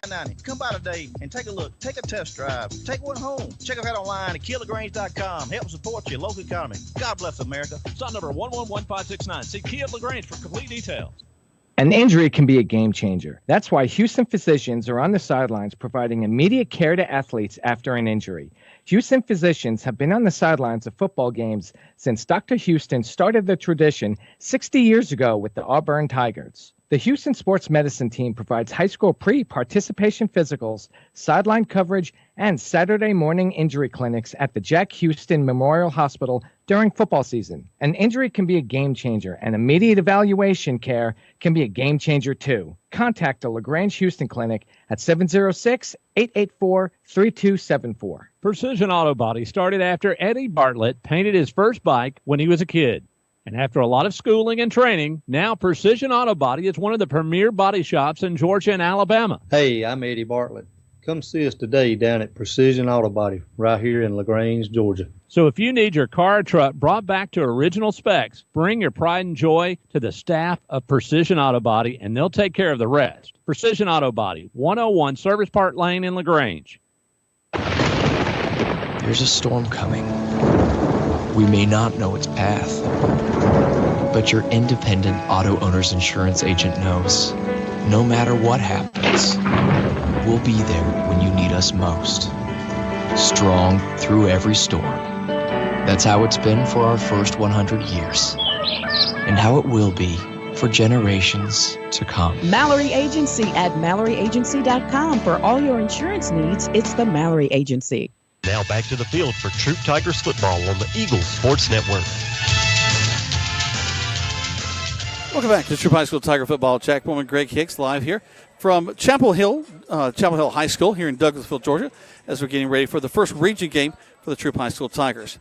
$9.90. Come by today and take a look. Take a test drive. Take one home. Check us out online at KiaLaGrange.com. Help support your local economy. God bless America. Stop number 111569. See Kia LaGrange for complete details. An injury can be a game changer. That's why Houston physicians are on the sidelines providing immediate care to athletes after an injury. Houston physicians have been on the sidelines of football games since Dr. Houston started the tradition 60 years ago with the Auburn Tigers. The Houston Sports Medicine Team provides high school pre-participation physicals, sideline coverage, and Saturday morning injury clinics at the Jack Houston Memorial Hospital during football season. An injury can be a game changer, and immediate evaluation care can be a game changer too. Contact the LaGrange Houston Clinic at 706-884-3274. Precision Auto Body started after Eddie Bartlett painted his first bike when he was a kid. And after a lot of schooling and training, now Precision Auto Body is one of the premier body shops in Georgia and Alabama. Hey, I'm Eddie Bartlett. Come see us today down at Precision Auto Body right here in LaGrange, Georgia. So if you need your car or truck brought back to original specs, bring your pride and joy to the staff of Precision Auto Body, and they'll take care of the rest. Precision Auto Body, 101 Service Park Lane in LaGrange. There's a storm coming. We may not know its path, but your independent auto owner's insurance agent knows. No matter what happens, we'll be there when you need us most. Strong through every storm. That's how it's been for our first 100 years, and how it will be for generations to come. Mallory Agency at MalloryAgency.com. For all your insurance needs, it's the Mallory Agency. Now back to the field for Troup Tigers football on the Eagles Sports Network. Welcome back to Troup High School Tiger football. Jack Bowman, Greg Hicks live here from Chapel Hill High School here in Douglasville, Georgia, as we're getting ready for the first region game for the Troup High School Tigers.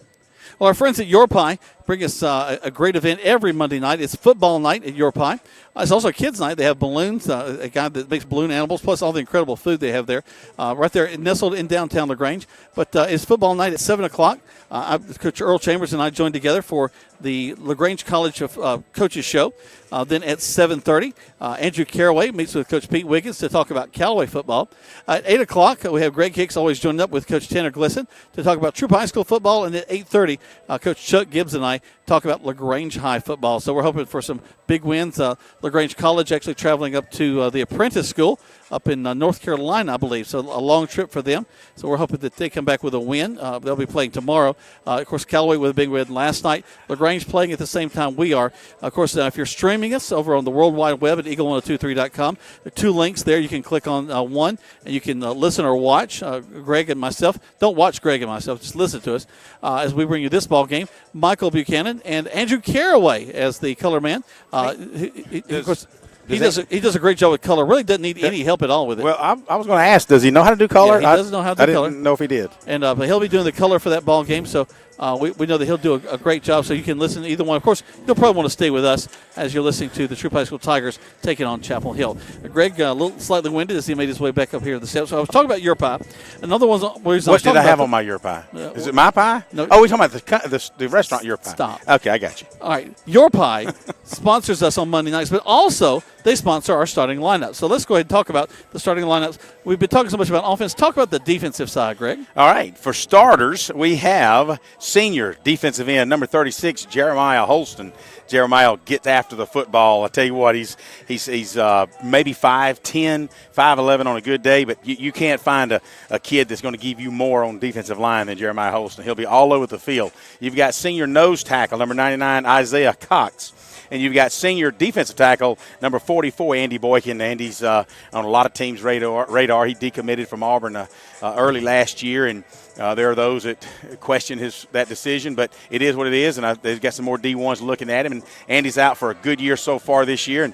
Well, our friends at Your Pie bring us a great event every Monday night. It's football night at Your Pie. It's also kids' night. They have balloons, a guy that makes balloon animals, plus all the incredible food they have there, right there nestled in downtown LaGrange. But it's football night at 7 o'clock. Coach Earl Chambers and I joined together for the LaGrange College of Coaches show. Then at 7:30, Andrew Caraway meets with Coach Pete Wiggins to talk about Callaway football. At 8 o'clock, we have Greg Hicks always joining up with Coach Tanner Glisson to talk about Troup High School football. And at 8:30, Coach Chuck Gibbs and I talk about LaGrange High football. So we're hoping for some big wins. LaGrange College actually traveling up to the apprentice school up in North Carolina, I believe. So a long trip for them. So we're hoping that they come back with a win. They'll be playing tomorrow. Of course, Callaway with a big win last night. LaGrange playing at the same time we are. Of course, if you're streaming us over on the World Wide Web at eagle1023.com, there are two links there. You can click on one, and you can listen or watch Greg and myself. Don't watch Greg and myself. Just listen to us as we bring you this ball game. Michael Buchanan and Andrew Caraway as the color man. Of course, he does a great job with color. Really doesn't need any help at all with it. Well, I was going to ask, does he know how to do color? Yeah, he does know how to do color. I didn't know if he did. And but he'll be doing the color for that ball game, so we know that he'll do a great job, so you can listen to either one. Of course, you'll probably want to stay with us as you're listening to the Troup High School Tigers taking on Chapel Hill. Greg, a little slightly winded as he made his way back up here to the steps. So I was talking about Your Pie. Another one's what did I have on my Your Pie? Is it my pie? No. Oh, we're talking about the restaurant Your Pie. Stop. Okay, I got you. All right. Your Pie sponsors us on Monday nights, but also they sponsor our starting lineup. So let's go ahead and talk about the starting lineups. We've been talking so much about offense. Talk about the defensive side, Greg. All right. For starters, we have senior defensive end, number 36, Jeremiah Holston. Jeremiah gets after the football. I tell you what, he's maybe 5'10", 5'11" on a good day, but you can't find a kid that's going to give you more on defensive line than Jeremiah Holston. He'll be all over the field. You've got senior nose tackle, number 99, Isaiah Cox. And you've got senior defensive tackle, number 44, Andy Boykin. Andy's on a lot of teams' radar. He decommitted from Auburn early last year, and there are those that question that decision, but it is what it is, and they've got some more D1s looking at him, and Andy's out for a good year so far this year. And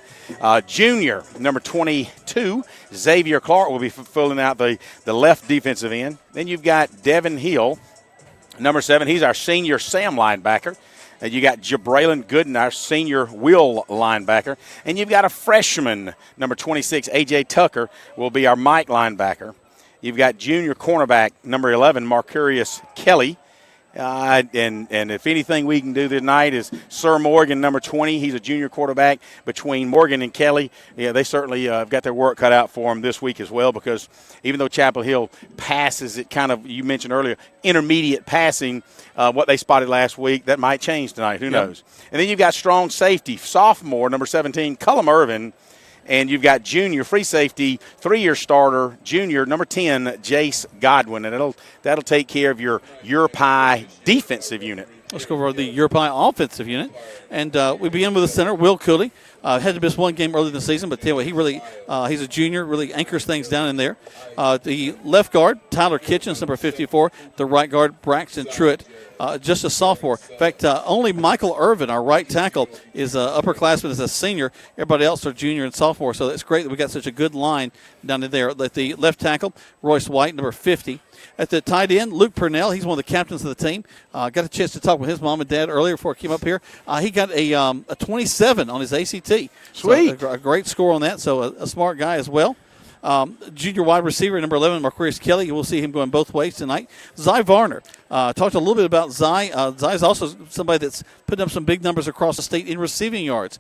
junior, number 22, Xavier Clark will be filling out the left defensive end. Then you've got Devin Hill, number 7. He's our senior Sam linebacker. You got Jabraylon Gooden, our senior will linebacker. And you've got a freshman, number 26, A.J. Tucker, will be our Mike linebacker. You've got junior cornerback, number 11, Marcurius Kelly. And if anything we can do tonight is Sir Morgan, number 20. He's a junior quarterback. Between Morgan and Kelly, they certainly have got their work cut out for them this week as well, because even though Chapel Hill passes it kind of, you mentioned earlier, intermediate passing, what they spotted last week, that might change tonight. Who knows? And then you've got strong safety, sophomore, number 17, Cullum Irvin. And you've got junior free safety, 3-year starter, junior, number 10, Jace Godwin. And that'll take care of your Pie defensive unit. Let's go over the Europi offensive unit. And we begin with the center, Will Cooley. Had to miss one game early in the season, but tell you what, he's a junior, really anchors things down in there. The left guard, Tyler Kitchens, number 54. The right guard, Braxton Truitt, just a sophomore. In fact, only Michael Irvin, our right tackle, is upperclassman, is a senior. Everybody else are junior and sophomore, so it's great that we got such a good line down in there. At the left tackle, Royce White, number 50. At the tight end, Luke Purnell, he's one of the captains of the team. Got a chance to talk with his mom and dad earlier before I came up here. He got a 27 on his ACT. Sweet. So a great score on that, so a smart guy as well. Junior wide receiver, number 11, Marquarius Kelly. You will see him going both ways tonight. Zy Varner. Talked a little bit about Zy. Zy is also somebody that's putting up some big numbers across the state in receiving yards.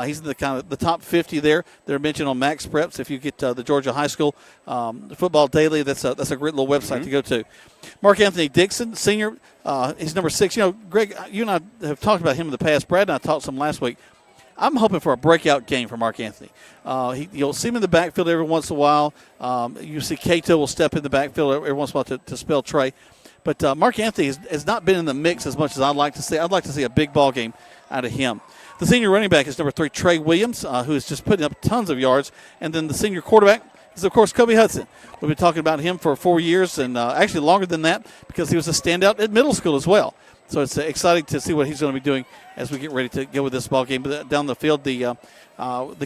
He's in the kind of the top 50 there. They're mentioned on Max Preps. If you get the Georgia High School Football Daily, that's a great little website to go to. Mark Anthony Dixon, senior. He's number 6. You know, Greg, you and I have talked about him in the past. Brad and I talked some last week. I'm hoping for a breakout game for Mark Anthony. You'll see him in the backfield every once in a while. You see Cato will step in the backfield every once in a while to spell Trey. But Mark Anthony has not been in the mix as much as I'd like to see. I'd like to see a big ball game out of him. The senior running back is number 3, Trey Williams, who is just putting up tons of yards. And then the senior quarterback is, of course, Kobe Hudson. We've been talking about him for 4 years, and actually longer than that, because he was a standout at middle school as well. So it's exciting to see what he's going to be doing as we get ready to go with this ball game. But down the field, the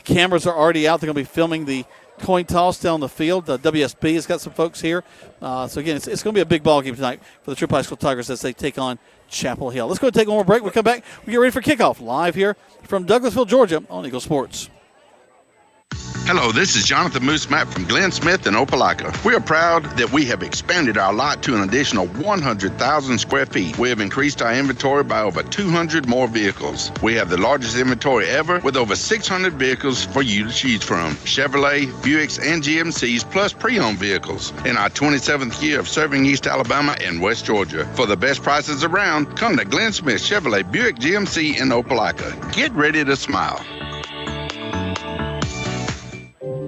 cameras are already out. They're going to be filming the coin toss down the field. WSB has got some folks here. So, again, it's going to be a big ball game tonight for the Troup High School Tigers as they take on Chapel Hill. Let's go and take one more break. We'll come back. We get ready for kickoff live here from Douglasville, Georgia on Eagle Sports. Hello, this is Jonathan Moose Mapp from Glenn Smith in Opelika. We are proud that we have expanded our lot to an additional 100,000 square feet. We have increased our inventory by over 200 more vehicles. We have the largest inventory ever with over 600 vehicles for you to choose from. Chevrolet, Buicks, and GMCs, plus pre-owned vehicles. In our 27th year of serving East Alabama and West Georgia. For the best prices around, come to Glenn Smith Chevrolet Buick GMC in Opelika. Get ready to smile.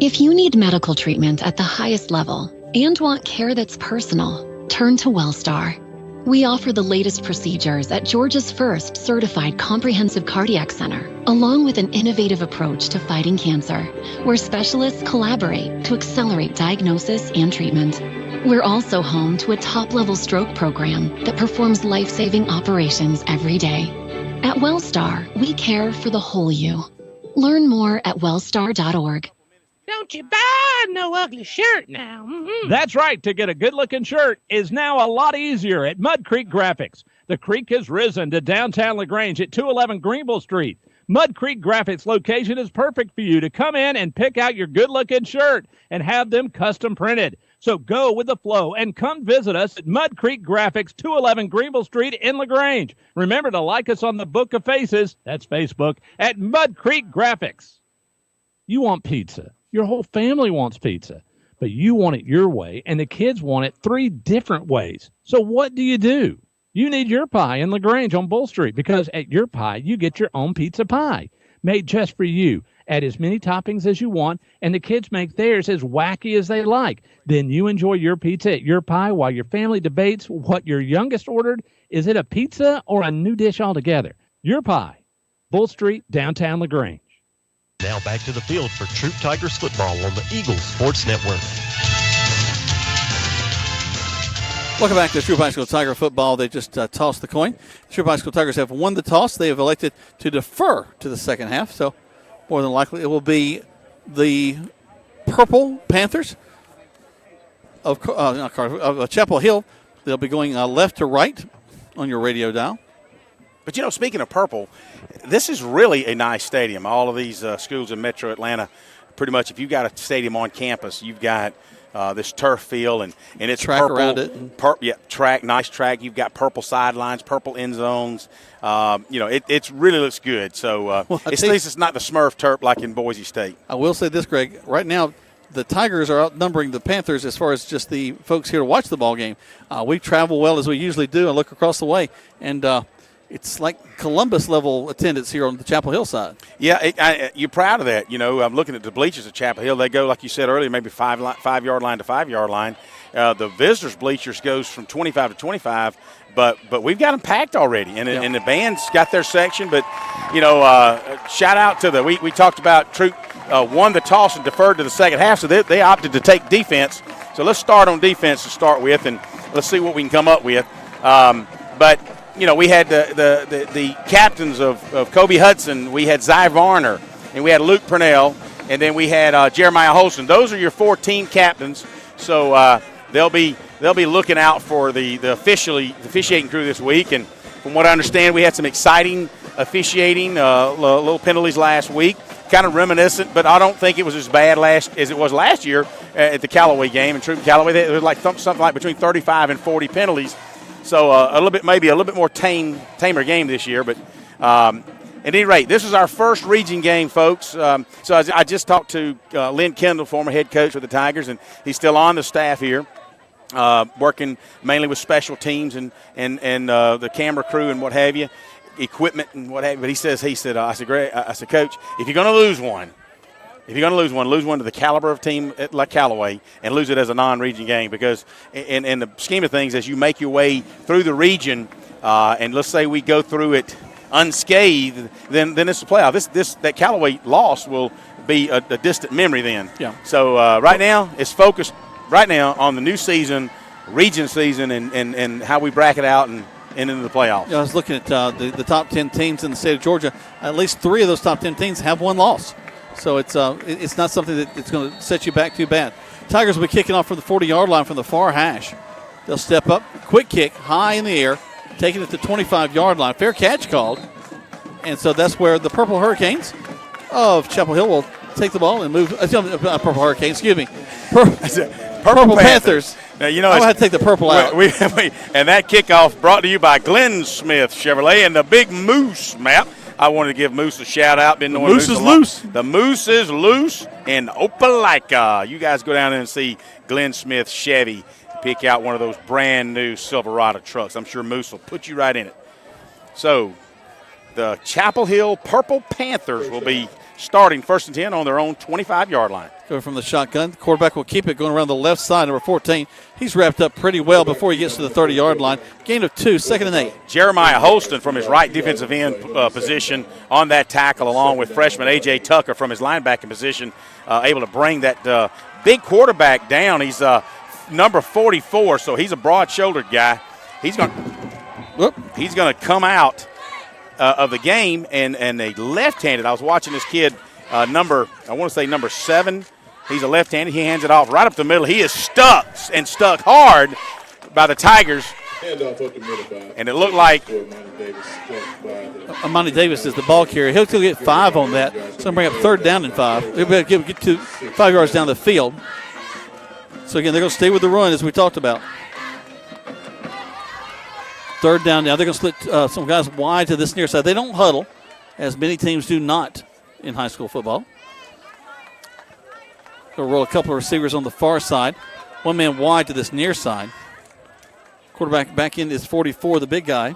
If you need medical treatment at the highest level and want care that's personal, turn to WellStar. We offer the latest procedures at Georgia's first certified comprehensive cardiac center, along with an innovative approach to fighting cancer, where specialists collaborate to accelerate diagnosis and treatment. We're also home to a top-level stroke program that performs life-saving operations every day. At WellStar, we care for the whole you. Learn more at wellstar.org. Don't you buy no ugly shirt now. Mm-hmm. That's right. To get a good-looking shirt is now a lot easier at Mud Creek Graphics. The creek has risen to downtown LaGrange at 211 Greenville Street. Mud Creek Graphics location is perfect for you to come in and pick out your good-looking shirt and have them custom printed. So go with the flow and come visit us at Mud Creek Graphics, 211 Greenville Street in LaGrange. Remember to like us on the Book of Faces, that's Facebook, at Mud Creek Graphics. You want pizza. Your whole family wants pizza, but you want it your way, and the kids want it 3 different ways. So what do? You need Your Pie in LaGrange on Bull Street, because at Your Pie, you get your own pizza pie, made just for you. Add as many toppings as you want, and the kids make theirs as wacky as they like. Then you enjoy your pizza at Your Pie while your family debates what your youngest ordered. Is it a pizza or a new dish altogether? Your Pie, Bull Street, downtown LaGrange. Now back to the field for Troup Tigers football on the Eagle Sports Network. Welcome back to Troup High School Tiger football. They just tossed the coin. Troup High School Tigers have won the toss. They have elected to defer to the second half, so more than likely it will be the Purple Panthers of Chapel Hill. They'll be going left to right on your radio dial. But, speaking of purple, this is really a nice stadium. All of these schools in Metro Atlanta, pretty much if you've got a stadium on campus, you've got this turf field, and it's track purple, around it. Track, nice track. You've got purple sidelines, purple end zones. It really looks good. So at least it's not the Smurf turf like in Boise State. I will say this, Greg. Right now, the Tigers are outnumbering the Panthers as far as just the folks here to watch the ball game. We travel well as we usually do and look across the way, and it's like Columbus-level attendance here on the Chapel Hill side. Yeah, you're proud of that. I'm looking at the bleachers at Chapel Hill. They go, like you said earlier, maybe 5-yard line to 5-yard line. The visitors' bleachers goes from 25 to 25, but we've got them packed already, and the band's got their section. But, shout out to we talked about Troup won the toss and deferred to the second half, so they opted to take defense. So let's start on defense to start with, and let's see what we can come up with. But we had the captains of Kobe Hudson. We had Zy Varner, and we had Luke Purnell, and then we had Jeremiah Holston. Those are your 4 team captains. So they'll be looking out for the officiating crew this week. And from what I understand, we had some exciting officiating, little penalties last week. Kind of reminiscent, but I don't think it was as bad as it was last year at the Callaway game. And Troup Callaway, there was like something like between 35 and 40 penalties. So maybe a little bit more tamer game this year. But at any rate, this is our first region game, folks. So I just talked to Lynn Kendall, former head coach with the Tigers, and he's still on the staff here, working mainly with special teams and the camera crew and what have you, equipment and what have you. But he said, I said, Coach, if you're going to lose one, lose one to the caliber of team like Callaway and lose it as a non-region game, because in the scheme of things, as you make your way through the region, and let's say we go through it unscathed, then it's a playoff. That Callaway loss will be a distant memory then. Yeah. So right now it's focused on the new season, region season, and how we bracket out and into the playoffs. I was looking at the top 10 teams in the state of Georgia. At least 3 of those top 10 teams have one loss. So it's not something that's going to set you back too bad. Tigers will be kicking off from the 40-yard line from the far hash. They'll step up, quick kick, high in the air, taking it to the 25-yard line. Fair catch called. And so that's where the Purple Hurricanes of Chapel Hill will take the ball and move. Purple Hurricanes, excuse me. Purple Panthers. Now, I'm going to have to take the purple out. And that kickoff brought to you by Glenn Smith Chevrolet and the Big Moose map. I wanted to give Moose a shout-out. The Moose is loose. The Moose is loose in Opelika. You guys go down there and see Glenn Smith Chevy. Pick out one of those brand-new Silverado trucks. I'm sure Moose will put you right in it. So the Chapel Hill Purple Panthers will be starting 1st and 10 on their own 25-yard line. Going from the shotgun. The quarterback will keep it going around the left side, number 14. He's wrapped up pretty well before he gets to the 30-yard line. Gain of 2, 2nd and 8. Jeremiah Holston from his right defensive end position on that tackle, along with freshman A.J. Tucker from his linebacking position, able to bring that big quarterback down. He's number 44, so he's a broad-shouldered guy. He's going to come out of the game and a left-handed. I was watching this kid, number 7. He's a left-handed. He hands it off right up the middle. He is stuck hard by the Tigers. And it looked like Amani Davis is the ball carrier. He'll still get 5 on that. So bring up 3rd down and 5. He'll be able to get to 5 yards down the field. So again, they're going to stay with the run as we talked about. 3rd down now. They're going to split some guys wide to this near side. They don't huddle, as many teams do not in high school football. They'll roll a couple of receivers on the far side. One man wide to this near side. Quarterback back in is 44, the big guy.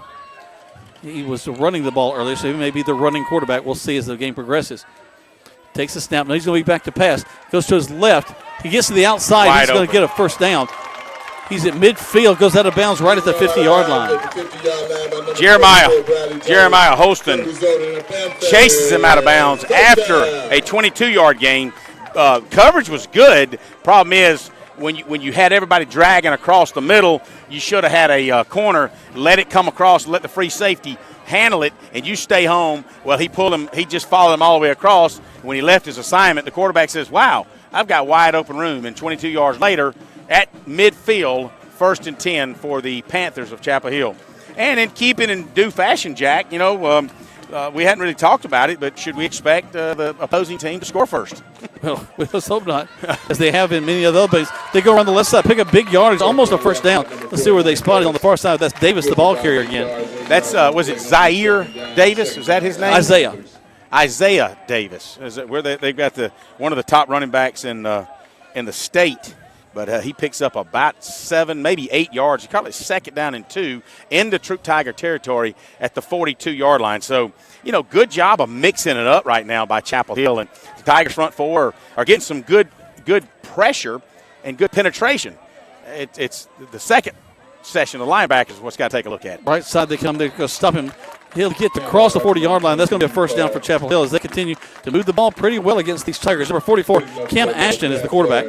He was running the ball earlier, so he may be the running quarterback. We'll see as the game progresses. Takes a snap. Now he's going to be back to pass. Goes to his left. He gets to the outside. Wide he's going to get a 1st down. He's at midfield, goes out of bounds right at the 50-yard line. Jeremiah Holston chases him out of bounds after a 22-yard gain. Coverage was good. Problem is, when you had everybody dragging across the middle, you should have had a corner, let it come across, let the free safety handle it, and you stay home. Well, he just followed him all the way across. When he left his assignment, the quarterback says, wow, I've got wide open room. And 22 yards later, at midfield, 1st and 10 for the Panthers of Chapel Hill. And in keeping in due fashion, Jack, we hadn't really talked about it, but should we expect the opposing team to score first? Well, let's hope not, as they have in many of the other plays. They go around the left side, pick up big yardage, almost a first down. Let's see where they spot it on the far side. That's Davis, the ball carrier again. That's, was it Zaire Davis? Is that his name? Isaiah Davis. Is it where they've got one of the top running backs in the state. But he picks up about 7, maybe 8 yards. He caught it second down and 2 into Troup Tiger territory at the 42-yard line. So, good job of mixing it up right now by Chapel Hill. And the Tigers front four are getting some good pressure and good penetration. It's the second session of the linebackers is what's got to take a look at. Right side they come. They're going to stop him. He'll get to cross the 40-yard line. That's going to be a first down for Chapel Hill as they continue to move the ball pretty well against these Tigers. Number 44, Cam Ashton is the quarterback.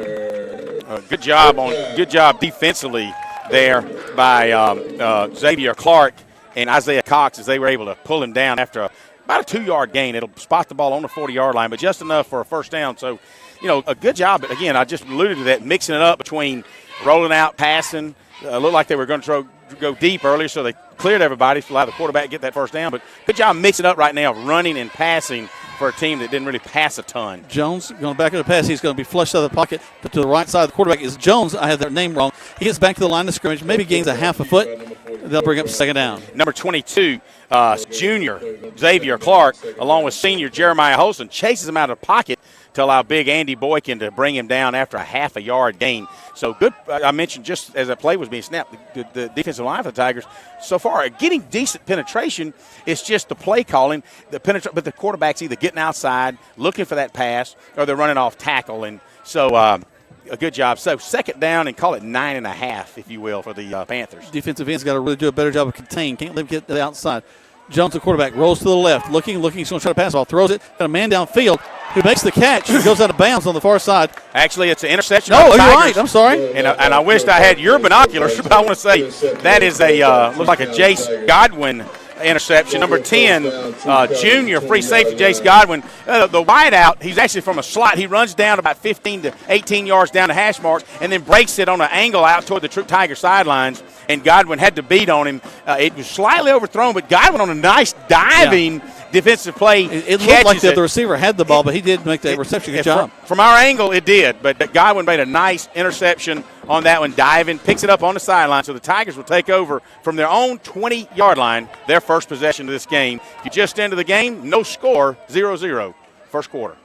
Good job defensively there by Xavier Clark and Isaiah Cox as they were able to pull him down after about a 2-yard gain. It'll spot the ball on the 40-yard line, but just enough for a first down. So, a good job. But again, I just alluded to that, mixing it up between rolling out, passing. Looked like they were going to go deep earlier, so they cleared everybody to allow the quarterback to get that first down. But good job mixing it up right now, running and passing for a team that didn't really pass a ton. Jones going back in the pass. He's going to be flushed out of the pocket. But to the right side of the quarterback is Jones. I have their name wrong. He gets back to the line of scrimmage, maybe gains a half a foot. They'll bring up second down. Number 22, junior Xavier Clark, along with senior Jeremiah Holston, chases him out of the pocket to allow big Andy Boykin to bring him down after a half a yard gain. So good. I mentioned just as that play was being snapped, the defensive line for the Tigers so far getting decent penetration. It's just the play calling, but the quarterback's either getting outside, looking for that pass, or they're running off tackle. And so a good job. So second down and call it 9.5, if you will, for the Panthers. Defensive end's got to really do a better job of containing. Can't let him get to the outside. Jones, the quarterback, rolls to the left, looking. He's going to try to pass the ball, throws it, got a man downfield who makes the catch and goes out of bounds on the far side. Actually, it's an interception. No, you're right. I'm sorry. And I wished I had your binoculars, but I want to say that is looks like a Jace Godwin interception. Number 10, junior free safety Jace Godwin. The wideout, he's actually from a slot. He runs down about 15 to 18 yards down the hash marks and then breaks it on an angle out toward the Troup Tiger sidelines, and Godwin had to beat on him. It was slightly overthrown, but Godwin on a nice diving defensive play. It looked like the receiver had the ball, but he did make that reception. Good job. From our angle, it did, but Godwin made a nice interception on that one, diving, picks it up on the sideline. So the Tigers will take over from their own 20-yard line, their first possession of this game. If you just into the game, no score, 0-0, first quarter.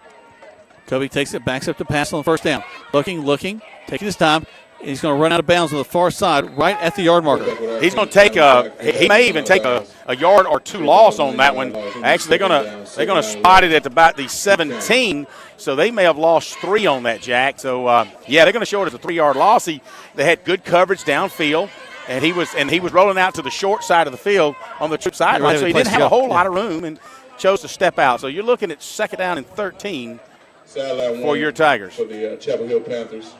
Kobe takes it, backs up to pass on the first down. Looking, taking his time. He's going to run out of bounds on the far side, right at the yard marker. He's going to he may even take a yard or two loss on that one. Actually, they're going to spot it at about the 17, so they may have lost 3 on that, Jack. So they're going to show it as a 3-yard loss. They had good coverage downfield, and he was rolling out to the short side of the field on the Troup sideline, so he didn't have a whole lot of room and chose to step out. So you're looking at second down and 13 for your Tigers. For the Chapel Hill Panthers.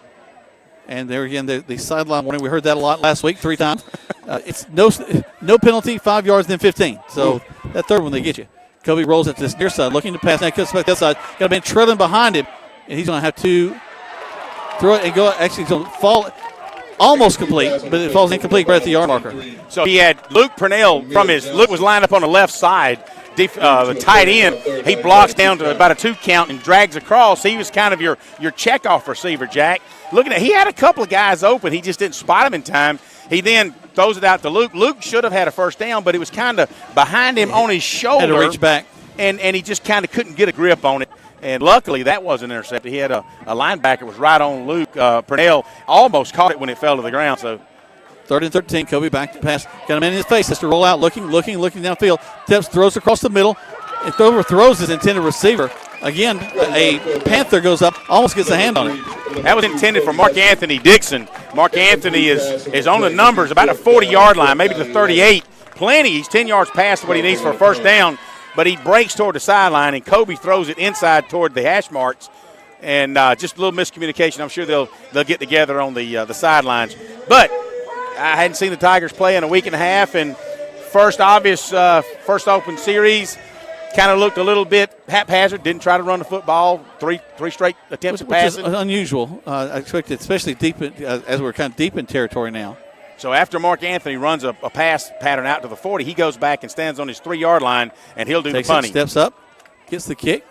And there again, the sideline warning. We heard that a lot last week, 3 times. It's no penalty, 5 yards, then 15. So that third one, they get you. Kobe rolls it to this near side, looking to pass. Now cuts back that side. Got a man trailing behind him, and he's going to have to throw it and go. Actually, he's going to fall almost complete, but it falls incomplete right at the yard marker. So he had Luke Purnell Luke was lined up on the left side. The tight end, he blocks down to about a 2 count and drags across. He was kind of your checkoff receiver, Jack. He had a couple of guys open. He just didn't spot him in time. He then throws it out to Luke. Luke should have had a first down, but it was kind of behind him on his shoulder. Had to reach back. And he just kind of couldn't get a grip on it. And luckily, that wasn't intercepted. He had a linebacker was right on Luke. Purnell almost caught it when it fell to the ground. So 3rd and 13, Kobe back to pass. Got a man in his face. Has to roll out, looking downfield. Steps, throws across the middle. And overthrows his intended receiver. Again, a Panther goes up, almost gets a hand on it. That was intended for Mark Anthony Dixon. Mark Anthony is on the numbers, about a 40-yard line, maybe to 38. Plenty. He's 10 yards past what he needs for a first down, but he breaks toward the sideline, and Kobe throws it inside toward the hash marks. And just a little miscommunication. I'm sure they'll get together on the sidelines. But I hadn't seen the Tigers play in a week and a half, and first open series. Kind of looked a little bit haphazard, didn't try to run the football, three straight attempts at passing. Which is unusual. I expected, especially deep as we're kind of deep in territory now. So after Mark Anthony runs a pass pattern out to the 40, he goes back and stands on his 3-yard line, and he'll do the punting. Steps up, gets the kick.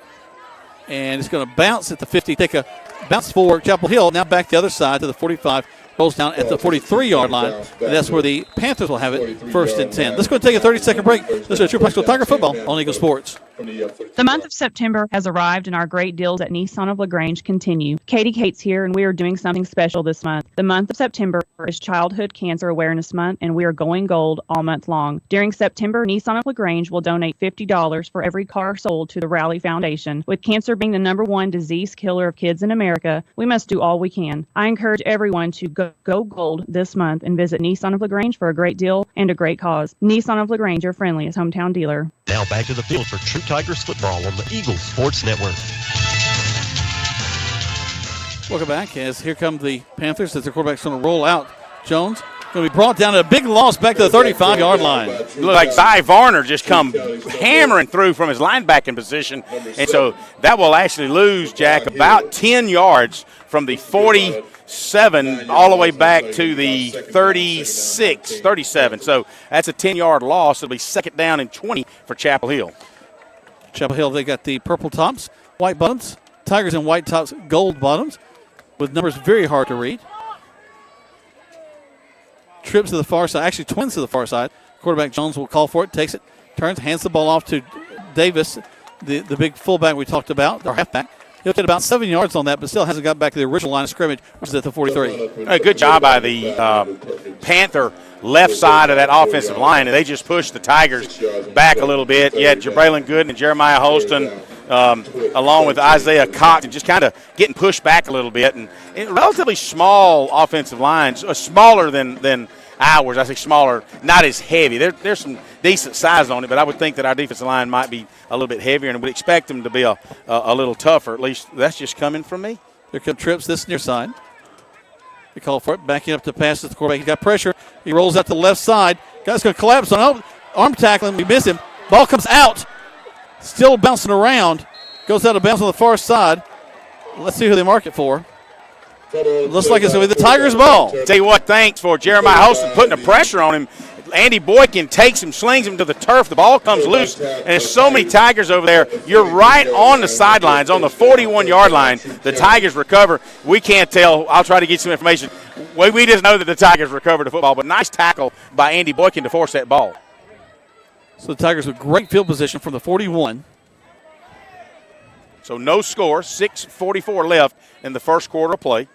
And it's going to bounce at the 50, take a bounce for Chapel Hill. Now back the other side to the 45. Rolls down at the 43-yard line. And that's where the Panthers will have it, 1st and 10. Let's go take a 30-second break. This is Troup High School Tiger Football on Eagle Sports. The month of September has arrived and our great deals at Nissan of LaGrange continue. Katie Cates here, and we are doing something special this month. The month of September is Childhood Cancer Awareness Month, and we are going gold all month long. During September, Nissan of LaGrange will donate $50 for every car sold to the Rally Foundation. With cancer being the #1 disease killer of kids in America, we must do all we can. I encourage everyone to go gold this month and visit Nissan of LaGrange for a great deal and a great cause. Nissan of LaGrange, your friendliest hometown dealer. Now back to the field for Troup Tigers football on the Eagles Sports Network. Welcome back as here come the Panthers as their quarterback's going to roll out. Jones going to be brought down to a big loss back to the 35-yard line. Looked like Cy Varner just come hammering through from his linebacking position. And so that will actually lose, Jack, about 10 yards from the 47 all the way back to the 37. So that's a 10-yard loss. It'll be 2nd down and 20 for Chapel Hill. Chapel Hill, they got the purple tops, white bottoms. Tigers in white tops, gold bottoms, with numbers very hard to read. Trips to the far side, actually twins to the far side. Quarterback Jones will call for it, takes it, turns, hands the ball off to Davis, the big fullback we talked about, or halfback. He'll get about 7 yards on that, but still hasn't got back to the original line of scrimmage, which is at the 43. Good job by the Panther left side of that offensive line, and they just pushed the Tigers back a little bit. You had Braylon Gooden and Jeremiah Holston along with Isaiah Cox and just kind of getting pushed back a little bit. And relatively small offensive lines, smaller than ours. I say smaller, not as heavy. There's some decent size on it, but I would think that our defensive line might be a little bit heavier, and would expect them to be a little tougher. At least that's just coming from me. Here come Trips this near side. They call for it, backing up to pass to the quarterback. He's got pressure. He rolls out to the left side. Guy's going to collapse on arm tackling. We miss him. Ball comes out. Still bouncing around. Goes out of bounds on the far side. Let's see who they mark it for. Looks like it's going to be the Tigers' ball. Tell you what, thanks for Jeremiah Holston putting the pressure on him. Andy Boykin takes him, slings him to the turf. The ball comes loose, and there's so many Tigers over there. You're right on the sidelines, on the 41-yard line. The Tigers recover. We can't tell. I'll try to get some information. We just know that the Tigers recovered the football, but nice tackle by Andy Boykin to force that ball. So the Tigers with great field position from the 41. So no score, 6:44 left in the first quarter of play.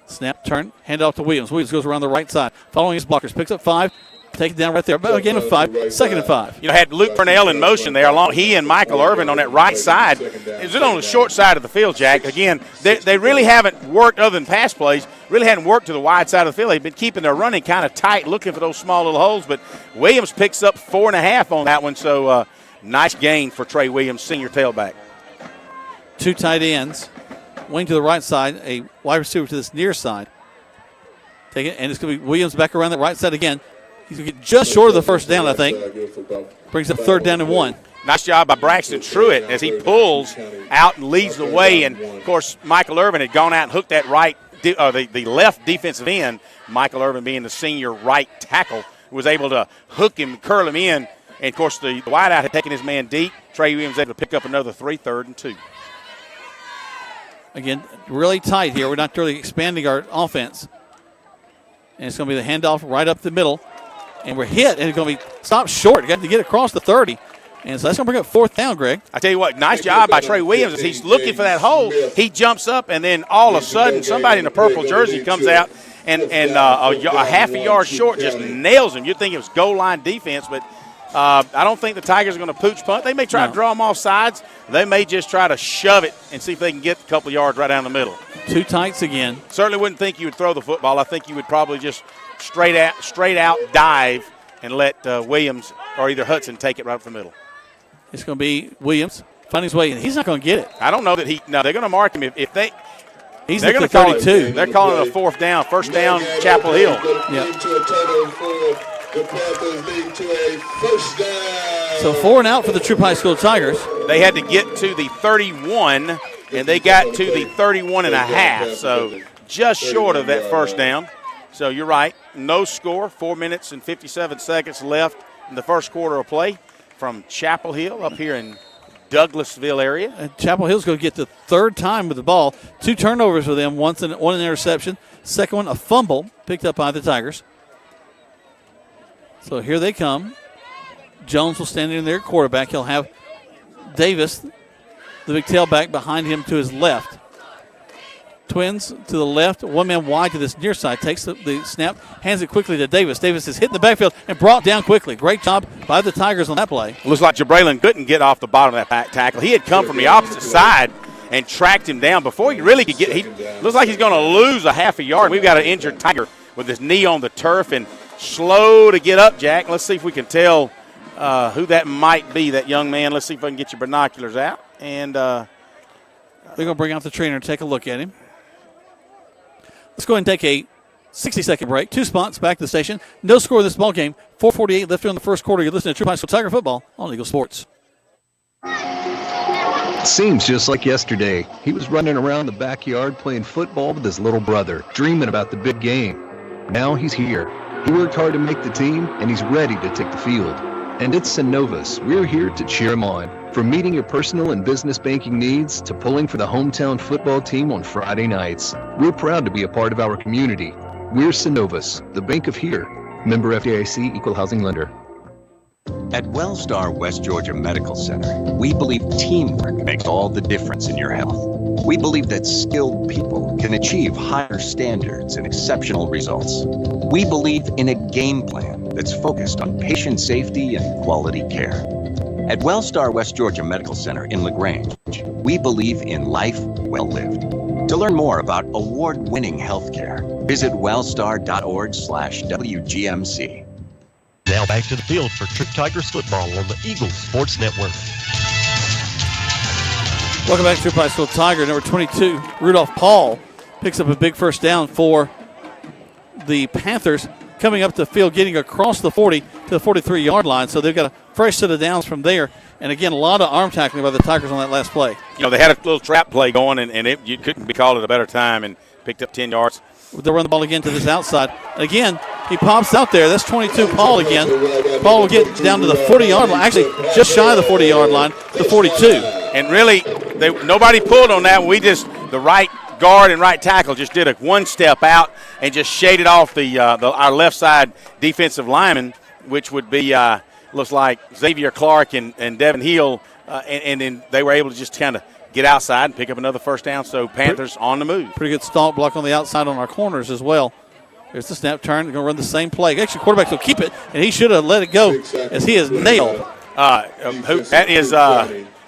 Snap, turn, hand off to Williams. Williams goes around the right side, following his blockers, picks up 5, take it down right there. But again, 5, 2nd and 5. You know, had Luke Purnell in motion there, along he and Michael Irvin on that right side. It's on the short side of the field, Jack. Again, they really haven't worked, other than pass plays, really hadn't worked to the wide side of the field. They've been keeping their running kind of tight, looking for those small little holes. But Williams picks up 4.5 on that one, so nice gain for Trey Williams, senior tailback. 2 tight ends. Wing to the right side, a wide receiver to this near side. Take it, and it's going to be Williams back around the right side again. He's going to get just short of the first down, I think. Brings up 3rd down and 1. Nice job by Braxton Truitt as he pulls out and leads the way. And, of course, Michael Irvin had gone out and hooked that the left defensive end. Michael Irvin, being the senior right tackle, was able to hook him, curl him in. And, of course, the wideout had taken his man deep. Trey Williams able to pick up another 3rd and 2. Again, really tight here. We're not really expanding our offense. And it's going to be the handoff right up the middle. And we're hit, and it's going to be stopped short. Got to get across the 30. And so that's going to bring up 4th down, Greg. I tell you what, nice job by Trey Williams. As he's looking for that hole, he jumps up, and then all of a sudden somebody in a purple jersey comes out and a half a yard short just nails him. You'd think it was goal line defense, but I don't think the Tigers are going to pooch punt. They may try to draw them off sides. They may just try to shove it and see if they can get a couple yards right down the middle. 2 tights again. Certainly wouldn't think you would throw the football. I think you would probably just straight out dive and let Williams or either Hudson take it right up the middle. It's going to be Williams finding his way, and he's not going to get it. I don't know that they're going to mark him if they. They're going to call it 2. They're calling it a 4th down. 1st down, Chapel Hill. Yeah. So 4 and out for the Troup High School Tigers. They had to get to the 31, and they got to the 31.5, so just short of that 1st down. So you're right, no score, 4 minutes and 57 seconds left in the first quarter of play from Chapel Hill up here in Douglasville area. And Chapel Hill's going to get the third time with the ball. 2 turnovers for them, one an interception. Second one, a fumble picked up by the Tigers. So here they come. Jones will stand in there, quarterback. He'll have Davis, the big tailback, behind him to his left. Twins to the left, one man wide to this near side. Takes the snap, hands it quickly to Davis. Davis is hit in the backfield and brought down quickly. Great job by the Tigers on that play. Looks like Jabraylon couldn't get off the bottom of that back tackle. He had come from the opposite side and tracked him down before he really could get. He looks like he's going to lose a half a yard. We've got an injured Tiger with his knee on the turf and slow to get up, Jack. Let's see if we can tell who that might be, that young man. Let's see if I can get your binoculars out. And they're going to bring out the trainer and take a look at him. Let's go ahead and take a 60-second break. 2 spots back to the station. No score in this ball game. 4:48 left here in the first quarter. You're listening to Troup High School Tiger Football on Eagle Sports. Seems just like yesterday. He was running around the backyard playing football with his little brother, dreaming about the big game. Now he's here. He worked hard to make the team, and he's ready to take the field. And it's Synovus. We're here to cheer him on. From meeting your personal and business banking needs to pulling for the hometown football team on Friday nights, we're proud to be a part of our community. We're Synovus, the bank of here. Member FDIC, equal housing lender. At Wellstar West Georgia Medical Center, we believe teamwork makes all the difference in your health. We believe that skilled people can achieve higher standards and exceptional results. We believe in a game plan that's focused on patient safety and quality care. At Wellstar West Georgia Medical Center in LaGrange, we believe in life well lived. To learn more about award-winning healthcare, visit wellstar.org/WGMC. Now back to the field for Troup Tigers football on the Eagles Sports Network. Welcome back to Troup High School Tiger. Number 22, Rudolph Paul, picks up a big first down for the Panthers. Coming up the field, getting across the 40 to the 43-yard line. So they've got a fresh set of downs from there. And, again, a lot of arm tackling by the Tigers on that last play. You know, they had a little trap play going, and you couldn't be called at a better time, and picked up 10 yards. They'll run the ball again to this outside. Again, he pops out there. That's 22 Paul again. Paul will get down to the 40-yard line. Actually, just shy of the 40-yard line, the 42. And really, nobody pulled on that. The right guard and right tackle just did a one step out and just shaded off our left side defensive lineman, which would be looks like Xavier Clark and Devin Hill, and then they were able to just kind of get outside and pick up another first down. So Panthers on the move. Pretty good stalk block on the outside on our corners as well. There's the snap turn. They're going to run the same play. Actually, quarterback will keep it, and he should have let it go as he is nailed. That is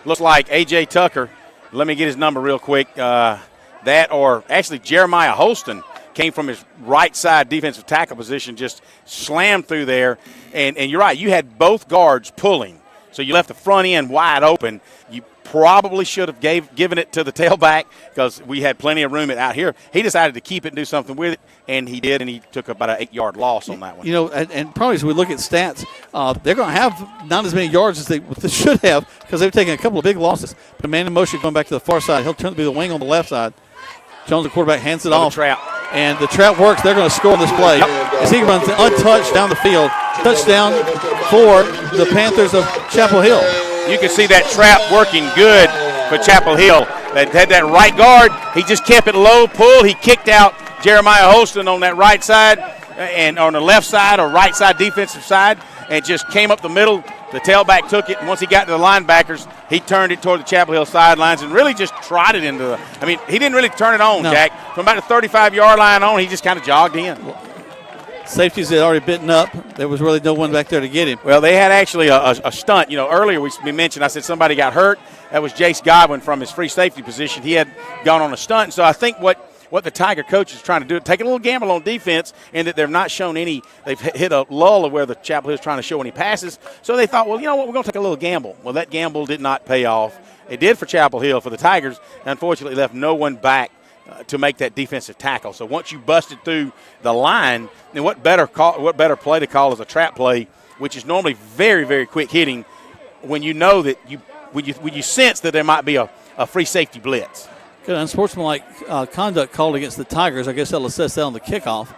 looks like A.J. Tucker. Let me get his number real quick. Actually Jeremiah Holston came from his right side defensive tackle position, just slammed through there. And you're right, you had both guards pulling. So you left the front end wide open. You probably should have given it to the tailback because we had plenty of room out here. He decided to keep it and do something with it, and he did, and he took about an 8-yard loss on that one. You know, and probably as we look at stats, they're going to have not as many yards as they should have because they've taken a couple of big losses. But man in motion going back to the far side. He'll turn to be the wing on the left side. Jones, the quarterback, hands it off. Trap. And the trap works. They're going to score on this play as he runs untouched down the field. Touchdown for the Panthers of Chapel Hill. You can see that trap working good for Chapel Hill. They had that right guard. He just kept it low, pull. He kicked out Jeremiah Holston on that right side and on the left side or right side defensive side and just came up the middle. The tailback took it, and once he got to the linebackers, he turned it toward the Chapel Hill sidelines and really just trotted into the – I mean, he didn't really turn it on, no. Jack. From about the 35-yard line on, he just kind of jogged in. Safeties had already bitten up. There was really no one back there to get him. Well, they had actually a stunt. You know, earlier we mentioned, I said somebody got hurt. That was Jace Godwin from his free safety position. He had gone on a stunt. So I think what the Tiger coach is trying to do, take a little gamble on defense, and that they've not shown any – they've hit a lull of where the Chapel Hill is trying to show any passes. So they thought, well, you know what, we're going to take a little gamble. Well, that gamble did not pay off. It did for Chapel Hill. For the Tigers, unfortunately, left no one back to make that defensive tackle. So once you busted through the line, then what better play to call is a trap play, which is normally very, very quick hitting when you know that when you sense that there might be a free safety blitz. Good unsportsmanlike conduct called against the Tigers. I guess they'll assess that on the kickoff.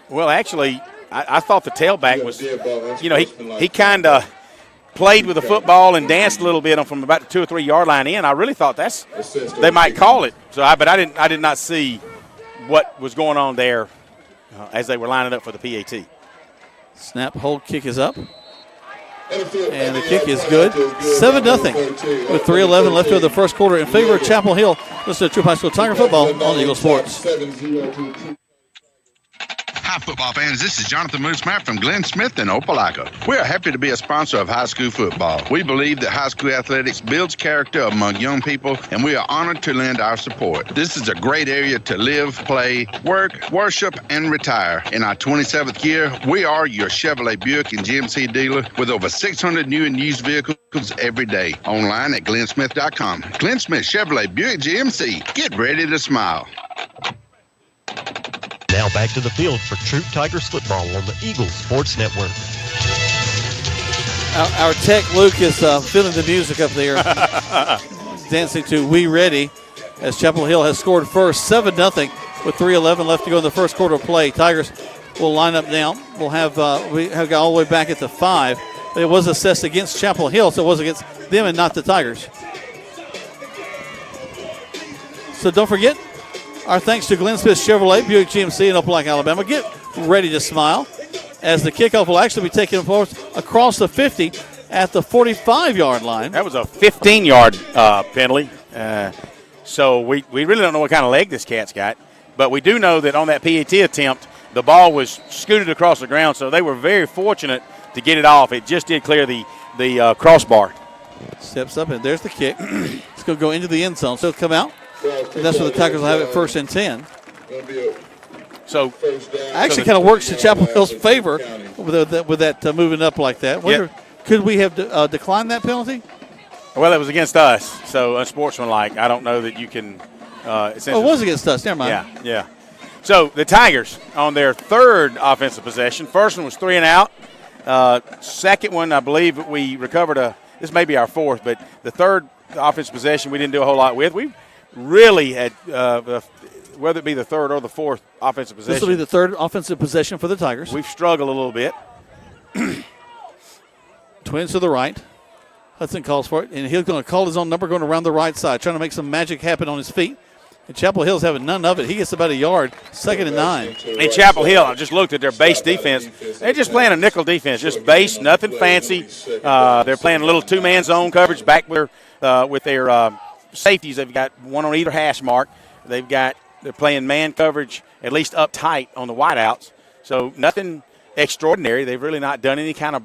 Well, actually, I thought the tailback was, you know, he kind of played with the football and danced a little bit from about the 2 or 3 yard line in. I really thought they might call it. So, but I did not see what was going on there as they were lining up for the PAT. Snap, hold, kick is up. And the kick is good. 7-0 with 3:11 left to the first quarter in favor of Chapel Hill. Listen to Troup High School Tiger Football on Eagle Sports. Hi, football fans. This is Jonathan Moose Matt from Glenn Smith in Opelika. We are happy to be a sponsor of high school football. We believe that high school athletics builds character among young people, and we are honored to lend our support. This is a great area to live, play, work, worship, and retire. In our 27th year, we are your Chevrolet Buick and GMC dealer with over 600 new and used vehicles every day. Online at glennsmith.com. Glenn Smith Chevrolet Buick GMC. Get ready to smile. Now back to the field for Troup Tigers football on the Eagles Sports Network. Our tech Luke is feeling the music up there, dancing to "We Ready," as Chapel Hill has scored first, 7-0 with 3:11 left to go in the first quarter of play. Tigers will line up now. We'll have we have got all the way back at the 5. It was assessed against Chapel Hill, so it was against them and not the Tigers. So don't forget, our thanks to Glenn Smith Chevrolet, Buick GMC in Opelika, Alabama. Get ready to smile as the kickoff will actually be taken across the 50 at the 45-yard line. That was a 15-yard penalty. So we really don't know what kind of leg this cat's got. But we do know that on that PAT attempt, the ball was scooted across the ground, so they were very fortunate to get it off. It just did clear the crossbar. Steps up, and there's the kick. It's going to go into the end zone. So it'll come out. And that's where the Tigers will have it 1st and 10. So actually kind of works to Chapel Hill's favor with that moving up like that. Could we have declined that penalty? Well, it was against us, so unsportsmanlike. I don't know that you can. It was against us. Never mind. Yeah. So the Tigers on their 3rd offensive possession. First one was 3 and out. Second one, I believe we recovered this may be our 4th, but the 3rd offensive possession we didn't do a whole lot with. We really had, whether it be the 3rd or the 4th offensive possession. This will be the 3rd offensive possession for the Tigers. We've struggled a little bit. Twins to the right. Hudson calls for it, and he's going to call his own number going around the right side, trying to make some magic happen on his feet. And Chapel Hill's having none of it. He gets about a yard, 2nd and 9. And Chapel Hill, I just looked at their base defense. They're just playing a nickel defense, just base, nothing fancy. They're playing a little 2-man zone coverage back with their safeties. They've got one on either hash mark. They're playing man coverage at least up tight on the wideouts. So nothing extraordinary. They've really not done any kind of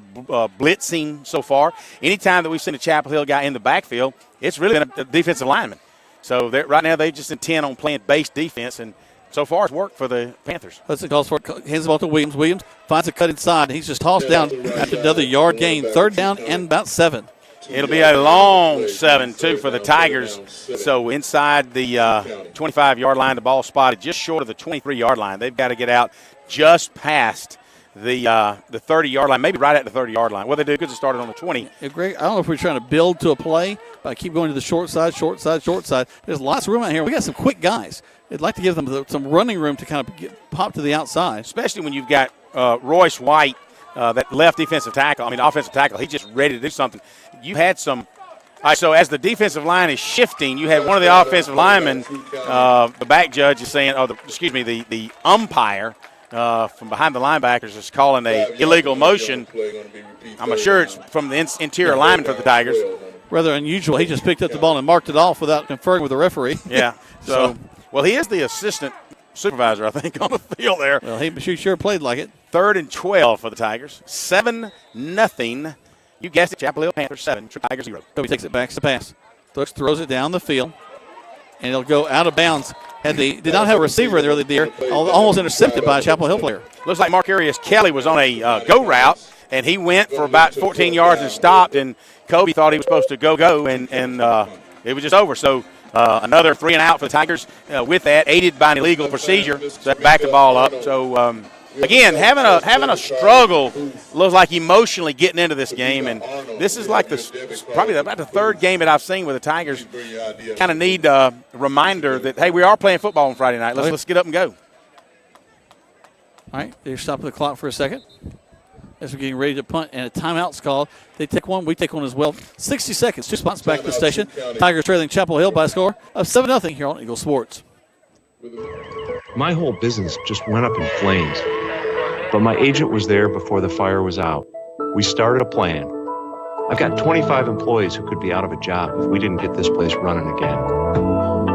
blitzing so far. Anytime that we've seen a Chapel Hill guy in the backfield, it's really been a defensive lineman. So right now they just intend on playing base defense, and so far it's worked for the Panthers. Hudson calls for it, hands the ball to Williams. Williams finds a cut inside. He's just tossed down after another yard gain. 3rd down and about 7. It'll be a long 7, too, for the Tigers. So inside the 25-yard line, the ball spotted just short of the 23-yard line. They've got to get out just past the 30-yard line, maybe right at the 30-yard line. Well, they do because it started on the 20. Yeah, Greg, I don't know if we're trying to build to a play, but I keep going to the short side. There's lots of room out here. We got some quick guys. I'd like to give them some running room to kind of pop to the outside. Especially when you've got Royce White, that left offensive tackle, he's just ready to do something. You had some. All right, so as the defensive line is shifting, you had one of the offensive linemen, the back judge is saying, the umpire from behind the linebackers is calling a illegal motion. I'm sure it's from the interior lineman for the Tigers. Rather unusual. He just picked up the ball and marked it off without conferring with the referee. Yeah. So, well, he is the assistant supervisor, I think, on the field there. Well, he sure played like it. 3rd and 12 for the Tigers. 7-0. You guessed it, Chapel Hill Panthers 7, Tigers 0. Kobe takes it back to pass. Throws it down the field, and it'll go out of bounds. Did not have a receiver there, almost intercepted by a Chapel Hill player. Looks like Marcarius Kelly was on a go route, and he went for about 14 yards and stopped, and Kobe thought he was supposed to go, and it was just over. So another 3 and out for the Tigers with that, aided by an illegal procedure. So that backed the ball up. So, again, having a struggle, looks like emotionally getting into this game, and this is like probably about the 3rd game that I've seen where the Tigers kind of need a reminder that, hey, we are playing football on Friday night. Let's get up and go. All right, they stop the clock for a second. as we're getting ready to punt, and a timeout's called. They take one, we take one as well. 60 seconds, 2 spots back to the station. Tigers trailing Chapel Hill by a score of 7-0 here on Eagle Sports. My whole business just went up in flames, but my agent was there before the fire was out. We started a plan. I've got 25 employees who could be out of a job if we didn't get this place running again.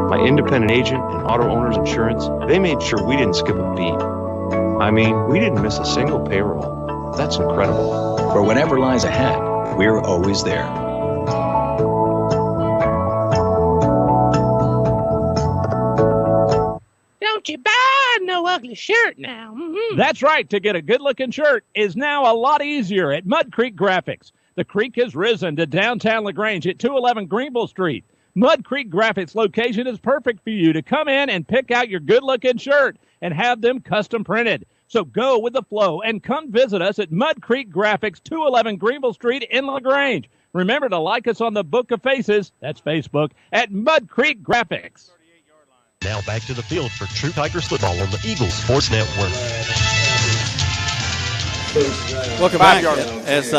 My independent agent and auto owners insurance, they made sure we didn't skip a beat. I mean, we didn't miss a single payroll. That's incredible. For whatever lies ahead, we're always there. Don't you buy no ugly shirt now. That's right. To get a good-looking shirt is now a lot easier at Mud Creek Graphics. The creek has risen to downtown LaGrange at 211 Greenville Street. Mud Creek Graphics location is perfect for you to come in and pick out your good-looking shirt and have them custom printed. So go with the flow and come visit us at Mud Creek Graphics, 211 Greenville Street in LaGrange. Remember to like us on the Book of Faces, that's Facebook, at Mud Creek Graphics. Now back to the field for Troup Tigers football on the Eagles Sports Network. Welcome back as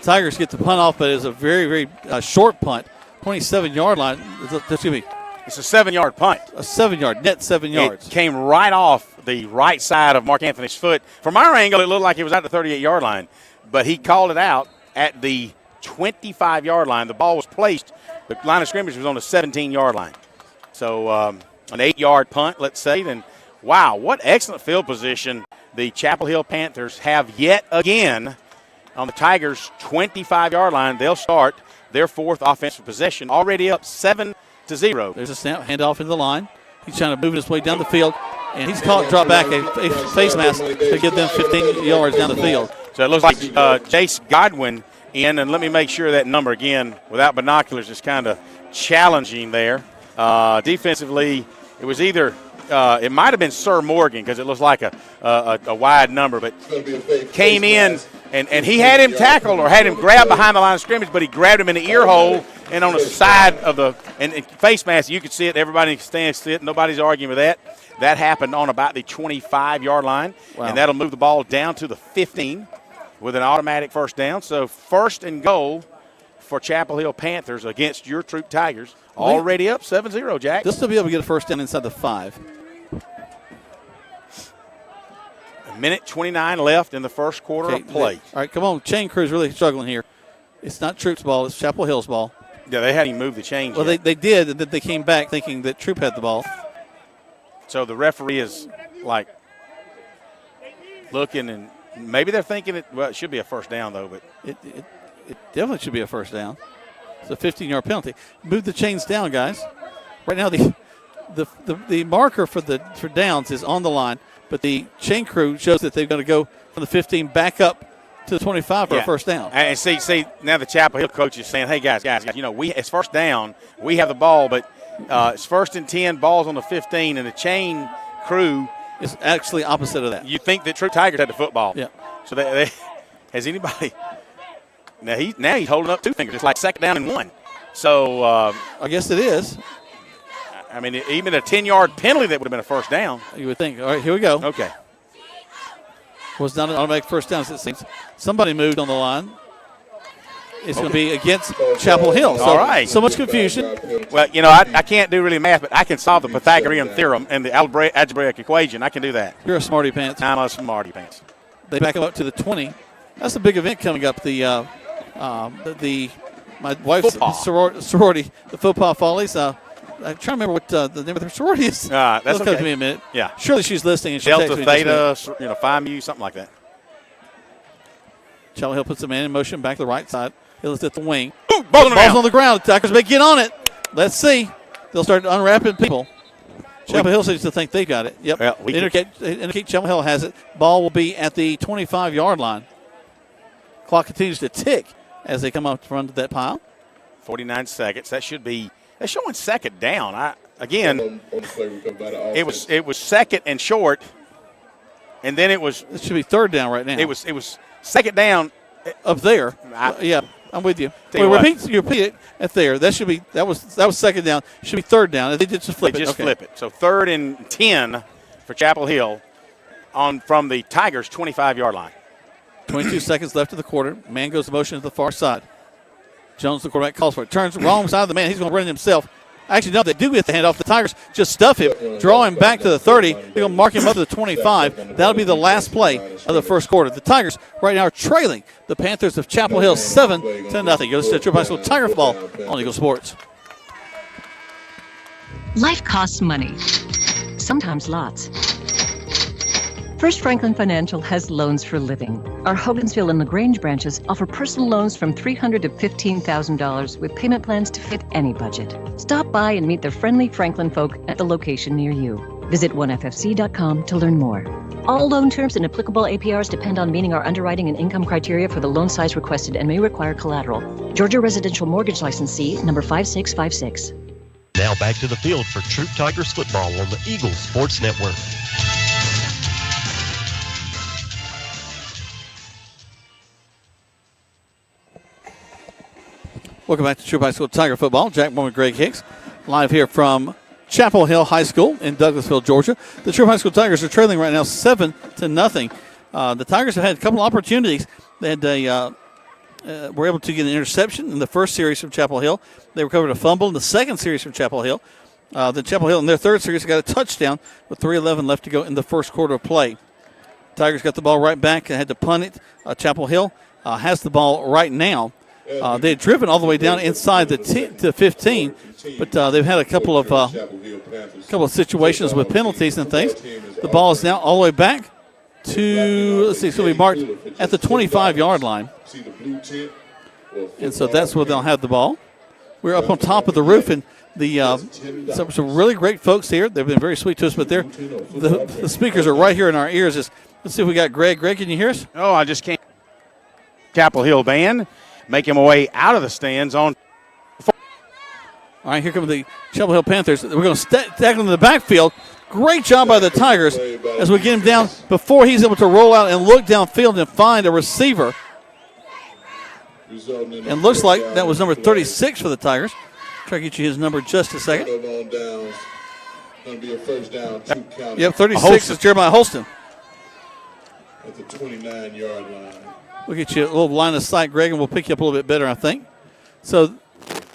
Tigers get the punt off, but it's a very, very short punt, 27-yard line. Excuse me. It's a 7-yard punt. A 7-yard, net 7 yards. It came right off the right side of Mark Anthony's foot. From our angle, it looked like it was at the 38-yard line, but he called it out at the 25-yard line. The ball was placed. The line of scrimmage was on the 17-yard line. So an 8-yard punt, let's say. Then, wow, what excellent field position the Chapel Hill Panthers have yet again on the Tigers' 25-yard line. They'll start their fourth offensive possession, already up 7-0. There's a snap, handoff into the line. He's trying to move his way down the field, and he's caught drop back a face mask to get them 15 yards down the field. So it looks like Jace Godwin in, and let me make sure that number again without binoculars is kind of challenging there. Defensively, it was either it might have been Sir Morgan because it looks like a wide number, but came in and he had him tackled or had him grabbed behind the line of scrimmage, but he grabbed him in the ear hole and on the side of the and face mask. You could see it. Everybody stands see it. Nobody's arguing with that. That happened on about the 25-yard line, and that'll move the ball down to the 15 with an automatic first down. So first and goal for Chapel Hill Panthers against your Troup Tigers. Already up 7-0, Jack. They'll still be able to get a first down inside the 5. A minute 29 left in the first quarter of play. All right, come on. Chain crew's really struggling here. It's not Troup's ball. It's Chapel Hill's ball. Yeah, they hadn't even moved the chains Well, yet. they did, and then they came back thinking that Troup had the ball. So the referee is, like, looking, and maybe they're thinking it should be a first down, though. But It definitely should be a first down. It's a 15-yard penalty. Move the chains down, guys. Right now, the marker for downs is on the line, but the chain crew shows that they're going to go from the 15 back up to the 25 for a first down. And see, now the Chapel Hill coach is saying, hey, guys, you know, it's first down. We have the ball, but it's first and 10, ball's on the 15, and the chain crew is actually opposite of that. You think that Troup Tigers had the football. Yeah. So they has anybody – now he's holding up 2 fingers. It's like second down and 1. So I guess it is. I mean, even a 10-yard penalty that would have been a first down. You would think. All right, here we go. Okay. Was not an automatic first down, as it seems. Somebody moved on the line. It's going to be against Chapel Hill. So, all right. So much confusion. Well, you know, I can't do really math, but I can solve the Pythagorean theorem and the algebraic equation. I can do that. You're a smarty pants. I'm a smarty pants. They back up to the 20. That's a big event coming up. My wife's sorority, the Faux Pas Follies. I'm trying to remember what the name of their sorority is. That's That'll okay. come to me in a minute. Yeah. Surely she's listening. And she'll Delta, text me in Theta, Phi Mu, something like that. Chapel Hill puts the man in motion back to the right side. Hill is at the wing. Ooh, ball's on the ground. Tigers may get on it. Let's see. They'll start unwrapping people. Chapel Hill seems to think they got it. Yep. Well, indicate Chapel Hill has it. Ball will be at the 25-yard line. Clock continues to tick as they come up to run to that pile. 49 seconds. That should be. They're showing second down. It was second and short, and then it was. It should be third down right now. It was second down up there. Yeah, I'm with you. You repeat it at there. That was second down. Should be third down. They did just flip it. Flip it. So 3rd and 10 for Chapel Hill from the Tigers' 25-yard line. 22 seconds left of the quarter. Man goes to motion to the far side. Jones, the quarterback, calls for it. Turns wrong side of the man. He's going to run it himself. Actually, no, they do get the handoff. The Tigers just stuff him, draw him back to the 30. They're going to mark him up to the 25. That'll be the last play of the first quarter. The Tigers right now are trailing the Panthers of Chapel Hill 7-0. You're listening to Troup High School Tiger Football on Eagle Sports. Life costs money, sometimes lots. First Franklin Financial has loans for living. Our Hogansville and LaGrange branches offer personal loans from $300 to $15,000 with payment plans to fit any budget. Stop by and meet the friendly Franklin folk at the location near you. Visit onefc.com to learn more. All loan terms and applicable APRs depend on meeting our underwriting and income criteria for the loan size requested and may require collateral. Georgia Residential Mortgage Licensee number 5656. Now back to the field for Troup Tigers football on the Eagles Sports Network. Welcome back to Troup High School Tiger Football. Jack Moore and Greg Hicks live here from Chapel Hill High School in Douglasville, Georgia. The Troup High School Tigers are trailing right now 7-0. The Tigers have had a couple opportunities. They had were able to get an interception in the first series from Chapel Hill. They recovered a fumble in the second series from Chapel Hill. The Chapel Hill in their third series got a touchdown with 3:11 left to go in the first quarter of play. Tigers got the ball right back and had to punt it. Chapel Hill has the ball right now. They had driven all the way down inside the 15, but they've had a couple of situations with penalties and things. The ball is now all the way back to, let's see, it's going to be marked at the 25-yard line. And so that's where they'll have the ball. We're up on top of the roof, and some really great folks here. They've been very sweet to us, but the speakers are right here in our ears. Let's see if we got Greg. Greg, can you hear us? Oh, I just can't. Chapel Hill band making my way out of the stands on. All right, here come the Chapel Hill Panthers. We're going to tackle him in the backfield. Great job by the Tigers as we get him down before he's able to roll out and look downfield and find a receiver. And looks like that was number 36 for the Tigers. Try to get you his number just a second. Yep, 36 is Jeremiah Holston. At the 29-yard line. We'll get you a little line of sight, Greg, and we'll pick you up a little bit better, I think. So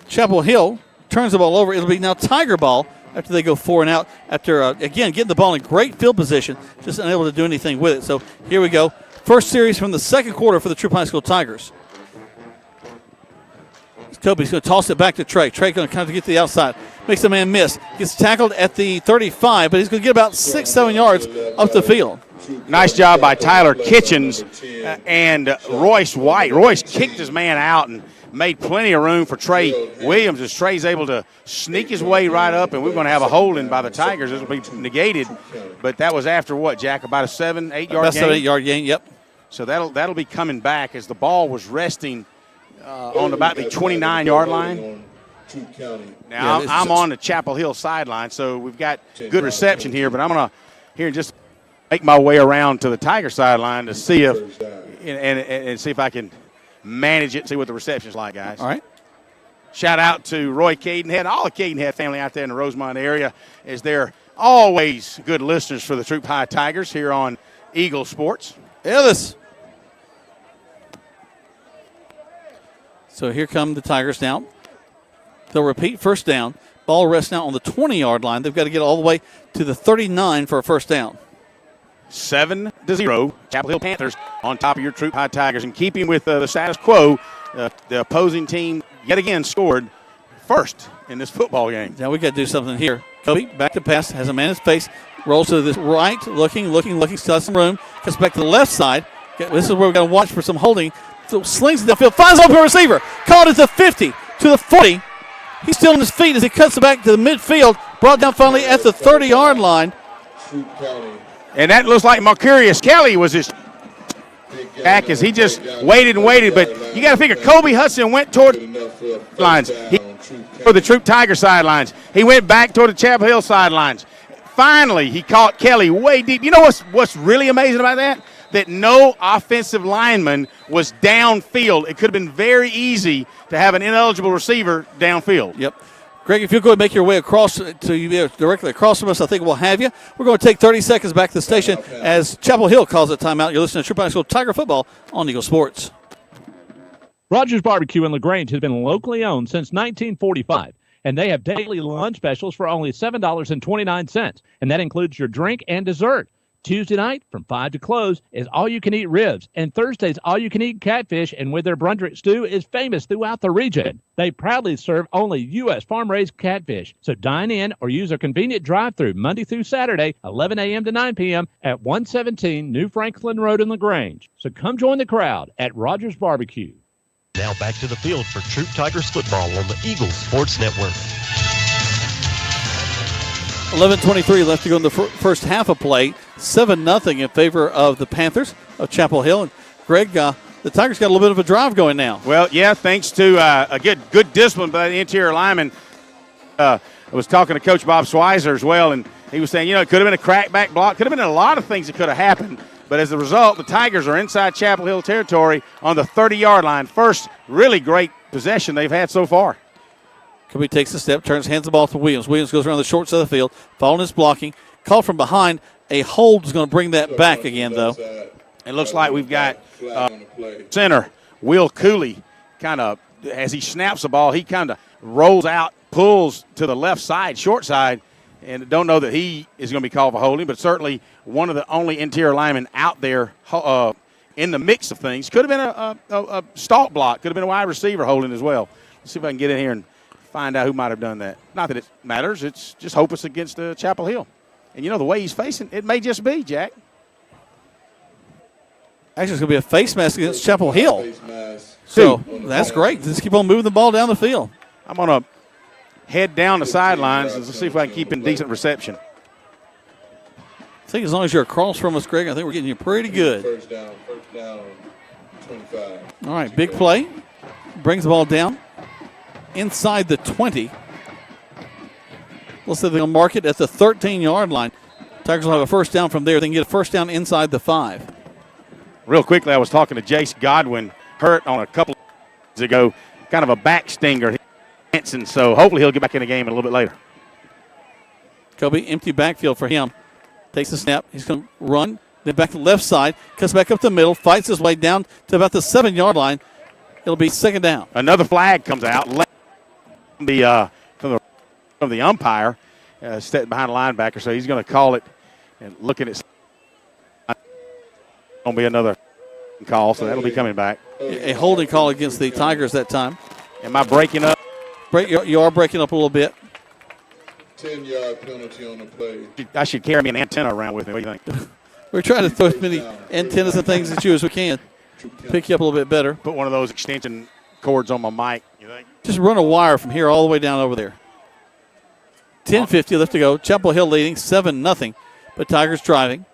Chapel Hill turns the ball over. It'll be now Tiger ball after they go 4 and out. After, again, getting the ball in great field position, just unable to do anything with it. So here we go. First series from the second quarter for the Troup High School Tigers. Kobe's going to toss it back to Trey. Trey going to kind of get to the outside. Makes the man miss. Gets tackled at the 35, but he's going to get about 6-7 yards up the field. Nice job by Tyler Kitchens and Royce White. Royce kicked his man out and made plenty of room for Trey Williams as Trey's able to sneak his way right up, and we're going to have a holding by the Tigers. This will be negated, but that was after what, Jack, about a 7-8 yard gain? About 7-8 gain, yep. So that'll be coming back as the ball was resting on about the 29-yard line. Now, I'm on the Chapel Hill sideline, so we've got good reception here, but I'm going to, here in just make my way around to the Tiger sideline to see if and see if I can manage it, see what the reception's like, guys. All right. Shout out to Roy Cadenhead and all the Cadenhead family out there in the Rosemont area, as they're always good listeners for the Troup High Tigers here on Eagle Sports. Ellis. So here come the Tigers now. They'll repeat first down. Ball rests now on the 20-yard line. They've got to get all the way to the 39 for a first down. 7-0, Chapel Hill Panthers on top of your Troup High Tigers. In keeping with the status quo, the opposing team yet again scored first in this football game. Now we got to do something here. Kobe back to pass, has a man in space, rolls to the right, looking, still has some room, cuts back to the left side. This is where we've got to watch for some holding. So slings it downfield, finds an open receiver, caught at the 50 to the 40. He's still on his feet as he cuts it back to the midfield, brought down finally at the 30-yard line. And that looks like Mercurius Kelly was his back as he just waited and waited. But you got to figure Kobe Hudson went toward the lines. For the Troup Tiger sidelines. He went back toward the Chapel Hill sidelines. Finally, he caught Kelly way deep. You know what's really amazing about that? That no offensive lineman was downfield. It could have been very easy to have an ineligible receiver downfield. Yep. Greg, if you'll go and make your way across to you directly across from us, I think we'll have you. We're going to take 30 seconds back to the station as Chapel Hill calls a timeout. You're listening to Troup High School Tiger Football on Eagle Sports. Rogers Barbecue in LaGrange has been locally owned since 1945, and they have daily lunch specials for only $7.29, and that includes your drink and dessert. Tuesday night from 5 to close is all-you-can-eat ribs, and Thursday's all-you-can-eat catfish, and with their Brundrick stew is famous throughout the region. They proudly serve only U.S. farm-raised catfish, so dine in or use a convenient drive-through Monday through Saturday, 11 a.m. to 9 p.m. at 117 New Franklin Road in LaGrange. So come join the crowd at Rogers Barbecue. Now back to the field for Troup Tigers football on the Eagles Sports Network. 11:23 left to go in the first half of play. 7-0 in favor of the Panthers of Chapel Hill. And Greg, the Tigers got a little bit of a drive going now. Well, yeah, thanks to a good discipline by the interior lineman. I was talking to Coach Bob Schweizer as well, and he was saying, it could have been a crackback block. Could have been a lot of things that could have happened. But as a result, the Tigers are inside Chapel Hill territory on the 30-yard line. First really great possession they've had so far. Kobe takes a step, hands the ball to Williams. Williams goes around the short side of the field, following his blocking. Call from behind. A hold is going to bring that back again, though. It looks like we've got center Will Cooley kind of, as he snaps the ball, he kind of rolls out, pulls to the left side, short side, and don't know that he is going to be called for holding, but certainly one of the only interior linemen out there in the mix of things. Could have been a stalk block. Could have been a wide receiver holding as well. Let's see if I can get in here and find out who might have done that. Not that it matters. It's just hope it's against Chapel Hill. And, the way he's facing, it may just be, Jack. Actually, it's going to be a face mask against Chapel Hill. So that's great. Just keep on moving the ball down the field. I'm going to head down the sidelines and see if I can keep in decent reception. I think as long as you're across from us, Greg, I think we're getting you pretty good. First down, 25. All right, big play. Brings the ball down inside the 20. Let's say they'll mark it at the 13-yard line. Tigers will have a first down from there. They can get a first down inside the 5. Real quickly, I was talking to Jace Godwin, hurt on a couple of days ago, kind of a back stinger. So hopefully he'll get back in the game a little bit later. Kobe, empty backfield for him. Takes the snap. He's going to run. Then back to the left side. Cuts back up the middle. Fights his way down to about the 7-yard line. It'll be second down. Another flag comes out. From the umpire, stepping behind the linebacker. So he's going to call it and looking at. Going to be another call, so that'll be coming back. A holding call against the Tigers that time. Am I breaking up? You are breaking up a little bit. 10-yard penalty on the play. I should carry me an antenna around with me. What do you think? We're trying to throw as many antennas and things at you as we can. Pick you up a little bit better. Put one of those extension cords on my mic, you think? Just run a wire from here all the way down over there. 10:50 left to go. Chapel Hill leading 7-0, but Tigers driving.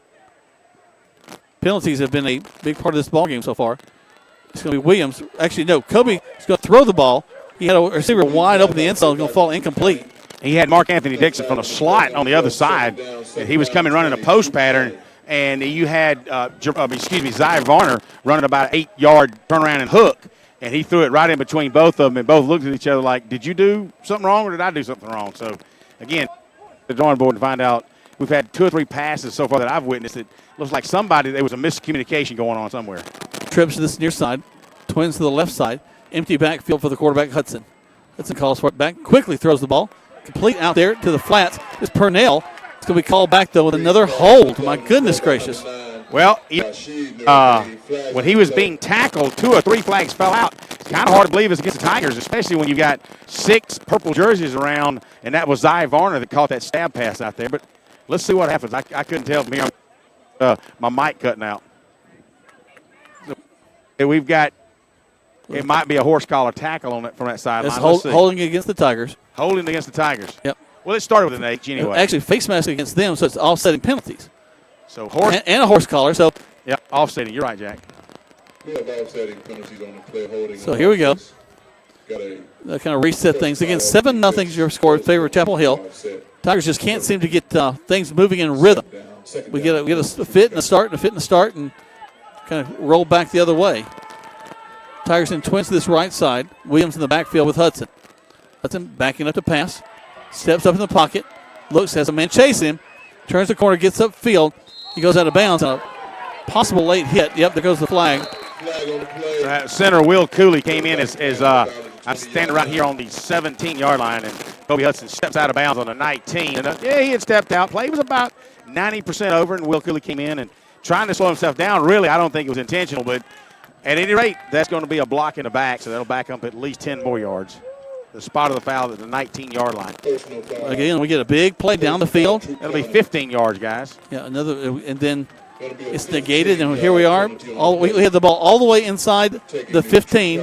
Penalties have been a big part of this ball game so far. It's going to be Williams. Actually, no, Kobe is going to throw the ball. He had a receiver wide open the end zone. Going to fall incomplete. He had Mark Anthony Dixon from the slot on the other side. And he was coming running a post pattern, and you had Zy Varner running about an 8-yard turnaround and hook, and he threw it right in between both of them, and both looked at each other like, did you do something wrong or did I do something wrong? So, again, the drawing board to find out. We've had 2 or 3 passes so far that I've witnessed. It looks like there was a miscommunication going on somewhere. Trips to this near side. Twins to the left side. Empty backfield for the quarterback, Hudson. Hudson calls for it back. Quickly throws the ball. Complete out there to the flats. It's Purnell. It's going to be called back, though, with another hold. My goodness gracious. Well, when he was being tackled, 2 or 3 flags fell out. It's kind of hard to believe it's against the Tigers, especially when you got 6 purple jerseys around, and that was Zy Varner that caught that stab pass out there. But let's see what happens. I couldn't tell from here. My mic cutting out. So, we've got, it might be a horse collar tackle on it from that sideline. Holding against the Tigers. Holding against the Tigers. Yep. Well, it started with an H anyway. Actually, face mask against them, so it's offsetting penalties. So and a horse collar. So yeah, offsetting. You're right, Jack. We have offsetting penalties on the play holding. So here we go. They kind of reset things. Again, 7-0 is your score in favor of Chapel Hill. Tigers just can't seem to get things moving in rhythm. We get a fit and a start and a fit and a start and kind of roll back the other way. Tigers in twins to this right side. Williams in the backfield with Hudson. Lets him backing up to pass. Steps up in the pocket. Looks, has a man chase him. Turns the corner, gets upfield. He goes out of bounds on a possible late hit. Yep, there goes the flag. Center Will Cooley came in as I'm standing right here on the 17-yard line, and Kobe Hudson steps out of bounds on the 19. And he had stepped out. Play was about 90% over, and Will Cooley came in and trying to slow himself down. Really, I don't think it was intentional, but at any rate, that's going to be a block in the back, so that'll back up at least 10 more yards. The spot of the foul at the 19-yard line. Again, we get a big play down the field. That'll be 15 yards, guys. Yeah, another, and then it's negated, and here we are. We had the ball all the way inside the 15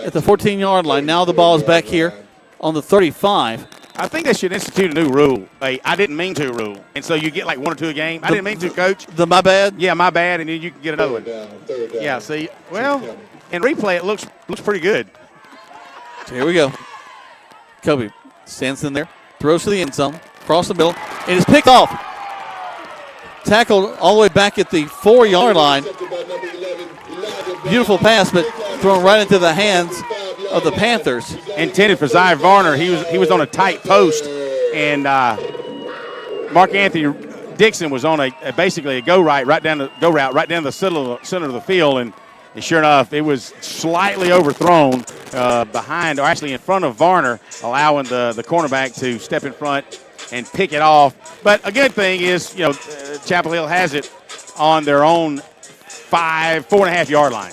at the 14-yard line. Now the ball is back here on the 35. I think they should institute a new rule. I didn't mean to rule. And so you get like 1 or 2 a game. I didn't mean to, Coach. My bad? Yeah, my bad, and then you can get another one. Yeah, see, well, in replay it looks pretty good. So here we go. Kobe stands in there, throws to the end zone, across the middle, and it's picked off. Tackled all the way back at the 4-yard line. Beautiful pass, but thrown right into the hands of the Panthers. Intended for Zy Varner. He was on a tight post, and Mark Anthony Dixon was on basically a go route right down the center of the field, and sure enough, it was slightly overthrown behind, or actually in front of Varner, allowing the cornerback to step in front and pick it off. But a good thing is, Chapel Hill has it on their own 4.5 yard line.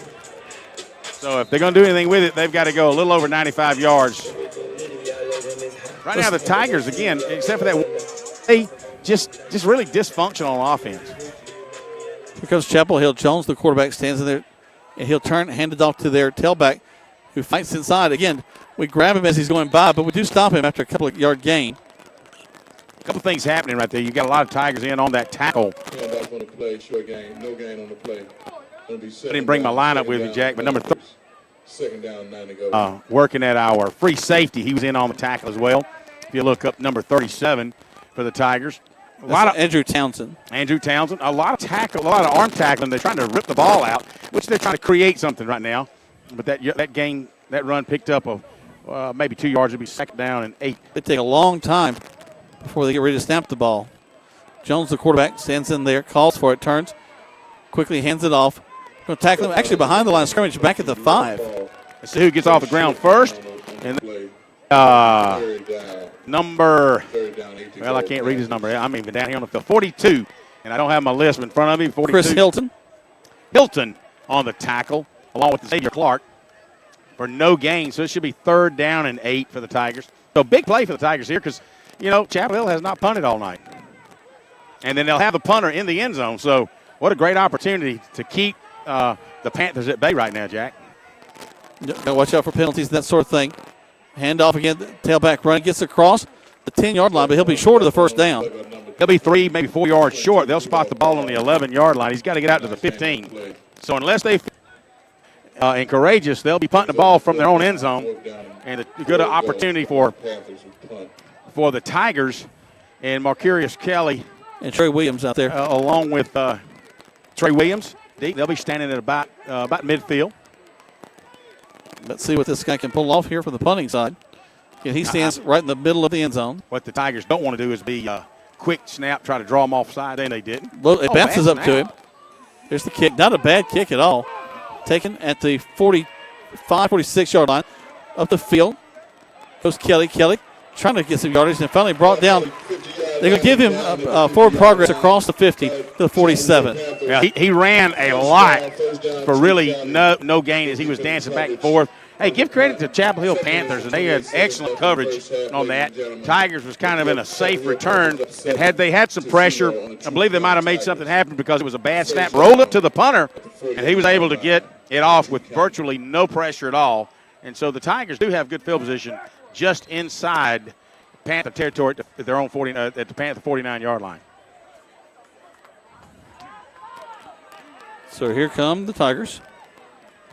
So if they're going to do anything with it, they've got to go a little over 95 yards. Right now, the Tigers, again, except for that, they just really dysfunctional on offense. Because Chapel Hill, Jones, the quarterback, stands in there, and he'll hand it off to their tailback, who fights inside. Again, we grab him as he's going by, but we do stop him after a couple of yard gain. A couple things happening right there. You got a lot of Tigers in on that tackle. Back on the play, short gain, no gain on the play. I didn't bring my lineup with me, Jack, but number 3. Second down, 9 to go. Working at our free safety. He was in on the tackle as well. If you look up number 37 for the Tigers. A lot of Andrew Townsend. A lot of arm tackling. They're trying to rip the ball out, which they're trying to create something right now. But that run picked up maybe 2 yards. It'll be second down and 8. It take a long time before they get ready to snap the ball. Jones, the quarterback, stands in there, calls for it, turns, quickly hands it off. Going to tackle him actually behind the line of scrimmage, back at the 5. Let's see who gets off the ground first. And number, well, I can't read his number. I'm even down here on the field. 42, and I don't have my list in front of me. 42. Chris Hilton. Hilton on the tackle, along with Xavier Clark, for no gain. So it should be third down and 8 for the Tigers. So big play for the Tigers here because, Chapel Hill has not punted all night. And then they'll have the punter in the end zone. So what a great opportunity to keep the Panthers at bay right now, Jack. Watch out for penalties and that sort of thing. Hand off again, tailback run, gets across the 10-yard line, but he'll be short of the first down. He'll be 3, maybe 4 yards short. They'll spot the ball on the 11-yard line. He's got to get out to the 15. So unless they and courageous, they'll be punting the ball from their own end zone. And a good opportunity for the Tigers and Marcurius Kelly. And Trey Williams out there. Along with Trey Williams. They'll be standing at about midfield. Let's see what this guy can pull off here from the punting side. Yeah, he stands right in the middle of the end zone. What the Tigers don't want to do is be quick snap, try to draw him offside, and they didn't. It bounces up to him. There's the kick. Not a bad kick at all. Taken at the 45, 46-yard line. Up the field. Goes Kelly. Kelly trying to get some yardage and finally brought down. They're going to give him forward progress across the 50 to the 47. Yeah, he ran a lot for really no gain as he was dancing back and forth. Hey, give credit to Chapel Hill Panthers. They had excellent coverage on that. Tigers was kind of in a safe return. And had they had some pressure, I believe they might have made something happen because it was a bad snap. Rolled up to the punter, and he was able to get it off with virtually no pressure at all. And so the Tigers do have good field position just inside Panther territory at their own at the Panther 49-yard line. So here come the Tigers,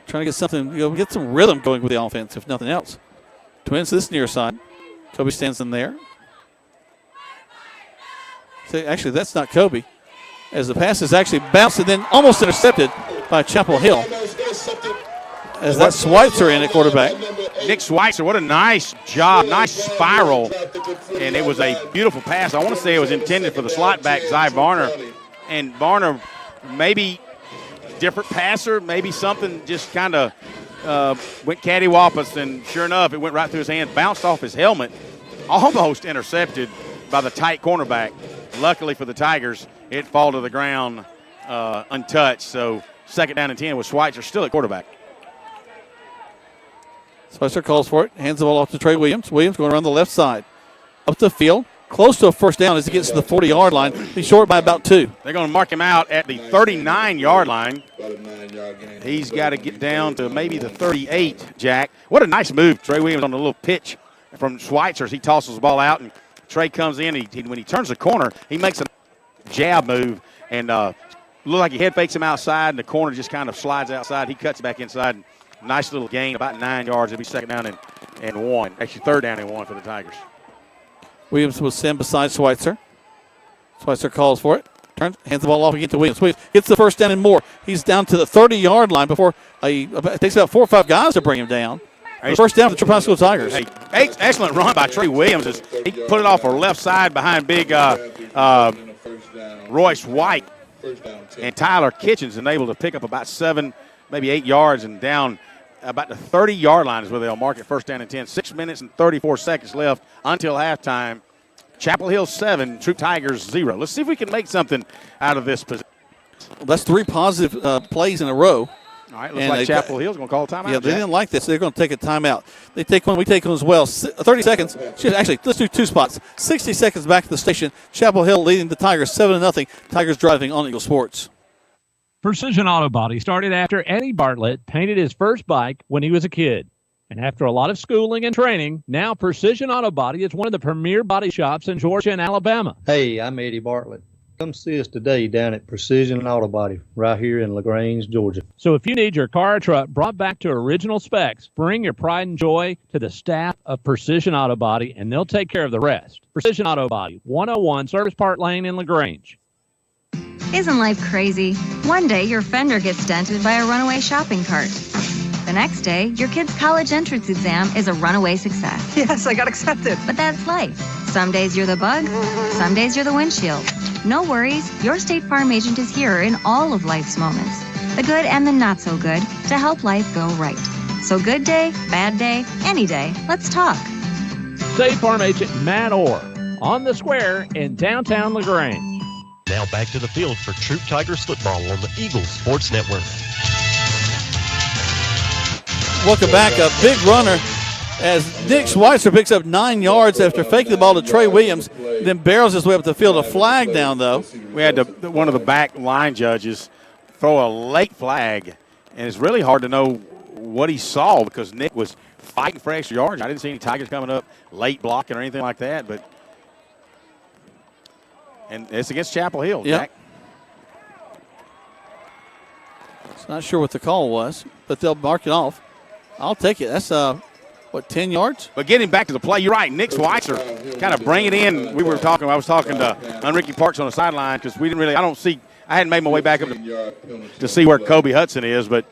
trying to get something, get some rhythm going with the offense, if nothing else. Twins to this near side. Kobe stands in there. So actually, that's not Kobe, as the pass is actually bounced and then almost intercepted by Chapel Hill. As that Schweitzer in at quarterback. Nick Schweitzer, what a nice job, nice spiral. And it was a beautiful pass. I want to say it was intended for the slot back, Zy Varner. And Varner, maybe different passer, maybe something just kind of went cattywampus, and sure enough, it went right through his hand, bounced off his helmet, almost intercepted by the tight cornerback. Luckily for the Tigers, it fall to the ground untouched. So 2nd down and 10 with Schweitzer still at quarterback. Schweitzer calls for it, hands the ball off to Trey Williams. Williams going around the left side. Up the field, close to a first down as he gets to the 40-yard line. He's short by about 2. They're going to mark him out at the 39-yard line. He's got to get down to maybe the 38, Jack. What a nice move. Trey Williams on a little pitch from Schweitzer as he tosses the ball out, and Trey comes in. When he turns the corner, he makes a jab move, and look like he head fakes him outside, and the corner just kind of slides outside. He cuts back inside. And nice little gain, about 9 yards. It'll be 2nd down and 1. Actually, 3rd down and 1 for the Tigers. Williams will send beside Schweitzer. Schweitzer calls for it. Turns, hands the ball off again to Williams. Williams gets the 1st down and more. He's down to the 30-yard line before it takes about 4 or 5 guys to bring him down. Hey, 1st down for the Troup High School Tigers. Hey, excellent run by Trey Williams. As he put it off our left side behind big Royce White. And Tyler Kitchens and able to pick up about 7, maybe 8 yards, and down about the 30-yard line is where they'll mark it 1st down and 10. 6 minutes and 34 seconds left until halftime. Chapel Hill 7, Troup Tigers 0. Let's see if we can make something out of this position. Well, that's 3 positive plays in a row. All right, looks like Chapel Hill's going to call a timeout. Yeah, they didn't like this. They're going to take a timeout. They take one. We take one as well. 30 seconds. Actually, let's do 2 spots. 60 seconds back to the station. Chapel Hill leading the Tigers 7-0. Tigers driving on Eagle Sports. Precision Auto Body started after Eddie Bartlett painted his first bike when he was a kid. And after a lot of schooling and training, now Precision Auto Body is one of the premier body shops in Georgia and Alabama. Hey, I'm Eddie Bartlett. Come see us today down at Precision Auto Body right here in LaGrange, Georgia. So if you need your car or truck brought back to original specs, bring your pride and joy to the staff of Precision Auto Body, and they'll take care of the rest. Precision Auto Body, 101 Service Park Lane in LaGrange. Isn't life crazy? One day your fender gets dented by a runaway shopping cart. The next day, your kid's college entrance exam is a runaway success. Yes, I got accepted. But that's life. Some days you're the bug, some days you're the windshield. No worries, your State Farm agent is here in all of life's moments, the good and the not so good, to help life go right. So good day, bad day, any day, let's talk. State Farm agent Matt Orr on the square in downtown LaGrange. Now back to the field for Troup Tigers football on the Eagles Sports Network. Welcome back. A big runner as Nick Schweitzer picks up 9 yards after faking the ball to Trey Williams, then barrels his way up the field. A flag down, though. We had one of the back line judges throw a late flag, and it's really hard to know what he saw because Nick was fighting for extra yards. I didn't see any Tigers coming up late blocking or anything like that, and it's against Chapel Hill, Jack. Not sure what the call was, but they'll mark it off. I'll take it. That's 10 yards? But getting back to the play, you're right. Nick Schweitzer kind of bring it in. I was talking to Ricky Parks on the sideline because we didn't really. I hadn't made my way back up to see where Kobe Hudson is, but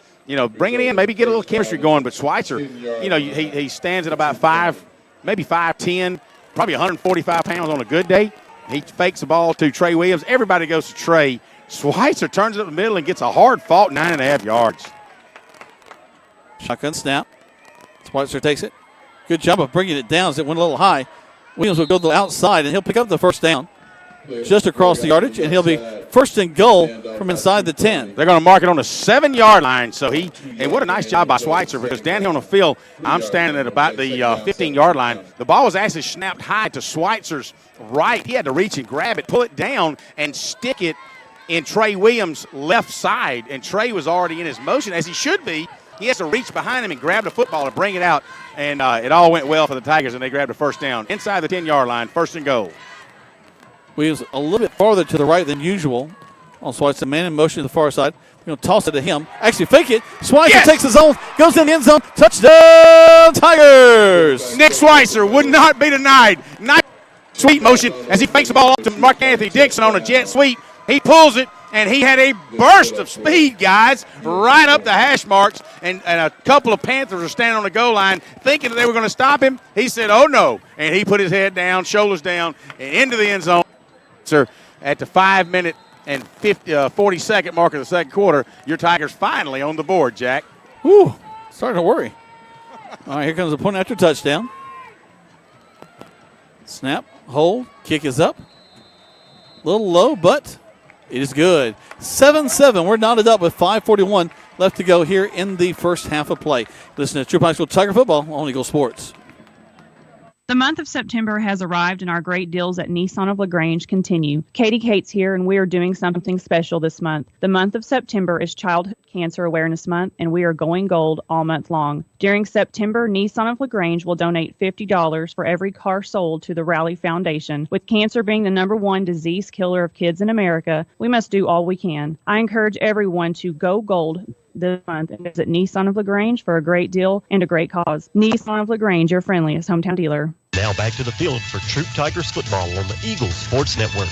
bring it in, maybe get a little chemistry going. But Schweitzer, he stands at about 5'10", probably 145 pounds on a good day. He fakes the ball to Trey Williams. Everybody goes to Trey. Schweitzer turns it up the middle and gets a hard-fought 9.5 yards. Shotgun snap. Schweitzer takes it. Good job of bringing it down as it went a little high. Williams will go to the outside, and he'll pick up the 1st down just across the yardage, and he'll be 1st and goal from inside the 10. They're going to mark it on the 7-yard line. So what a nice job by Schweitzer, because down here on the field, I'm standing at about the 15-yard line. The ball was actually snapped high to Schweitzer's right. He had to reach and grab it, pull it down, and stick it in Trey Williams' left side. And Trey was already in his motion, as he should be. He has to reach behind him and grab the football and bring it out. And it all went well for the Tigers, and they grabbed a 1st down inside the 10-yard line, 1st and goal. Williams a little bit farther to the right than usual. Also, it's a man in motion to the far side. We're going to toss it to him. Actually, fake it. Schweitzer takes his own, goes in the end zone. Touchdown, Tigers! Nick Schweitzer would not be denied. Nice sweep motion as he fakes the ball up to Mark Anthony Dixon on a jet sweep. He pulls it and he had a burst of speed, guys, right up the hash marks, and a couple of Panthers were standing on the goal line thinking that they were going to stop him. He said, oh, no, and he put his head down, shoulders down, and into the end zone. Sir, at the 5-minute and 40-second mark of the second quarter, your Tigers finally on the board, Jack. Whew, starting to worry. All right, here comes a point after touchdown. Snap, hold, kick is up. A little low, but it is good. 7-7. We're knotted up with 5:41 left to go here in the first half of play. Listen to Troup High School Tiger Football on Eagle Sports. The month of September has arrived and our great deals at Nissan of LaGrange continue. Katie Cates here and we are doing something special this month. The month of September is Childhood Cancer Awareness Month and we are going gold all month long. During September, Nissan of LaGrange will donate $50 for every car sold to the Rally Foundation. With cancer being the #1 disease killer of kids in America, we must do all we can. I encourage everyone to go gold this month and visit Nissan of LaGrange for a great deal and a great cause. Nissan of LaGrange, your friendliest hometown dealer. Now back to the field for Troup Tigers football on the Eagles Sports Network.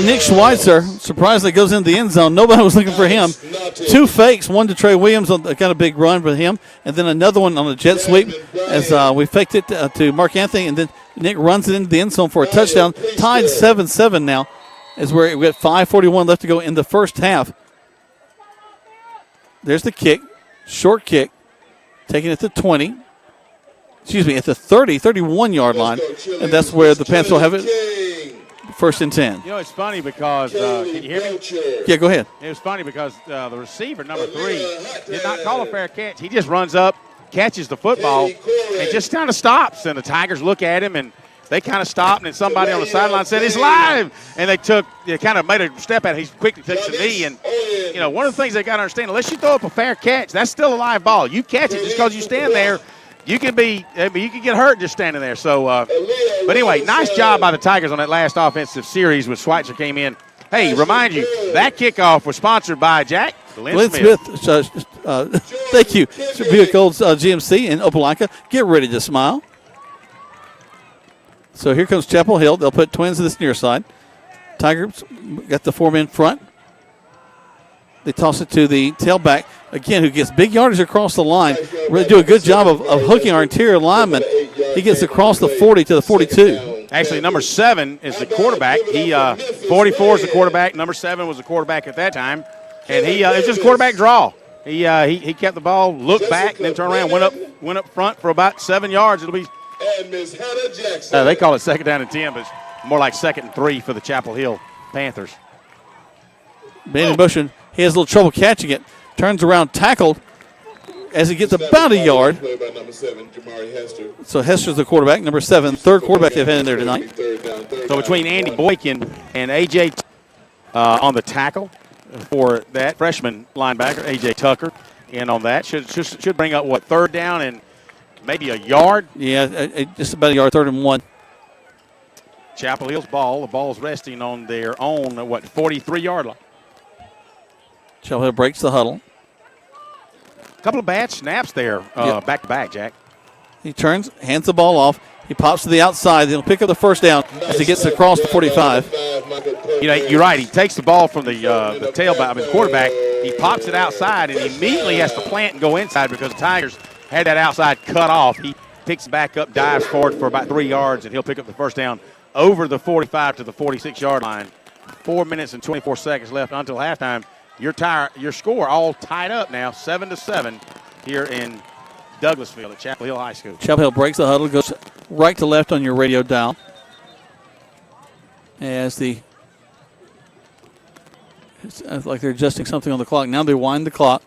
Nick Schweitzer surprisingly goes into the end zone. Nobody was looking for him. 2 fakes, one to Trey Williams, got a big run for him, and then another one on a jet sweep as we faked it to Mark Anthony, and then Nick runs it into the end zone for a touchdown. Tied 7-7 now as we got 5:41 left to go in the first half. There's the kick, short kick, taking it to 20. Excuse me, at the 31-yard line, and that's where the Panthers will have it. First and 10. You know, it's funny because, can you hear me? Yeah, go ahead. It was funny because the receiver, number 3, did not call a fair catch. He just runs up, catches the football, and just kind of stops. And the Tigers look at him, and they kind of stopped, and then somebody on the sideline said, it's live. And they kind of made a step at it. He quickly takes a knee. And, you know, one of the things they got to understand, unless you throw up a fair catch, that's still a live ball. You catch it just because you stand there. You can get hurt just standing there. So, but anyway, nice job by the Tigers on that last offensive series when Schweitzer came in. Hey, remind you, that kickoff was sponsored by Jack Glenn Smith. Thank you. Buick Olds GMC in Opelika. Get ready to smile. So here comes Chapel Hill. They'll put twins to this near side. Tigers got the 4-man front. They toss it to the tailback, again, who gets big yardage across the line. Really do a good job of hooking our interior lineman. He gets across the 40 to the 42. Actually, number 7 is the quarterback. 44 is the quarterback. Number 7 was the quarterback at that time. And it's just quarterback draw. He kept the ball, looked back, and then turned around, went up front for about 7 yards. It'll be. And Miss Hannah Jackson. They call it 2nd down and 10, but it's more like 2nd and 3 for the Chapel Hill Panthers. Man in motion. He has a little trouble catching it. Turns around, tackled as he gets about a yard. So Hester's the quarterback, number 7, third quarterback they've had in there tonight. So between Andy Boykin and A.J. On the tackle for that freshman linebacker, A.J. Tucker, in on that. Should bring up, 3rd down and maybe a yard? Yeah, just about a yard, 3rd and 1. Chapel Hill's ball. The ball's resting on their own, 43-yard line. Chapel Hill breaks the huddle. A couple of bad snaps there, back to back, Jack. He turns, hands the ball off. He pops to the outside. He'll pick up the first down as he gets across the 45. You know, you're right. He takes the ball from the tailback, the quarterback. He pops it outside, and he immediately has to plant and go inside because the Tigers had that outside cut off. He picks it back up, dives forward for about 3 yards, and he'll pick up the first down over the 45 to the 46-yard line. 4 minutes and 24 seconds left until halftime. Your score all tied up now, 7-7 here in Douglasville at Chapel Hill High School. Chapel Hill breaks the huddle, goes right to left on your radio dial. It's like they're adjusting something on the clock. Now they wind the clock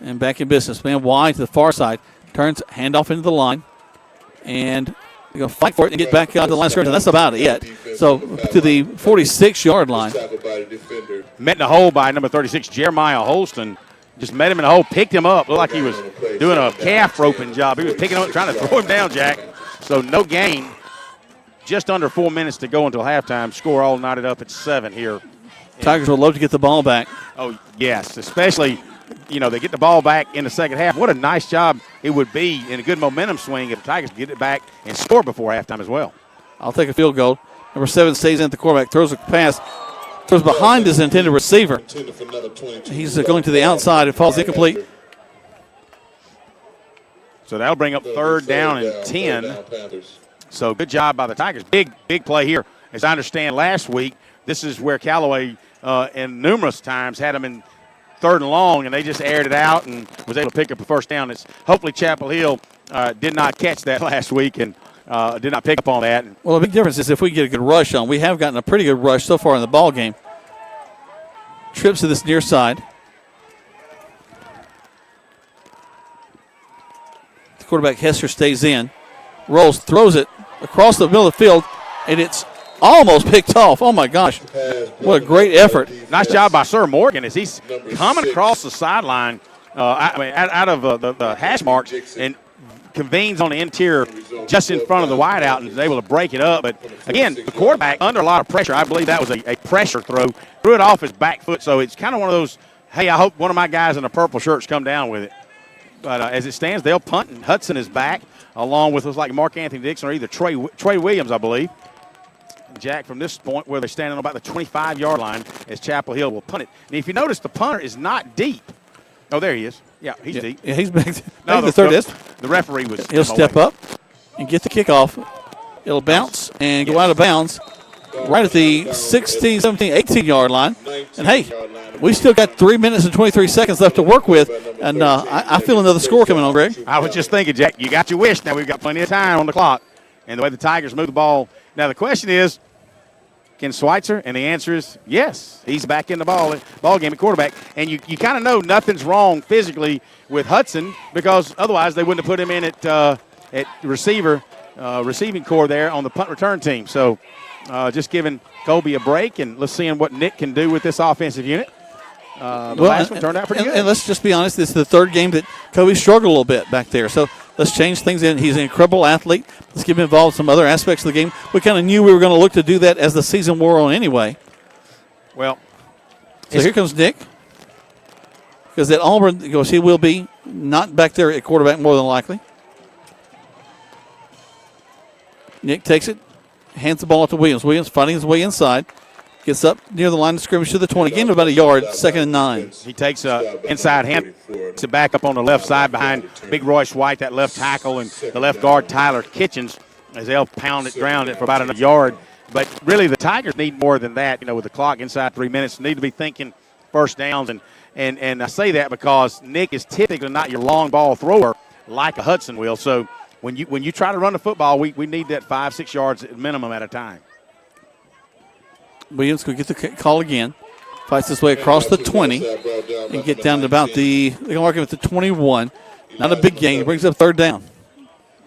and back in business. Man wide to the far side, turns, handoff into the line, and they're going to fight for it and get back out to the line of scrimmage. That's about it. So to the 46-yard line. Met in the hole by number 36, Jeremiah Holston. Just met him in the hole, picked him up. Looked like he was doing a calf roping job. He was picking him up, trying to throw him down, Jack. So no gain. Just under 4 minutes to go until halftime. Score all knotted up at 7 here. Tigers will love to get the ball back. Oh, yes, especially, they get the ball back in the second half. What a nice job it would be in a good momentum swing if the Tigers get it back and score before halftime as well. I'll take a field goal. Number 7 stays in at the quarterback, throws a pass, throws behind his intended receiver. He's going to the outside. It falls incomplete. So that'll bring up third down and 10. So good job by the Tigers. Big play here. As I understand last week, this is where Callaway and numerous times had them in third and long, and they just aired it out and was able to pick up a first down. It's hopefully Chapel Hill did not catch that last week and did not pick up on that. Well, the big difference is if we get a good rush on. We have gotten a pretty good rush so far in the ball game. Trips to this near side. The quarterback Hester stays in, rolls, throws it across the middle of the field, and it's almost picked off. Oh, my gosh. What a great effort. Nice job by Sir Morgan as he's coming across the sideline out of the hash marks and convenes on the interior just in front of the wideout and is able to break it up. But, again, the quarterback under a lot of pressure. I believe that was a pressure throw. Threw it off his back foot, so it's kind of one of those, hey, I hope one of my guys in the purple shirts come down with it. But as it stands, they'll punt, and Hudson is back, along with looks like Mark Anthony Dixon or either Trey Williams, I believe. Jack, from this point where they're standing on about the 25-yard line, as Chapel Hill will punt it. And if you notice, the punter is not deep. Oh, there he is. Yeah, he's deep. Yeah, he's back. No, the third is. The referee was. He'll step up and get the kickoff. It'll bounce and go out of bounds right at the 16, 17, 18-yard line. And, hey, we still got 3 minutes and 23 seconds left to work with, and I feel another score coming on, Greg. I was just thinking, Jack, you got your wish. Now we've got plenty of time on the clock. And the way the Tigers move the ball. Now the question is, can Schweitzer? And the answer is yes. He's back in the ball game at quarterback. And you kind of know nothing's wrong physically with Hudson because otherwise they wouldn't have put him in at receiving core there on the punt return team. So just giving Colby a break and let's see what Nick can do with this offensive unit. Last one turned out pretty good. And let's just be honest, this is the third game that Kobe struggled a little bit back there. So let's change things in. He's an incredible athlete. Let's get him involved in some other aspects of the game. We kind of knew we were going to look to do that as the season wore on anyway. Well, so here comes Nick. Because at Auburn, he will be not back there at quarterback more than likely. Nick takes it, hands the ball off to Williams. Williams fighting his way inside. Gets up near the line of scrimmage to the 20. Gain about a yard, 2nd and 9. He takes inside hand to back up on the left side behind Big Royce White, that left tackle, and the left guard, Tyler Kitchens, as they'll ground it for about a yard. But really the Tigers need more than that, with the clock inside 3 minutes. Need to be thinking first downs. And I say that because Nick is typically not your long ball thrower like a Hudson will. So when you try to run the football, we need that 5-6 yards at minimum at a time. Williams could get the call again. Fights his way across the 20 and get down to about they're going to mark him at the 21. Not a big gain. He brings up third down.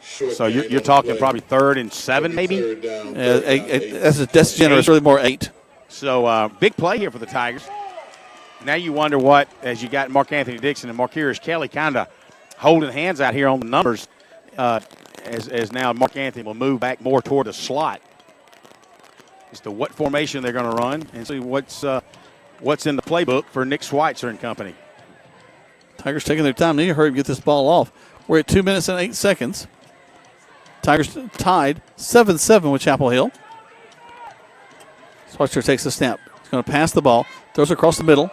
So you're talking probably 3rd and 7 maybe? That's generous, really more 8. So big play here for the Tigers. Now you wonder what, as you got Mark Anthony Dixon and Marquise Kelly kind of holding hands out here on the numbers as now Mark Anthony will move back more toward the slot. As to what formation they're going to run and see what's in the playbook for Nick Schweitzer and company. Tigers taking their time. They need to hurry and get this ball off. We're at 2 minutes and 8 seconds. Tigers tied 7-7 with Chapel Hill. Schweitzer takes the snap. He's going to pass the ball. Throws it across the middle.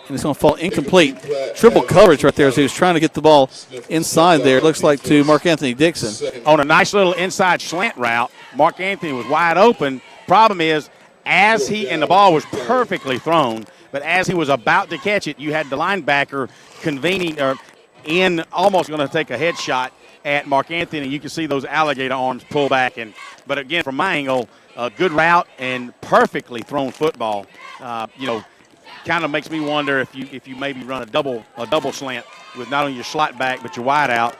And it's going to fall incomplete. Triple coverage right there as he was trying to get the ball inside there. It looks like to Mark Anthony Dixon. On a nice little inside slant route, Mark Anthony was wide open. Problem is, and the ball was perfectly thrown, but as he was about to catch it, you had the linebacker convening almost going to take a headshot at Mark Anthony. You can see those alligator arms pull back. But again, from my angle, a good route and perfectly thrown football. Kind of makes me wonder if you maybe run a double slant with not only your slot back but your wide out,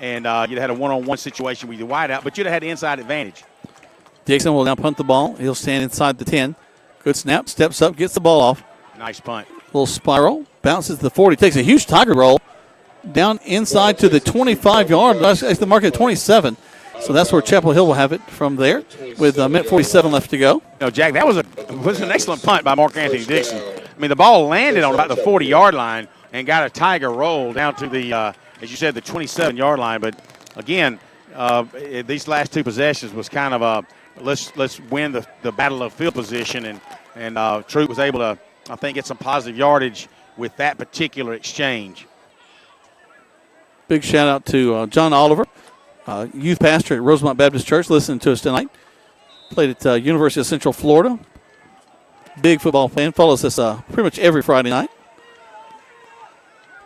and you'd have had a one-on-one situation with your wide out, but you'd have had the inside advantage. Dixon will now punt the ball. He'll stand inside the 10. Good snap. Steps up. Gets the ball off. Nice punt. Little spiral. Bounces to the 40. Takes a huge Tiger roll. Down inside to the 25-yard. That's the mark at 27. So that's where Chapel Hill will have it from there with a minute 47 left to go. Jack, that was an excellent punt by Mark Anthony Dixon. I mean, the ball landed on about the 40-yard line and got a Tiger roll down to the, as you said, the 27-yard line. But, again, these last two possessions was kind of let's win the battle of field position, and Troup was able to, I think, get some positive yardage with that particular exchange. Big shout out to John Oliver, youth pastor at Rosemont Baptist Church, listening to us tonight. Played at University of Central Florida. Big football fan. Follows us pretty much every Friday night.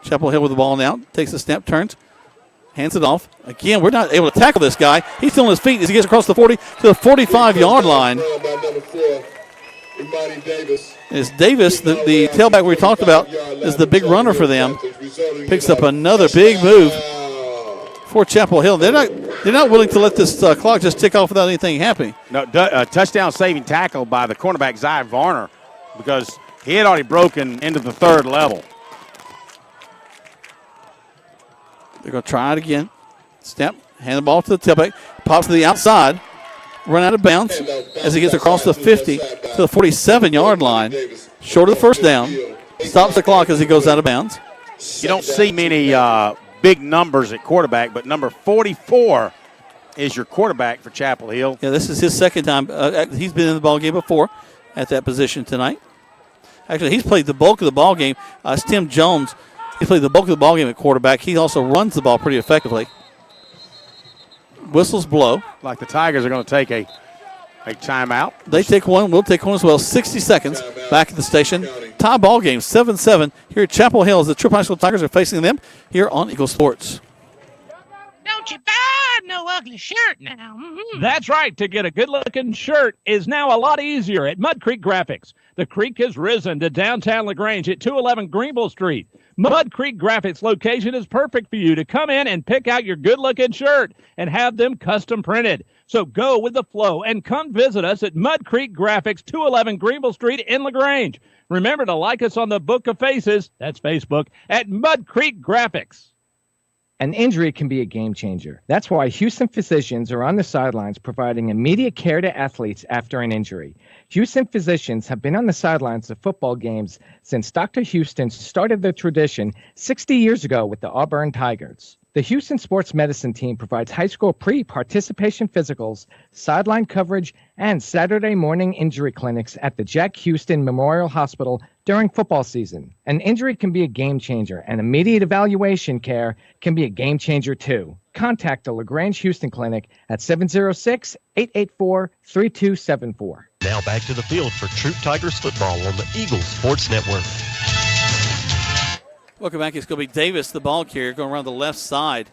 Chapel Hill with the ball now. Takes a snap, turns, hands it off. Again, we're not able to tackle this guy. He's still on his feet as he gets across the 40 to the 45-yard line. It's Davis, the tailback we talked about, is the big runner for them. Picks up another big move for Chapel Hill. They're not willing to let this clock just tick off without anything happening. No, touchdown saving tackle by the cornerback Zy Varner, because he had already broken into the third level. They're going to try it again. Snap, hand the ball to the tailback, pops to the outside, run out of bounds as he gets across the 50 to the 47-yard line. Short of the first down. Stops the clock as he goes out of bounds. You don't see many big numbers at quarterback, but number 44 is your quarterback for Chapel Hill. Yeah, this is his second time. He's been in the ball game before at that position tonight. Actually, he's played the bulk of the ball game. It's Tim Jones. He played the bulk of the ball game at quarterback. He also runs the ball pretty effectively. Whistles blow. Like the Tigers are going to take a timeout. They take one. We'll take one as well. 60 seconds back at the station. Tie ball game, 7-7 here at Chapel Hill as the Troup High School Tigers are facing them here on Eagle Sports. Don't you buy no ugly shirt now. Mm-hmm. That's right. To get a good-looking shirt is now a lot easier at Mud Creek Graphics. The creek has risen to downtown LaGrange at 211 Greenville Street. Mud Creek Graphics location is perfect for you to come in and pick out your good-looking shirt and have them custom printed. So go with the flow and come visit us at Mud Creek Graphics, 211 Greenville Street in LaGrange. Remember to like us on the Book of Faces, that's Facebook, at Mud Creek Graphics. An injury can be a game changer. That's why Houston physicians are on the sidelines providing immediate care to athletes after an injury. Houston physicians have been on the sidelines of football games since Dr. Houston started the tradition 60 years ago with the Auburn Tigers. The Houston Sports Medicine team provides high school pre-participation physicals, sideline coverage, and Saturday morning injury clinics at the Jack Houston Memorial Hospital during football season. An injury can be a game changer, and immediate evaluation care can be a game changer too. Contact the LaGrange Houston Clinic at 706-884-3274. Now back to the field for Troup Tigers football on the Eagle Sports Network. Welcome back. It's going to be Davis, the ball carrier, going around the left side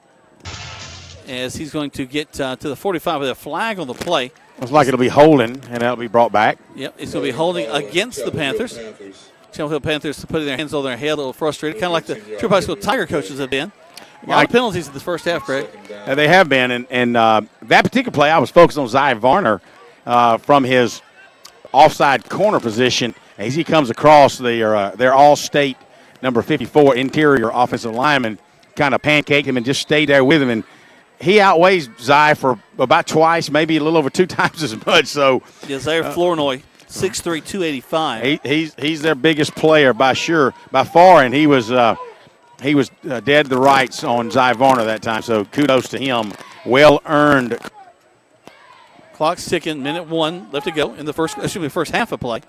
as he's going to get to the 45 with a flag on the play. Looks like it'll be holding, and that'll be brought back. Yep, it's going to be holding against the Panthers. Chapel Hill Panthers putting their hands on their head, a little frustrated, kind of like the Troup High School Tiger coaches have been. A lot of penalties in the first half, Greg. They have been, and that particular play, I was focused on Zy Varner from his offside corner position as he comes across their all-state number 54 interior offensive lineman, kind of pancaked him and just stayed there with him. And he outweighs Zy for about twice, maybe a little over 2 times as much. So, yeah, Zaire Flournoy, 6'3", 285. He's their biggest player by far, and he was dead to the rights on Zy Varner that time. So kudos to him, well earned. Clock's ticking, minute 1 left to go in the first half of play.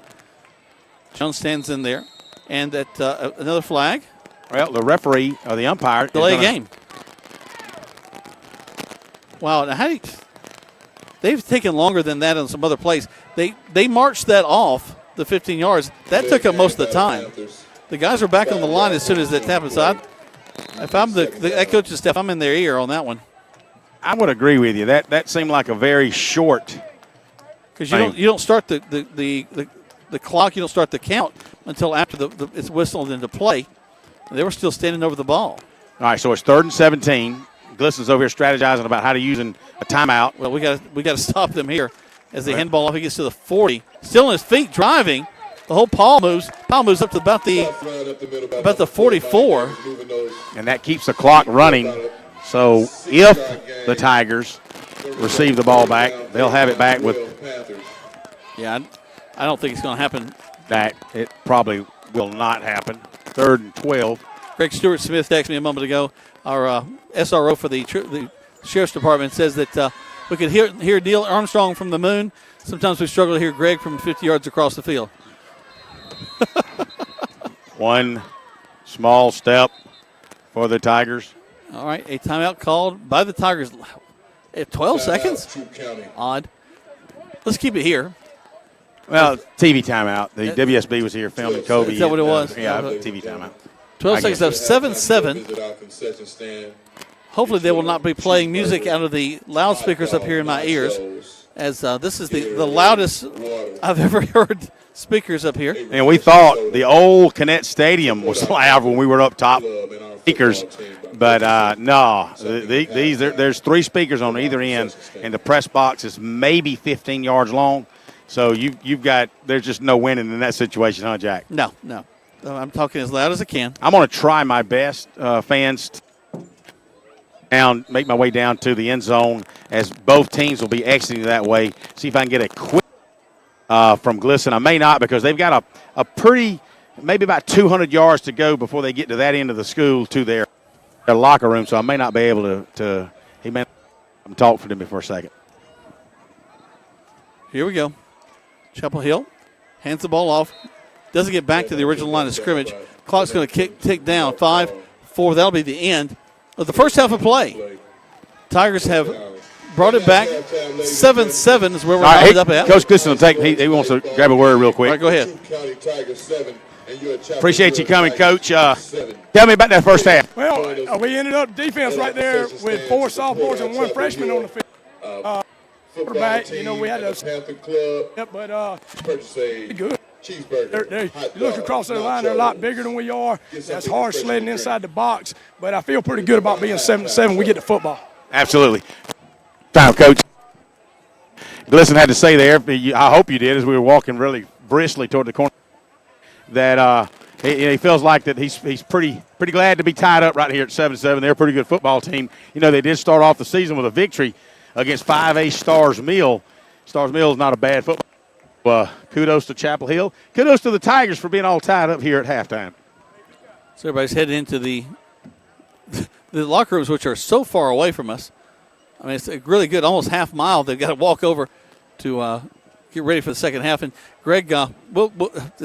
Jones stands in there. And that another flag. Well, the referee or the umpire. Delay a game. Wow, now they've taken longer than that on some other plays. They marched that off the 15 yards. That took up most of the time. The guys are back on the line as soon as that happened. So if I'm that coach's staff, I'm in their ear on that one. I would agree with you. That seemed like a very short. Because you don't start the clock, you don't start the count until after it's whistled into play. They were still standing over the ball. All right, so it's 3rd and 17. Gliston's over here strategizing about how to use a timeout. Well, we got to stop them here as they hand ball off. He gets to the 40, still on his feet, driving. The whole Paul moves up to about the 44, and that keeps the clock running. So if the Tigers receive the ball back, they'll have it back with. Yeah, I don't think it's going to happen. That it probably will not happen. 3rd and 12. Greg Stewart Smith texted me a moment ago. Our SRO for the Sheriff's Department says that We could hear Neil Armstrong from the moon. Sometimes we struggle to hear Greg from 50 yards across the field. One small step for the Tigers. All right, a timeout called by the Tigers. 12 seconds? Odd. Let's keep it here. Well, TV timeout. The WSB was here filming Kobe. Is that what it was? Yeah, TV timeout. 12 seconds of 7-7. Hopefully they will not be playing music out of the loudspeakers up here in my ears, as this is the loudest I've ever heard speakers up here. And we thought the old Connect Stadium was loud when we were up top speakers, but no. There's 3 speakers on either end, and the press box is maybe 15 yards long. So there's just no winning in that situation, huh, Jack? No. I'm talking as loud as I can. I'm going to try my best, fans, down, make my way down to the end zone as both teams will be exiting that way. See if I can get a quick from Glisson. I may not because they've got a pretty, maybe about 200 yards to go before they get to that end of the school to their locker room. So I may not be able to he may talk for them for a second. Here we go. Chapel Hill hands the ball off. Doesn't get back to the original line of scrimmage. Clock's going to tick down. 5-4. That'll be the end of the first half of play. Tigers have brought it back. 7-7 is where we're lined up at. Coach Glisson will take. He wants to grab a word real quick. All right, go ahead. Appreciate you coming, Coach. Tell me about that first half. Well, we ended up defense right there with 4 sophomores and 1 freshman on the field. Quarterback, we had a but good. You look across their line, they're a lot bigger than we are. That's hard sledding inside the box, but I feel pretty good about being 7-7. We get the football. Absolutely. Time, Coach. Glisson had to say there, I hope you did, as we were walking really briskly toward the corner, that he feels like that he's pretty glad to be tied up right here at 7-7. They're a pretty good football team. They did start off the season with a victory against 5A Stars Mill. Stars Mill is not a bad football. Kudos to Chapel Hill. Kudos to the Tigers for being all tied up here at halftime. So everybody's heading into the locker rooms, which are so far away from us. I mean, it's a really good, almost half mile. They've got to walk over to get ready for the second half. And Greg, we'll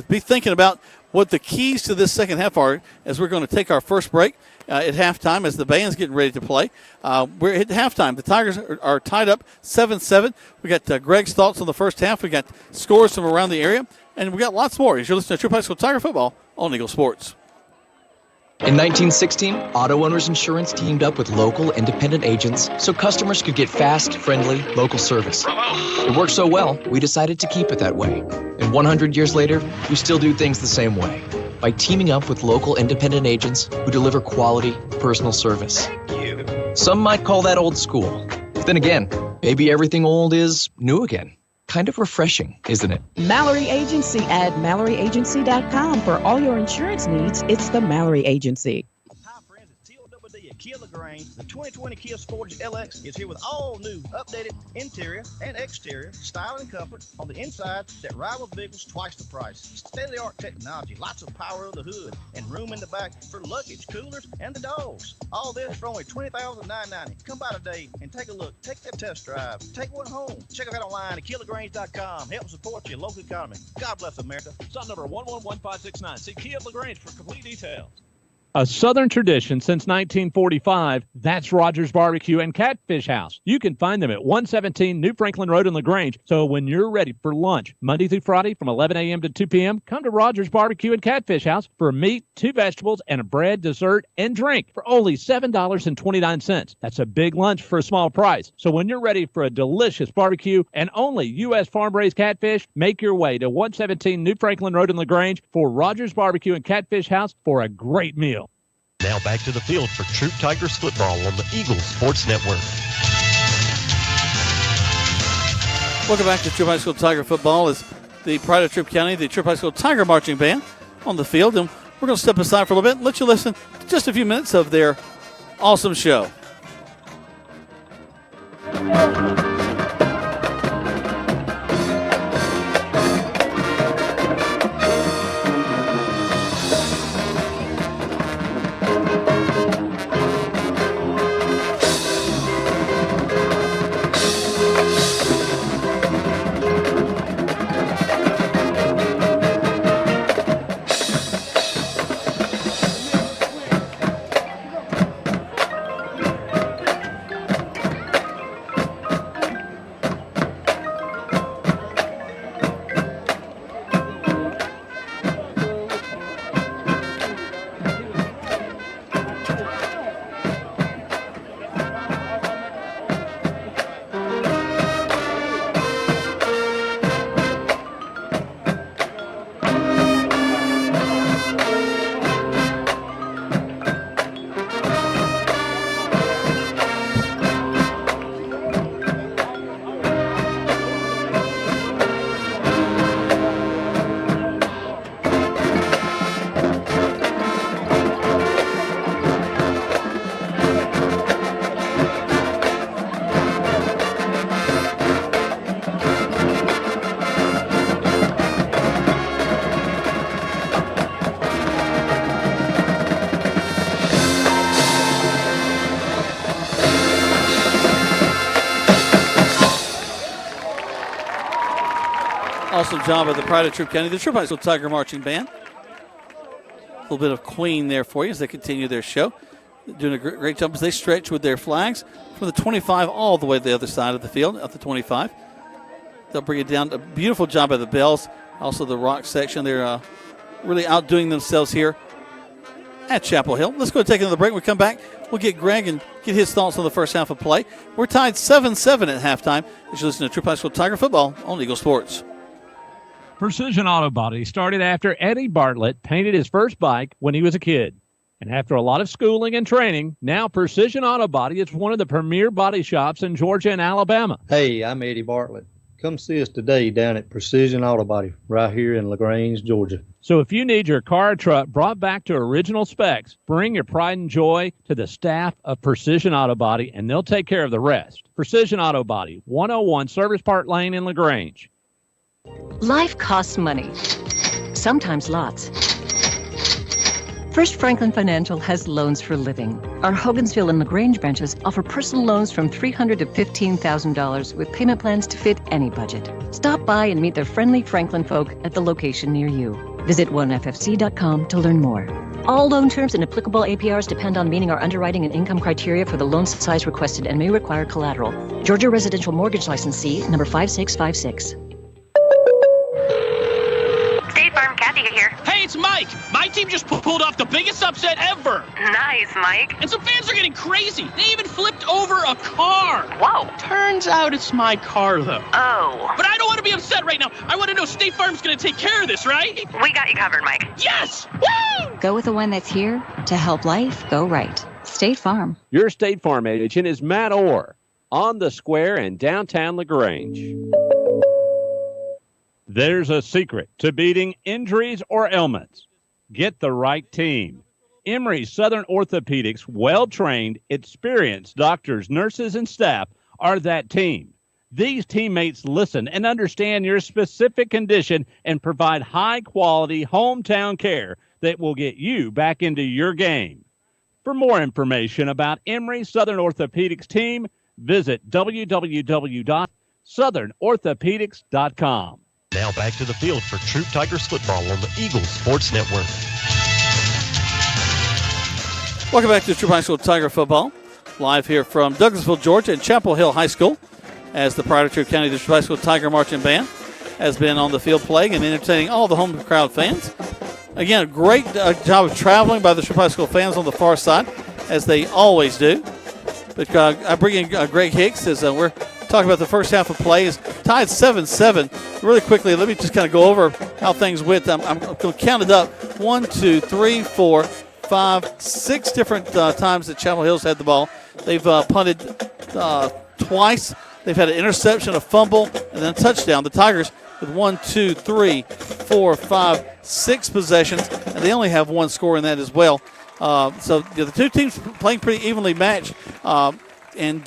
be thinking about what the keys to this second half are as we're going to take our first break at halftime as the band's getting ready to play. We're at halftime. The Tigers are tied up 7-7. We got Greg's thoughts on the first half. We got scores from around the area. And we got lots more as you're listening to Troup High School Tiger Football on Eagle Sports. In 1916, Auto Owners Insurance teamed up with local independent agents so customers could get fast, friendly, local service. It worked so well, we decided to keep it that way. And 100 years later, we still do things the same way, by teaming up with local independent agents who deliver quality, personal service. Some might call that old school. But then again, maybe everything old is new again. Kind of refreshing, isn't it? Mallory Agency at MalloryAgency.com. For all your insurance needs, it's the Mallory Agency. Kia LaGrange, the 2020 Kia Sportage LX is here with all new updated interior and exterior style and comfort on the inside that rivals vehicles twice the price. State-of-the-art technology, lots of power of the hood, and room in the back for luggage, coolers, and the dogs. All this for only $20,990. Come by today and take a look. Take a test drive. Take one home. Check us out online at KiaLaGrange.com. Help support your local economy. God bless America. Stop number 111569. See Kia LaGrange for complete details. A Southern tradition since 1945, that's Rogers Barbecue and Catfish House. You can find them at 117 New Franklin Road in LaGrange. So when you're ready for lunch, Monday through Friday from 11 a.m. to 2 p.m., come to Rogers Barbecue and Catfish House for meat, 2 vegetables, and a bread, dessert, and drink for only $7.29. That's a big lunch for a small price. So when you're ready for a delicious barbecue and only U.S. farm-raised catfish, make your way to 117 New Franklin Road in LaGrange for Rogers Barbecue and Catfish House for a great meal. Now back to the field for Troup Tigers football on the Eagle Sports Network. Welcome back to Troup High School Tiger football. As the pride of Troup County, the Troup High School Tiger Marching Band on the field. And we're going to step aside for a little bit and let you listen to just a few minutes of their awesome show. Awesome job of the Pride of Troup County, the Troup High School Tiger Marching Band. A little bit of Queen there for you as they continue their show. Doing a great job as they stretch with their flags from the 25 all the way to the other side of the field, up the 25. They'll bring it down. A beautiful job of the bells. Also the rock section. They're really outdoing themselves here at Chapel Hill. Let's go take another break. When we come back, we'll get Greg and get his thoughts on the first half of play. We're tied 7-7 at halftime. As you listen to Troup High School Tiger football on Eagle Sports. Precision Auto Body started after Eddie Bartlett painted his first bike when he was a kid. And after a lot of schooling and training, now Precision Auto Body is one of the premier body shops in Georgia and Alabama. Hey, I'm Eddie Bartlett. Come see us today down at Precision Auto Body right here in LaGrange, Georgia. So if you need your car or truck brought back to original specs, bring your pride and joy to the staff of Precision Auto Body, and they'll take care of the rest. Precision Auto Body, 101 Service Park Lane in LaGrange. Life costs money, sometimes lots. First Franklin Financial has loans for living. Our Hogansville and LaGrange branches offer personal loans from $300 to $15,000 with payment plans to fit any budget. Stop by and meet the friendly Franklin folk at the location near you. Visit oneffc.com to learn more. All loan terms and applicable APRs depend on meeting our underwriting and income criteria for the loan size requested and may require collateral. Georgia Residential Mortgage Licensee, number 5656. State Farm, Kathy here. Hey, it's Mike. My team just pulled off the biggest upset ever. Nice, Mike. And some fans are getting crazy. They even flipped over a car. Whoa. Turns out it's my car, though. Oh. But I don't want to be upset right now. I want to know State Farm's going to take care of this, right? We got you covered, Mike. Yes! Woo! Go with the one that's here to help life go right. State Farm. Your State Farm agent is Matt Orr on the square in downtown LaGrange. There's a secret to beating injuries or ailments. Get the right team. Emory Southern Orthopedics' well-trained, experienced doctors, nurses, and staff are that team. These teammates listen and understand your specific condition and provide high-quality hometown care that will get you back into your game. For more information about Emory Southern Orthopedics team, visit www.southernorthopedics.com. Now back to the field for Troup Tigers football on the Eagles Sports Network. Welcome back to Troup High School Tiger football. Live here from Douglasville, Georgia, and Chapel Hill High School, as the Pride of Troup County Troup High School Tiger Marching Band has been on the field playing and entertaining all the home crowd fans. Again, a great job of traveling by the Troup High School fans on the far side, as they always do. But I bring in Greg Hicks as we're talking about the first half of play. Is tied 7-7. Really quickly, let me just kind of go over how things went. I'm going to count it up. 1, 2, 3, 4, 5, 6 different times that Chapel Hill's had the ball. They've punted twice. They've had an interception, a fumble, and then a touchdown. The Tigers with 1, 2, 3, 4, 5, 6 possessions, and they only have one score in that as well. So the two teams playing pretty evenly matched, and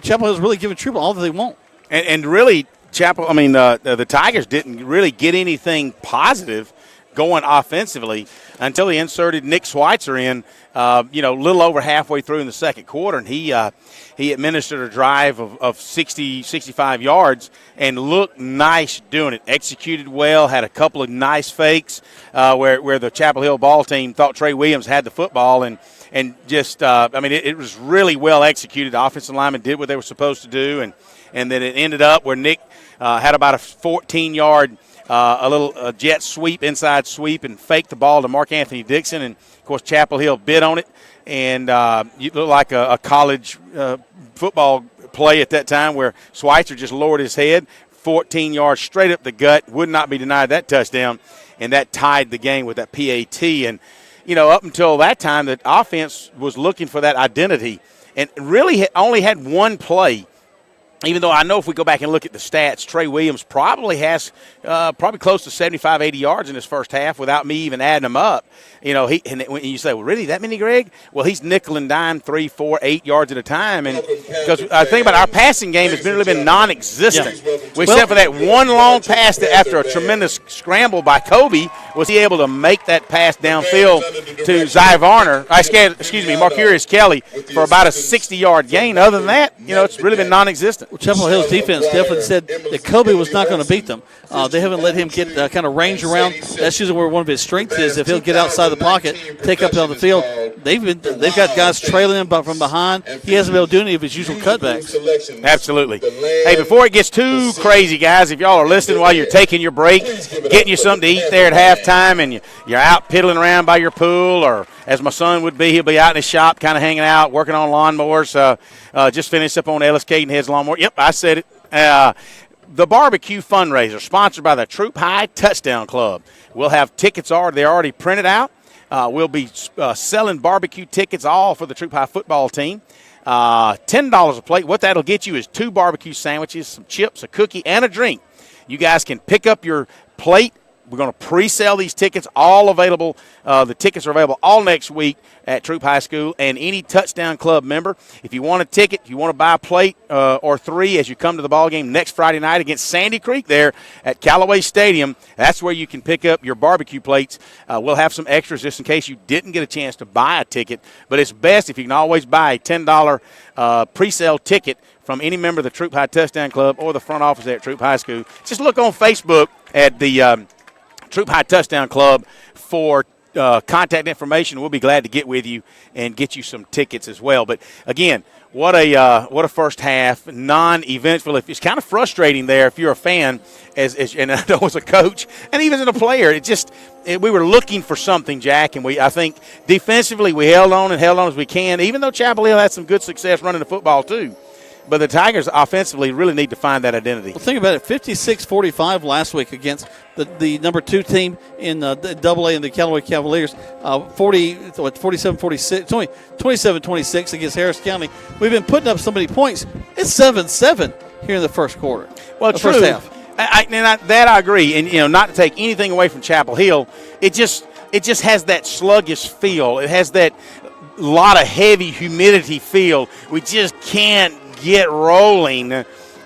Chapel Hill's really giving Troup all that they want. And really, the Tigers didn't really get anything positive going offensively until he inserted Nick Schweitzer in, a little over halfway through in the second quarter, and he administered a drive of 60, 65 yards and looked nice doing it. Executed well, had a couple of nice fakes where the Chapel Hill ball team thought Trey Williams had the football, and just, it was really well executed. The offensive linemen did what they were supposed to do, and then it ended up where Nick had about a 14-yard a little jet sweep, inside sweep, and faked the ball to Mark Anthony Dixon. And, of course, Chapel Hill bid on it. And you look like a college football play at that time where Schweitzer just lowered his head, 14 yards straight up the gut, would not be denied that touchdown. And that tied the game with that PAT. And, up until that time, the offense was looking for that identity and really only had one play. Even though I know if we go back and look at the stats, Trey Williams probably has close to 75, 80 yards in his first half without me even adding them up. And when you say, well, really, that many, Greg? Well, he's nickel and dime 3, 4, 8 yards at a time. And because I think about our passing game has really been non-existent. Yeah. Except for that one long pass that after a tremendous scramble by Kobe, was he able to make that pass downfield to Zy Varner, Marcurius Kelly, for about a 60-yard gain. Other than that, it's really been non-existent. Well, Chapel Hill's defense definitely said that Kobe was not going to beat them. They haven't let him get kind of range around. That's usually where one of his strengths is. If he'll get outside the pocket, take up on the field, they've got guys trailing him from behind. He hasn't been able to do any of his usual cutbacks. Absolutely. Hey, before it gets too crazy, guys, if y'all are listening while you're taking your break, getting you something to eat there at halftime, and you're out piddling around by your pool, or as my son would be, he'll be out in his shop kind of hanging out, working on lawnmowers. Just finished up on Ellis Cadenhead's lawnmower. Yep, I said it. The barbecue fundraiser, sponsored by the Troup High Touchdown Club. We'll have tickets they're already printed out. We'll be selling barbecue tickets all for the Troup High football team. $10 a plate. What that'll get you is 2 barbecue sandwiches, some chips, a cookie, and a drink. You guys can pick up your plate. We're going to pre-sell these tickets, all available. The tickets are available all next week at Troup High School, and any Touchdown Club member, if you want a ticket, if you want to buy a plate or 3 as you come to the ball game next Friday night against Sandy Creek there at Callaway Stadium, that's where you can pick up your barbecue plates. We'll have some extras just in case you didn't get a chance to buy a ticket, but it's best if you can always buy a $10 pre-sale ticket from any member of the Troup High Touchdown Club or the front office there at Troup High School. Just look on Facebook at the Troup High Touchdown Club for contact information. We'll be glad to get with you and get you some tickets as well. But again, what a first half, non-eventful. It's kind of frustrating there if you're a fan, and I know as a coach and even as a player. We were looking for something, Jack, and I think defensively we held on as we can. Even though Chapel Hill had some good success running the football too. But the Tigers offensively really need to find that identity. Well, think about it, 56-45 last week against the number 2 team in AA and the Callaway Cavaliers. 47-46. It's only 27-26 against Harris County. We've been putting up so many points. It's 7-7 here in the first quarter. Well, true. First half. I agree. And, not to take anything away from Chapel Hill, it just has that sluggish feel. It has that lot of heavy humidity feel. We just can't get rolling,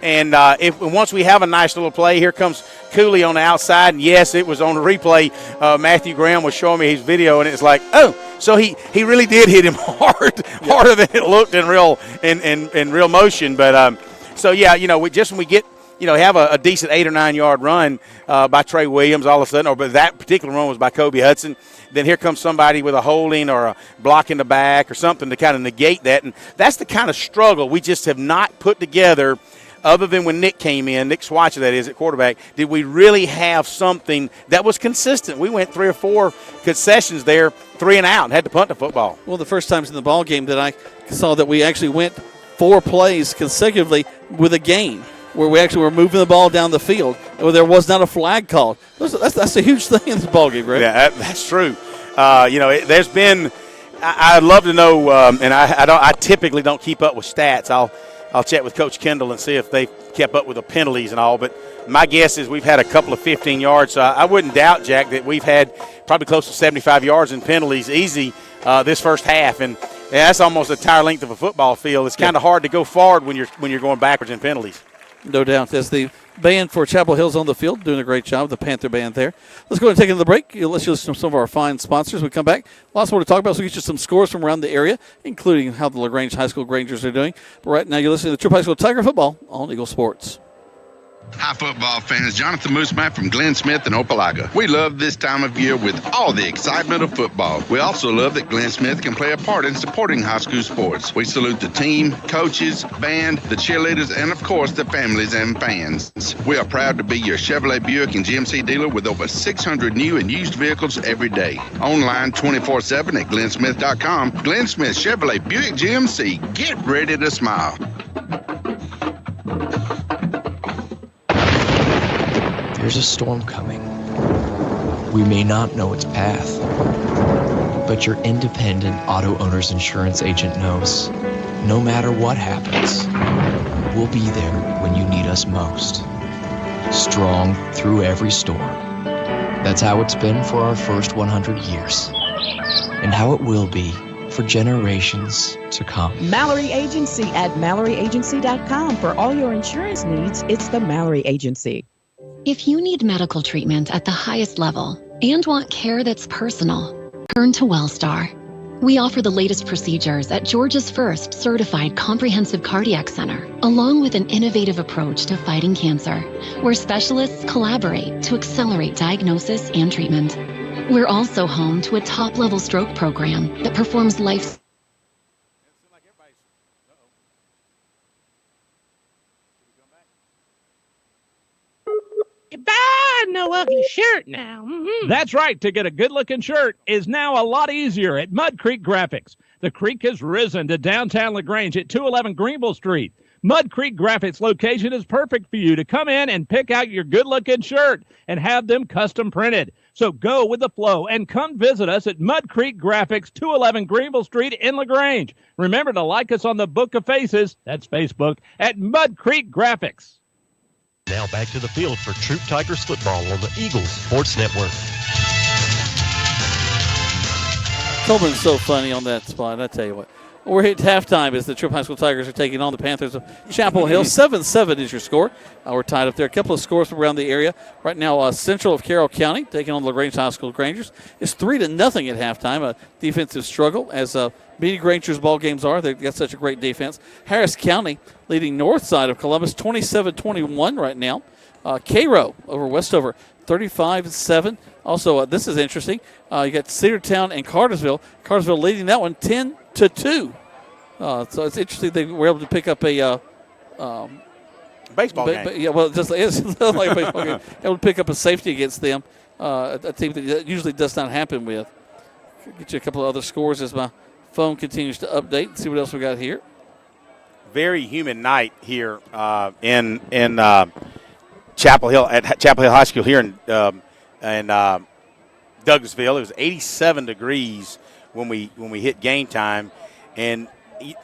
and once we have a nice little play, here comes Cooley on the outside, and yes, it was on the replay. Matthew Graham was showing me his video, and it's like, oh, so he really did hit him harder than it looked in real motion. But so yeah, when we get have a decent 8 or 9 yard run by Trey Williams all of a sudden, but that particular run was by Kobe Hudson. Then here comes somebody with a holding or a block in the back or something to kind of negate that. And that's the kind of struggle we just have not put together other than when Nick came in, Nick Swatcher that is, at quarterback. Did we really have something that was consistent? We went 3 or 4 concessions there, 3 and out, and had to punt the football. Well, the first times in the ball game that I saw that we actually went 4 plays consecutively with a gain, where we actually were moving the ball down the field, where there was not a flag called. That's a huge thing in this ball game, right? Yeah, that's true. There's been. I'd love to know, and I typically don't keep up with stats. I'll chat with Coach Kendall and see if they've kept up with the penalties and all. But my guess is we've had a couple of 15 yards. So I wouldn't doubt, Jack, that we've had probably close to 75 yards in penalties easy this first half, and that's almost the entire length of a football field. It's kind of hard to go forward when you're going backwards in penalties. No doubt. As the band for Chapel Hill's on the field, doing a great job, the Panther band there. Let's go ahead and take another break. Let's listen to some of our fine sponsors. We come back. Lots more to talk about, so we get you some scores from around the area, including how the LaGrange High School Grangers are doing. But right now, you're listening to Troup High School Tiger Football on Eagle Sports. Hi, football fans. Jonathan Moosemat from Glenn Smith in Opelika. We love this time of year with all the excitement of football. We also love that Glenn Smith can play a part in supporting high school sports. We salute the team, coaches, band, the cheerleaders, and of course the families and fans. We are proud to be your Chevrolet Buick and GMC dealer with over 600 new and used vehicles every day. Online 24/7 at glennsmith.com. Glenn Smith Chevrolet Buick GMC. Get ready to smile. There's a storm coming. We may not know its path, but your independent auto owner's insurance agent knows. No matter what happens, we'll be there when you need us most. Strong through every storm. That's how it's been for our first 100 years, and how it will be for generations to come. Mallory Agency at MalloryAgency.com. For all your insurance needs, it's the Mallory Agency. If you need medical treatment at the highest level and want care that's personal, turn to WellStar. We offer the latest procedures at Georgia's first certified comprehensive cardiac center, along with an innovative approach to fighting cancer, where specialists collaborate to accelerate diagnosis and treatment. We're also home to a top-level stroke program that performs life. You buy no ugly shirt now. That's right. To get a good-looking shirt is now a lot easier at Mud Creek Graphics. The creek has risen to downtown LaGrange at 211 Greenville Street. Mud Creek Graphics location is perfect for you to come in and pick out your good-looking shirt and have them custom printed. So go with the flow and come visit us at Mud Creek Graphics, 211 Greenville Street in LaGrange. Remember to like us on the Book of Faces, that's Facebook, at Mud Creek Graphics. Now back to the field for Troup Tigers football on the Eagles Sports Network. Tobin's so funny on that spot, I tell you what. We're at halftime as the Troup High School Tigers are taking on the Panthers of Chapel Hill. 7-7 is your score. We're tied up there. A couple of scores from around the area. Right now, Central of Carroll County taking on the LaGrange High School Grangers. It's 3-0 at halftime. A defensive struggle, as many Granger's ball games are. They've got such a great defense. Harris County leading north side of Columbus, 27-21 right now. Cairo over Westover, 35-7. Also, this is interesting. You got Cedartown and Cartersville. Cartersville leading that one 10-2. So it's interesting they were able to pick up a baseball game. Yeah, well, it's like a baseball game. Able to pick up a safety against them, a team that usually does not happen with. Get you a couple of other scores as my phone continues to update and see what else we got here. Very humid night here in Chapel Hill at Chapel Hill High School here in Douglasville. It was 87 degrees when we hit game time, and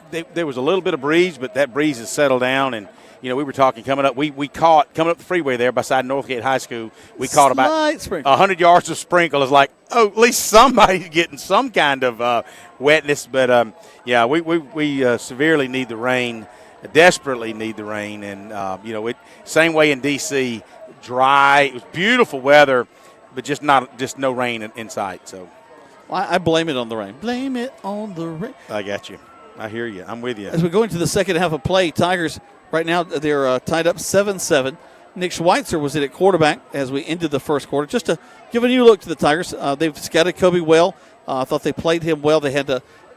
there was a little bit of breeze, but that breeze has settled down. And we were talking coming up. We caught coming up the freeway there beside Northgate High School. We caught about 100 yards of sprinkle. It's like, oh, at least somebody's getting some kind of wetness. But we severely need the rain, desperately need the rain. And same way in DC, dry. It was beautiful weather, but just no rain in sight. So I blame it on the rain. Blame it on the rain. I got you. I hear you. I'm with you. As we go into the second half of play, Tigers right now they're tied up 7-7. Nick Schweitzer was in at quarterback as we ended the first quarter. Just to give a new look to the Tigers, they've scouted Kobe well. I thought they played him well. They had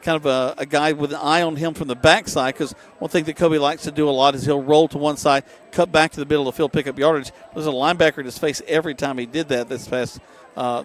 kind of a guy with an eye on him from the backside, because one thing that Kobe likes to do a lot is he'll roll to one side, cut back to the middle of the field, pick up yardage. There's a linebacker in his face every time he did that the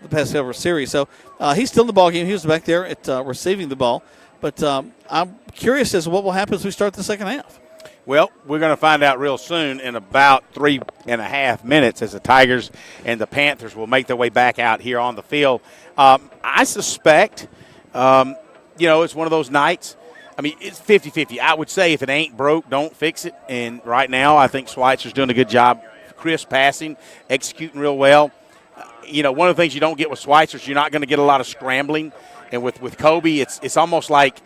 past several series. So he's still in the ball game. He was back there at receiving the ball. But I'm curious as to what will happen as we start the second half. Well, we're going to find out real soon in about 3.5 minutes as the Tigers and the Panthers will make their way back out here on the field. I suspect, it's one of those nights. I mean, it's 50-50. I would say if it ain't broke, don't fix it. And right now I think Schweitzer's doing a good job. Crisp passing, executing real well. One of the things you don't get with Schweitzer is you're not going to get a lot of scrambling. And with Kobe, it's almost like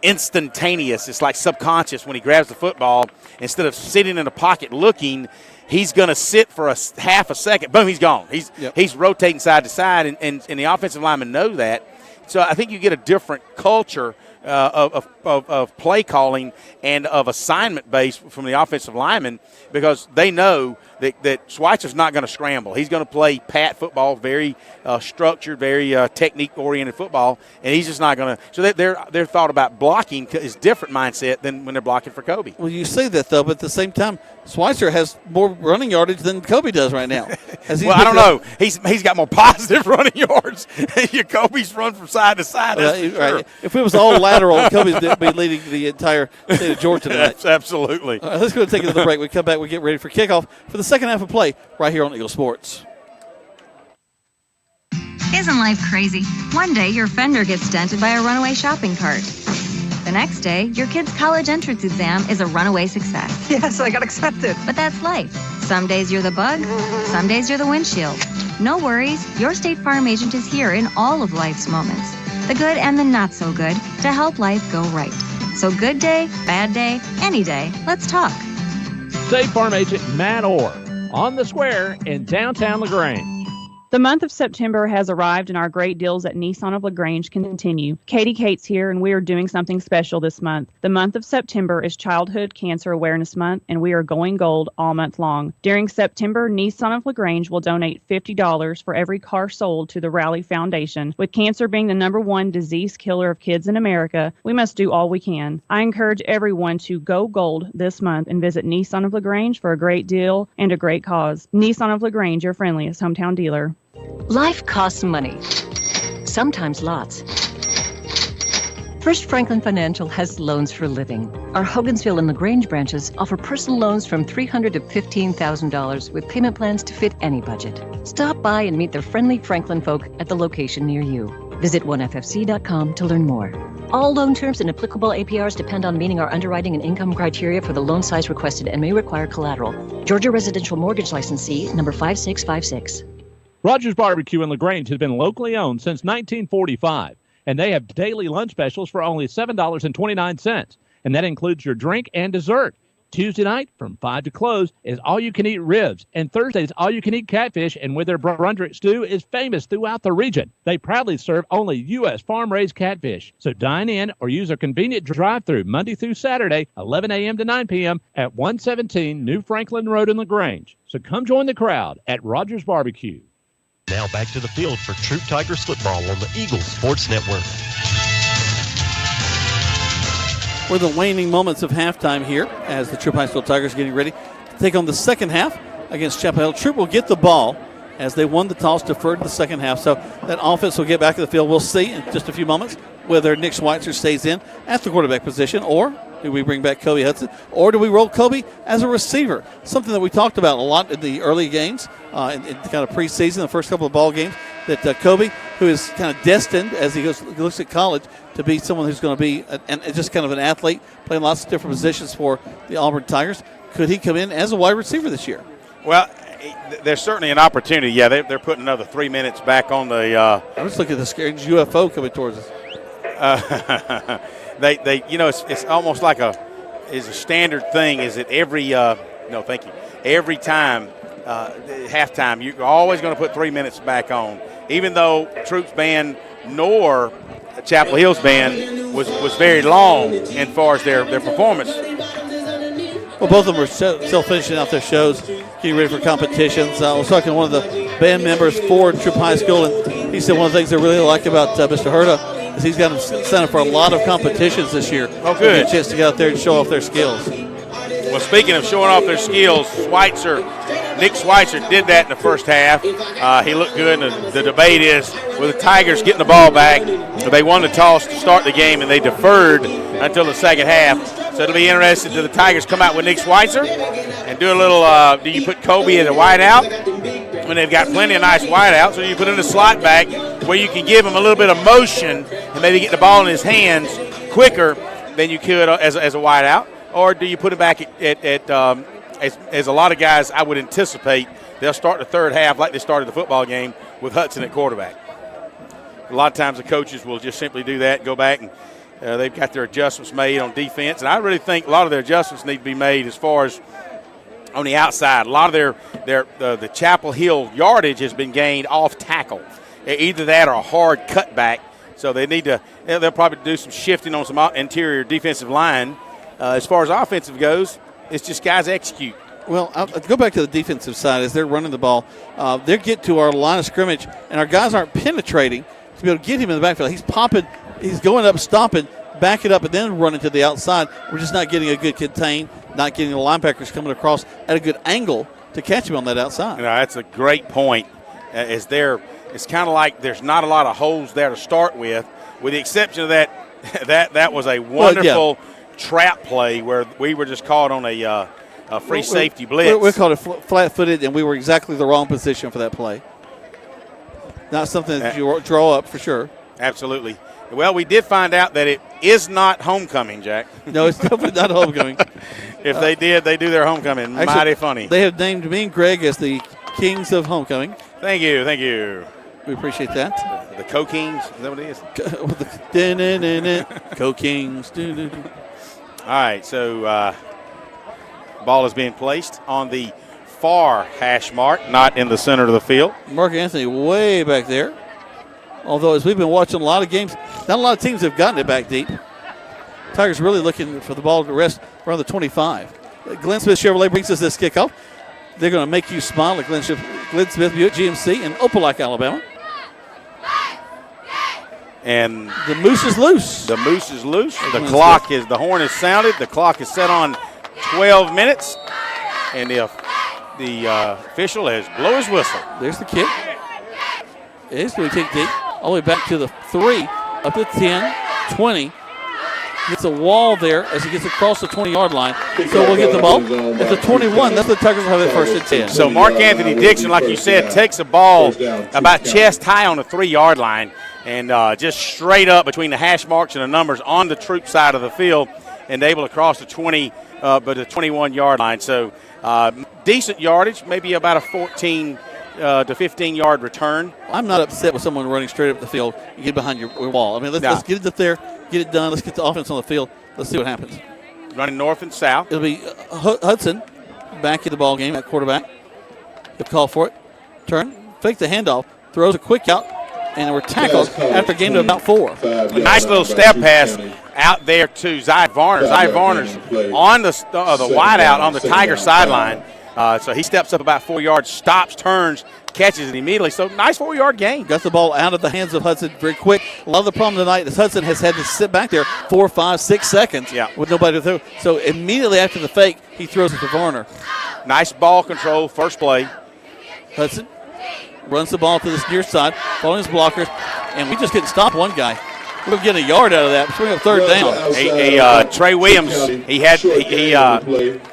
instantaneous. It's like subconscious when he grabs the football. Instead of sitting in a pocket looking, he's going to sit for a half a second. Boom, he's gone. He's rotating side to side, and the offensive linemen know that. So I think you get a different culture of play calling and of assignment base from the offensive linemen, because they know that Schweitzer's not going to scramble. He's going to play pat football, very structured, very technique-oriented football, and he's just not going to. So their thought about blocking is different mindset than when they're blocking for Kobe. Well, you say that, though, but at the same time, Schweitzer has more running yardage than Kobe does right now. Well, I don't know. He's got more positive running yards. Kobe's run from side to side. Right. If it was all lateral, Kobe's be leading the entire state of Georgia tonight. Absolutely. All right, let's go take another break. We come back, we get ready for kickoff for the second half of play right here on Eagle Sports. Isn't life crazy? One day your fender gets dented by a runaway shopping cart. The next day, your kid's college entrance exam is a runaway success. Yes, I got accepted. But that's life. Some days you're the bug, some days you're the windshield. No worries, your State Farm agent is here in all of life's moments. The good and the not so good, to help life go right. So good day, bad day, any day, let's talk. State Farm agent Matt Orr on the square in downtown LaGrange. The month of September has arrived and our great deals at Nissan of LaGrange continue. Katie Cates here and we are doing something special this month. The month of September is Childhood Cancer Awareness Month and we are going gold all month long. During September, Nissan of LaGrange will donate $50 for every car sold to the Rally Foundation. With cancer being the #1 disease killer of kids in America, we must do all we can. I encourage everyone to go gold this month and visit Nissan of LaGrange for a great deal and a great cause. Nissan of LaGrange, your friendliest hometown dealer. Life costs money, sometimes lots. First Franklin Financial has loans for living. Our Hogansville and LaGrange branches offer personal loans from $300 to $15,000 with payment plans to fit any budget. Stop by and meet the friendly Franklin folk at the location near you. Visit onefc.com to learn more. All loan terms and applicable APRs depend on meeting our underwriting and income criteria for the loan size requested and may require collateral. Georgia Residential Mortgage Licensee number 5656. Rogers Barbecue in LaGrange has been locally owned since 1945, and they have daily lunch specials for only $7.29, and that includes your drink and dessert. Tuesday night from 5 to close is all-you-can-eat ribs, and Thursdays all-you-can-eat catfish, and with their Brundrick stew is famous throughout the region. They proudly serve only U.S. farm-raised catfish, so dine in or use a convenient drive-through Monday through Saturday, 11 a.m. to 9 p.m. at 117 New Franklin Road in LaGrange. So come join the crowd at Rogers Barbecue. Now back to the field for Troup Tigers football on the Eagles Sports Network. We're the waning moments of halftime here as the Troup High School Tigers are getting ready to take on the second half against Chapel Hill. Troup will get the ball as they won the toss, deferred to the second half. So that offense will get back to the field. We'll see in just a few moments whether Nick Schweitzer stays in at the quarterback position, or do we bring back Kobe Hudson, or do we roll Kobe as a receiver? Something that we talked about a lot in the early games, in kind of preseason, the first couple of ball games, that Kobe, who is kind of destined as he looks at college to be someone who's going to be just kind of an athlete, playing lots of different positions for the Auburn Tigers. Could he come in as a wide receiver this year? Well, there's certainly an opportunity. Yeah, they're putting another 3 minutes back on the. I'm just looking at the scary UFO coming towards us. They it's almost like a standard thing. Is that every thank you. Every time halftime, you're always going to put 3 minutes back on, even though Troup's band nor Chapel Hill's band was very long as far as their performance. Well, both of them are still finishing out their shows, getting ready for competitions. I was talking to one of the band members for Troup High School, and he said one of the things they really like about Mr. Herta is he's got them signed up for a lot of competitions this year. Oh, good. Get a chance to get out there and show off their skills. Well, speaking of showing off their skills, Nick Schweitzer did that in the first half. He looked good, and the debate is, with the Tigers getting the ball back, they won the toss to start the game, and they deferred until the second half. So it'll be interesting. Do the Tigers come out with Nick Schweitzer and do a little, do you put Kobe as a wideout? When they've got plenty of nice wideouts, or you put in a slot back where you can give him a little bit of motion and maybe get the ball in his hands quicker than you could as a wideout? Or do you put it back as a lot of guys I would anticipate they'll start the third half like they started the football game with Hudson at quarterback? A lot of times the coaches will just simply do that, go back, and they've got their adjustments made on defense. And I really think a lot of their adjustments need to be made as far as on the outside. A lot of the Chapel Hill yardage has been gained off tackle. Either that or a hard cutback. So they need to. They'll probably do some shifting on some interior defensive line. As far as offensive goes, it's just guys execute. Well, I'll go back to the defensive side as they're running the ball. They get to our line of scrimmage, and our guys aren't penetrating to be able to get him in the backfield. He's popping, he's going up, stomping, back it up, and then running to the outside. We're just not getting a good contain, not getting the linebackers coming across at a good angle to catch him on that outside. That's a great point. It's kind of like there's not a lot of holes there to start with the exception of that was a wonderful trap play where we were just caught on a free safety blitz. We called it flat-footed, and we were exactly the wrong position for that play. Not something that you draw up for sure. Absolutely. Well, we did find out that it is not homecoming, Jack. No, it's definitely not homecoming. If they do their homecoming. Actually, mighty funny. They have named me and Greg as the kings of homecoming. Thank you. We appreciate that. The Co-Kings, is that what it is? Co-Kings. All right, so ball is being placed on the far hash mark, not in the center of the field. Mark Anthony way back there. Although, as we've been watching a lot of games, not a lot of teams have gotten it back deep. Tigers really looking for the ball to rest around the 25. Glenn Smith Chevrolet brings us this kickoff. They're going to make you smile at Glenn Smith Buick GMC in Opelika, Alabama. And the moose is loose. The moose is loose. The horn is sounded. The clock is set on 12 minutes. And the official has blown his whistle. There's the kick. It's going to take deep all the way back to the 3, up to 10, 20. Gets a wall there as he gets across the 20-yard line. So we'll get the ball at the 21. That's the Tigers will have it first and 10. So Mark Anthony Dixon, like you said, takes a ball about chest high on the 3-yard line and just straight up between the hash marks and the numbers on the Troup side of the field and able to cross the 20, but the 21-yard line. So decent yardage, maybe about a 14 to 15-yard return. I'm not upset with someone running straight up the field and get behind your wall. I mean, let's get it up there, get it done. Let's get the offense on the field. Let's see what happens. Running north and south. It'll be Hudson back in the ball game at quarterback. He'll call for it. Turn, fake the handoff, throws a quick out, and we're tackled after a game to about 4. A nice little step pass out there to Zy Varner. Zy Varner's on the wide out on the Tiger sideline. So he steps up about 4 yards, stops, turns, catches it immediately. So nice 4-yard gain. Got the ball out of the hands of Hudson very quick. A lot of the problem tonight is Hudson has had to sit back there 4, 5, 6 seconds with nobody to throw. So immediately after the fake, he throws it to Varner. Nice ball control, first play. Hudson runs the ball to this near side, following his blockers, and we just couldn't stop one guy. We're getting a yard out of that. Swing up third down. Trey Williams, he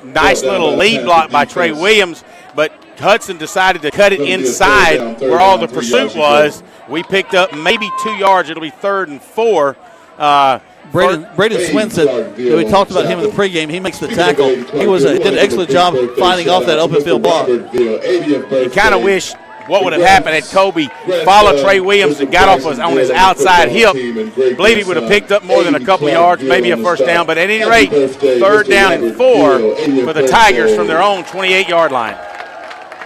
nice little lead block by Trey Williams, but Hudson decided to cut it inside where all the pursuit was. We picked up maybe 2 yards. It'll be 3rd and 4. Braden Swinson, we talked about him in the pregame. He makes the tackle. He did an excellent job fighting off that open field block. You kind of wish what would have happened had Kobe followed Trey Williams and got off on his outside hip. I believe he would have picked up more than a couple of yards, maybe a first down. But at any rate, 3rd down and 4 for the Tigers from their own 28-yard line.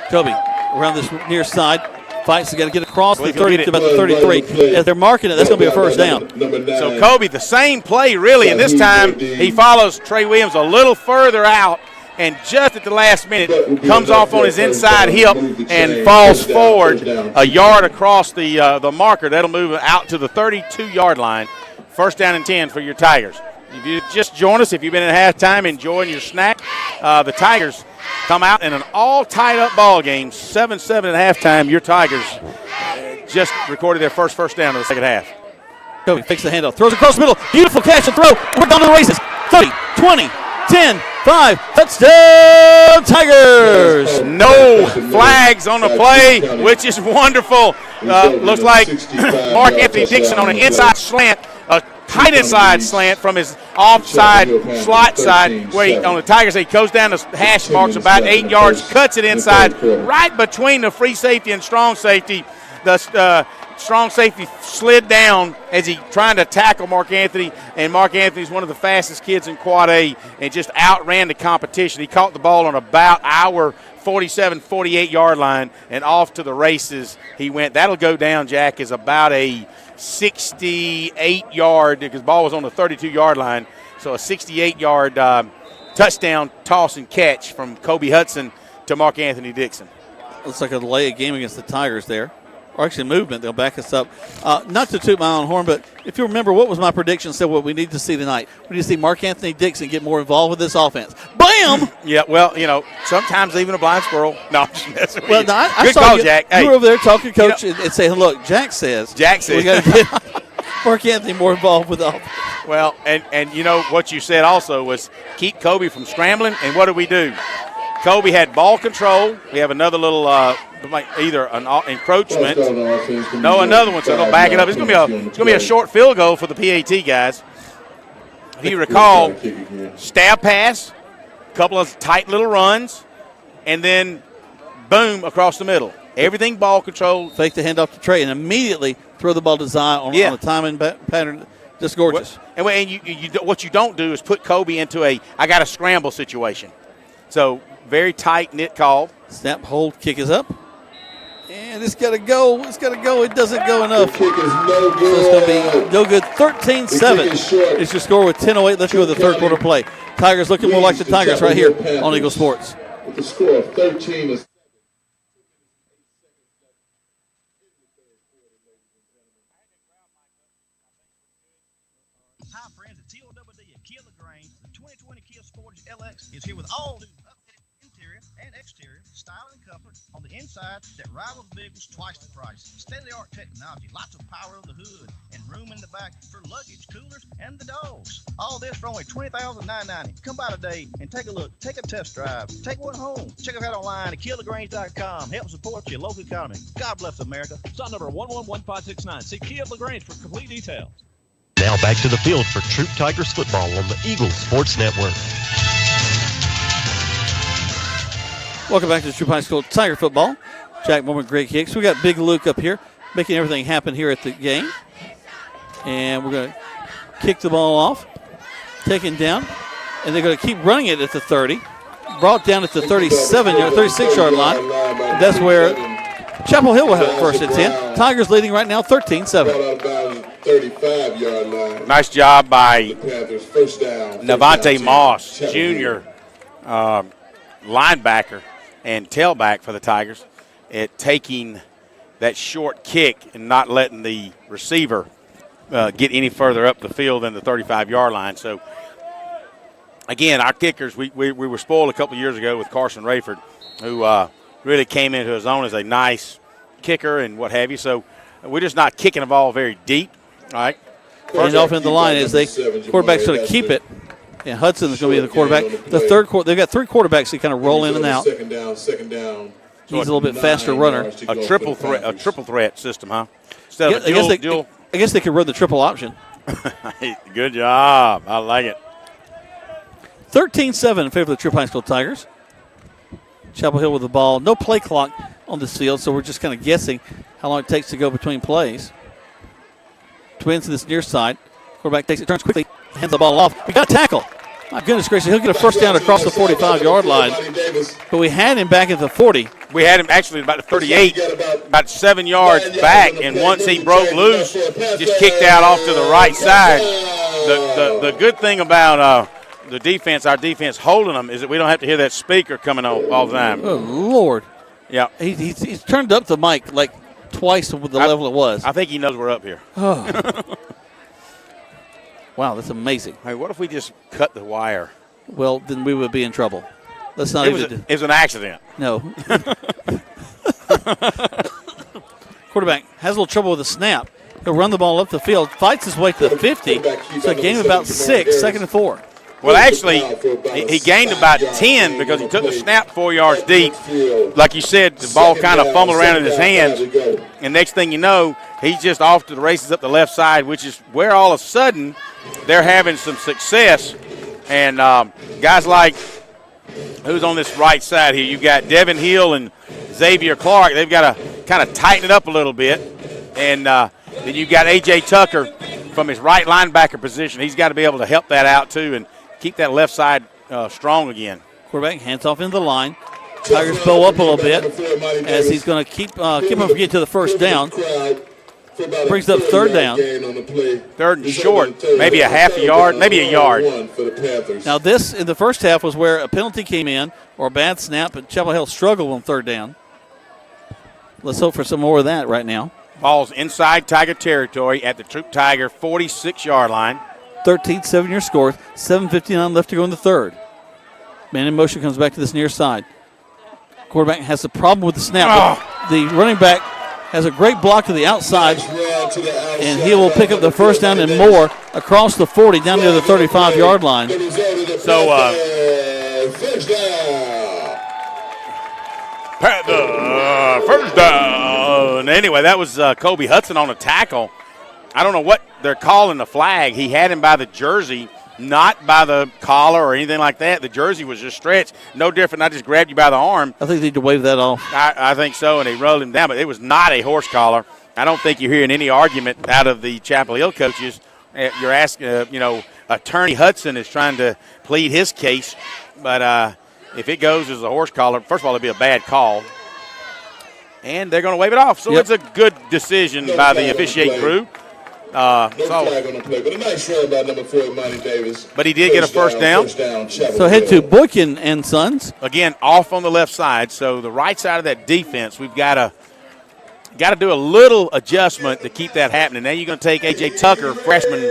Kobe around this near side. Fights, they got to get across the 30 to about the 33. As they're marking it, that's going to be a first down. So Kobe, the same play really, and this time he follows Trey Williams a little further out, and just at the last minute comes off on his inside hip and falls forward a yard across the marker. That'll move out to the 32-yard line. First down and 10 for your Tigers. If you just join us, if you've been at halftime enjoying your snack, the Tigers come out in an all tied-up ball game, 7-7 at halftime. Your Tigers just recorded their first down of the second half. Kobe fakes the handoff, throws across the middle. Beautiful catch and throw. We're down to the races. 30, 20, 10, 5. Touchdown, Tigers. No flags on the play, which is wonderful. Looks like Mark Anthony Dixon on an inside slant, a tight inside slant from his offside slot side, where on the Tigers, he goes down the hash marks about 8 yards, cuts it inside, right between the free safety and strong safety. The strong safety slid down as he trying to tackle Mark Anthony, and Mark Anthony's one of the fastest kids in Quad A and just outran the competition. He caught the ball on about our 47, 48-yard line, and off to the races he went. That'll go down, Jack, is about a 68-yard, because the ball was on the 32-yard line, so a 68-yard touchdown toss and catch from Kobe Hudson to Mark Anthony Dixon. Looks like a delay of game against the Tigers there. Or actually movement, they'll back us up. Not to toot my own horn, but if you remember, what was my prediction? Said what we need to see tonight. We need to see Mark Anthony Dixon get more involved with this offense. Bam! Yeah, well, sometimes even a blind squirrel. No, I'm just messing with you. No, I Good saw call, you, Jack. You were over there talking to Coach and saying, look, Jack says. We got to get Mark Anthony more involved with the offense. Well, and what you said also was keep Kobe from scrambling, and what did we do? Kobe had ball control. We have another little either an encroachment. No, another one, so they'll back it up. It's going to be a short field goal for the PAT guys. If you recall, stab pass, a couple of tight little runs, and then boom across the middle. Everything ball control. Fake the handoff to Trey and immediately throw the ball to Zion on a timing pattern. Just gorgeous. And what you don't do is put Kobe into I got to scramble situation. So Very tight-knit call. Snap, hold, kick is up. And it's got to go. It's got to go. It doesn't go enough. The kick is no good. So it's going to be no good. 13-7 is your score with 10:08. Let's go to the third quarter play. Tigers looking more like the Tigers right here on Eagle Sports. With the score of 13. Hi, friends. It's TOWD at Kia LaGrange. The 2020 Kia Sportage LX is here with all new updated interior and exterior style and comfort on the inside that rivals vehicles twice the price. State-of-the-art technology, lots of power on the hood, and room in the back for luggage, coolers, and the dogs. All this for only $20,990. Come by today and take a look. Take a test drive. Take one home. Check us out online at KiaLaGrange.com. Help support your local economy. God bless America. Stop number 111569. See Kia LaGrange for complete details. Now back to the field for Troup Tigers football on the Eagles Sports Network. Welcome back to the Troup High School Tiger football. Jack Bowman, Greg Hicks. We got Big Luke up here making everything happen here at the game. And we're going to kick the ball off, taken down, and they're going to keep running it at the 30. Brought down at the 36-yard line. And that's where Chapel Hill will have it first and 10. Tigers leading right now 13-7. 35-yard line. Nice job by Panthers first down. Navante Moss, Jr., linebacker and tailback for the Tigers, at taking that short kick and not letting the receiver get any further up the field than the 35-yard line. So, again, our kickers, we were spoiled a couple of years ago with Carson Rayford, who really came into his own as a nice kicker and what have you. So we're just not kicking the ball very deep. All right. And off in the line is quarterback's going to keep it. And Hudson is going to be the quarterback. The third quarter, they've got three quarterbacks that kind of roll in and out. Second down. He's a little bit faster runner. A triple threat system, huh? I guess they could run the triple option. Good job. I like it. 13-7 in favor of the Troup High School Tigers. Chapel Hill with the ball. No play clock on this field, so we're just kind of guessing how long it takes to go between plays. Twins to this near side. Quarterback takes it, turns quickly, hands the ball off. We got a tackle. My goodness gracious, he'll get a first down across the 45-yard line. But we had him back at the 40. We had him actually about the 38, about 7 yards back, and once he broke loose, just kicked out off to the right side. The good thing about the defense, our defense holding them, is that we don't have to hear that speaker coming on all the time. Oh, Lord. Yeah. He's turned up the mic like twice with the level it was. I think he knows we're up here. Oh. Wow, that's amazing. Hey, what if we just cut the wire? Well, then we would be in trouble. Let's not It was an accident. No. Quarterback has a little trouble with the snap. He'll run the ball up the field, fights his way to the 50. So a gain of about 6, 2nd and 4. Well, actually, he gained about 10 because he took the snap 4 yards deep. Like you said, the ball kind of fumbled around in his hands. And next thing you know, he's just off to the races up the left side, which is where all of a sudden they're having some success. And guys like, who's on this right side here? You've got Devin Hill and Xavier Clark. They've got to kind of tighten it up a little bit. And then you've got A.J. Tucker from his right linebacker position. He's got to be able to help that out, too, and keep that left side strong again. Quarterback hands off into the line. Tigers bow up a little bit as he's going to keep him from getting to the first down. Brings up third down. Third and short, maybe a half a yard, maybe a yard. Now this, in the first half, was where a penalty came in or a bad snap, and Chapel Hill struggled on third down. Let's hope for some more of that right now. Ball's inside Tiger territory at the Troup Tiger 46-yard line. 13-7 your score. 7:59 left to go in the third. Man in motion comes back to this near side. Quarterback has a problem with the snap. The running back has a great block to the outside, and he will pick up the first down and more across the 40 down near the 35-yard line. So, first down. Anyway, that was Kobe Hudson on a tackle. I don't know what they're calling the flag. He had him by the jersey, not by the collar or anything like that. The jersey was just stretched. No different. I just grabbed you by the arm. I think they need to wave that off. I think so, and he rolled him down. But it was not a horse collar. I don't think you're hearing any argument out of the Chapel Hill coaches. You're asking, Attorney Hudson is trying to plead his case. But If it goes as a horse collar, first of all, it'll be a bad call. And they're going to wave it off. So it's a good decision by the officiating crew. Flag on the play, but a nice run by number 4, Monty Davis. But he did get a first down. So head to Boykin and Sons. Again, off on the left side. So the right side of that defense, we've got to do a little adjustment to keep that happening. Now you're going to take A.J. Tucker, freshman.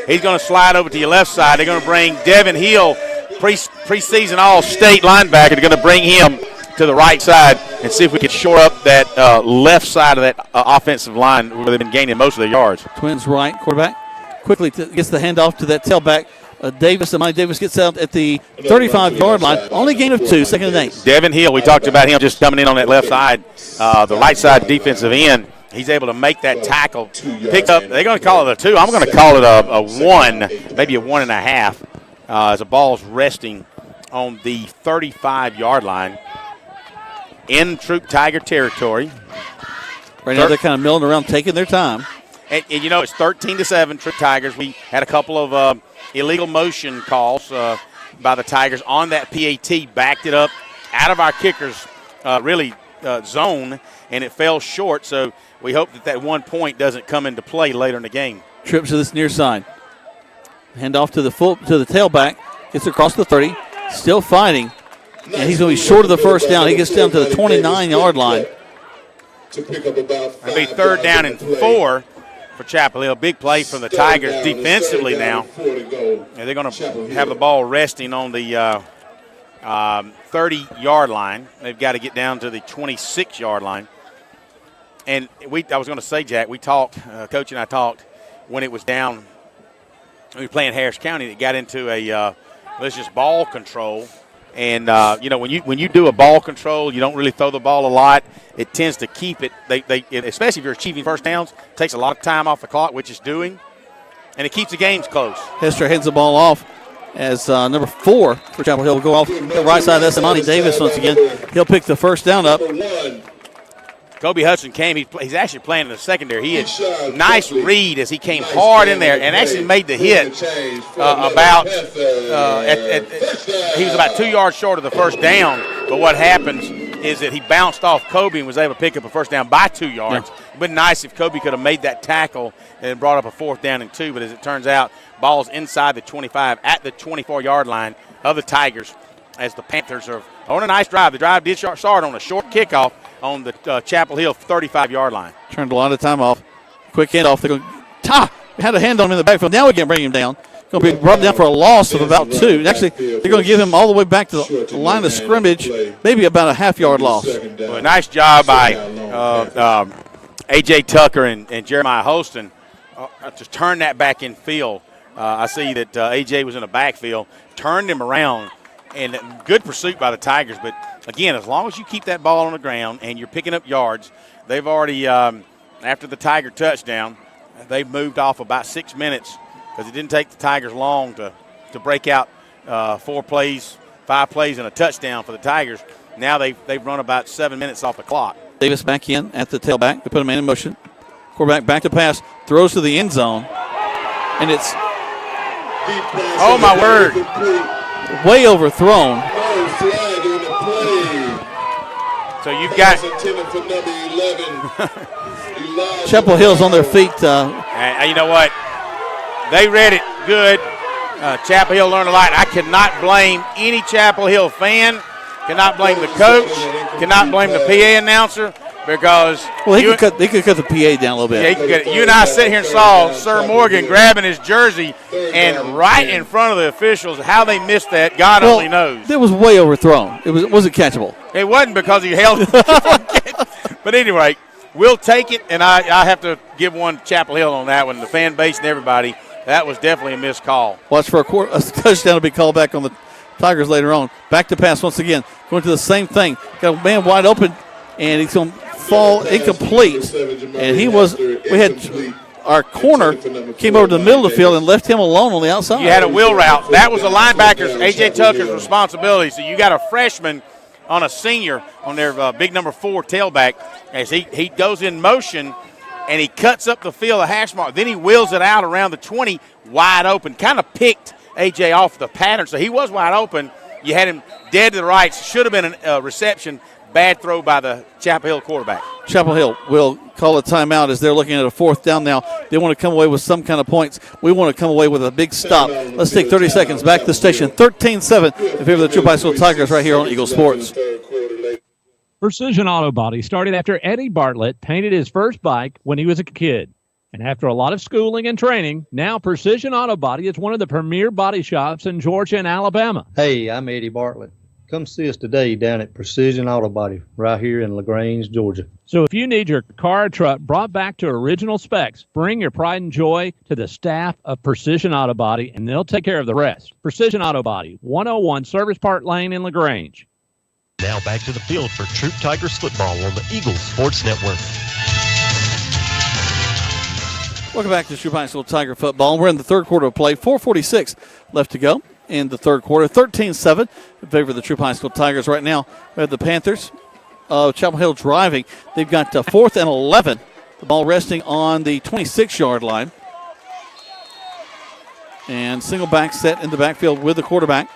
He's going to slide over to your left side. They're going to bring Devin Hill, preseason All-State linebacker. They're going to bring him to the right side and see if we can shore up that left side of that offensive line where they've been gaining most of their yards. Twins right quarterback quickly gets the handoff to that tailback. Monty Davis gets out at the 35-yard line. Only gain of 2, second and 8. Devin Hill, we talked about him just coming in on that left side, the right side defensive end. He's able to make that tackle. Picks up. They're going to call it a 2. I'm going to call it a 1, maybe a 1.5, as the ball's resting on the 35-yard line in Troup Tiger territory. Right now they're kind of milling around, taking their time. And it's 13-7, Troup Tigers. We had a couple of illegal motion calls by the Tigers on that PAT, backed it up out of our kickers' zone, and it fell short. So we hope that 1 point doesn't come into play later in the game. Trips to this near side. Hand off to the tailback. Gets across the 30. Still fighting. And he's going to be short of the first down. He gets down to the 29-yard line. To pick up about It'll be 3rd down and 4 for Chapel Hill. Big play from the Tigers defensively now. And they're going to have the ball resting on the 30-yard line. They've got to get down to the 26-yard line. And I was going to say, Jack, we talked, Coach and I talked, when it was down, we were playing Harris County, it got into a just ball control. And, when you do a ball control, you don't really throw the ball a lot. It tends to keep it, especially if you're achieving first downs, it takes a lot of time off the clock, which it's doing. And it keeps the games close. Hester hands the ball off as number 4 for Chapel Hill will go off the right side. That's Monty Davis once again. He'll pick the first down up. Kobe Hudson came. He's actually playing in the secondary. He had nice read as he came hard in there and actually made the hit he was about 2 yards short of the first down. But what happens is that he bounced off Kobe and was able to pick up a first down by 2 yards. It would have been nice if Kobe could have made that tackle and brought up a 4th down and 2. But as it turns out, ball's inside the 25 at the 24-yard line of the Tigers as the Panthers are on a nice drive. The drive did start on a short kickoff on the Chapel Hill 35-yard line. Turned a lot of time off. Quick handoff. They're going had a hand on him in the backfield. Now we can bring him down. Going to be brought down for a loss of about 2. Actually, they're going to give him all the way back to the line of scrimmage, maybe about a half-yard loss. Well, nice job by A.J. Tucker and Jeremiah Holston to turn that back in field. I see that A.J. was in the backfield, turned him around, and good pursuit by the Tigers. But, again, as long as you keep that ball on the ground and you're picking up yards, they've already, after the Tiger touchdown, they've moved off about 6 minutes because it didn't take the Tigers long to break out 5 plays, and a touchdown for the Tigers. Now they've run about 7 minutes off the clock. Davis back in at the tailback. They put a man in motion. Quarterback back to pass, throws to the end zone, and it's oh my word, way overthrown. So you've got Chapel Hill's on their feet. And you know what? They read it good. Chapel Hill learned a lot. I cannot blame any Chapel Hill fan. Cannot blame the coach. Cannot blame the PA announcer because he could cut the PA down a little bit. Yeah, he could cut it. You and I sat here and saw Sir Morgan grabbing his jersey and right in front of the officials. How they missed that, God only knows. It was way overthrown. It wasn't catchable. It wasn't because he held it. But anyway, we'll take it, and I have to give one Chapel Hill on that one. The fan base and everybody, that was definitely a missed call. Watch for a touchdown to be called back on the Tigers later on. Back to pass once again. Going to the same thing. Got a man wide open, and he's going to fall incomplete. And our corner came over to the middle of the field and left him alone on the outside. You had a wheel route. That was the linebacker's, A.J. Tucker's responsibility. So you got a freshman on a senior on their big number 4 tailback as he goes in motion and he cuts up the field, a hash mark. Then he wheels it out around the 20, wide open. Kind of picked A.J. off the pattern. So he was wide open, You had him dead to the right. Should have been a reception. Bad throw by the Chapel Hill quarterback. Chapel Hill will call a timeout as they're looking at a fourth down now. They want to come away with some kind of points. We want to come away with a big stop. Let's take 30 seconds. Back to the station. 13-7 in favor of the Troup High School Tigers right here on Eagle Sports. Precision Auto Body started after Eddie Bartlett painted his first bike when he was a kid. And after a lot of schooling and training, now Precision Auto Body is one of the premier body shops in Georgia and Alabama. Hey, I'm Eddie Bartlett. Come see us today down at Precision Auto Body right here in LaGrange, Georgia. So if you need your car or truck brought back to original specs, bring your pride and joy to the staff of Precision Auto Body, and they'll take care of the rest. Precision Auto Body, 101 Service Park Lane in LaGrange. Now back to the field for Troup Tigers football on the Eagles Sports Network. Welcome back to Troup High School Tiger football. We're in the third quarter of play. 4:46 left to go in the third quarter. 13-7 in favor of the Troup High School Tigers right now. We have the Panthers of Chapel Hill driving. They've got 4th and 11. The ball resting on the 26-yard line. And single back set in the backfield with the quarterback.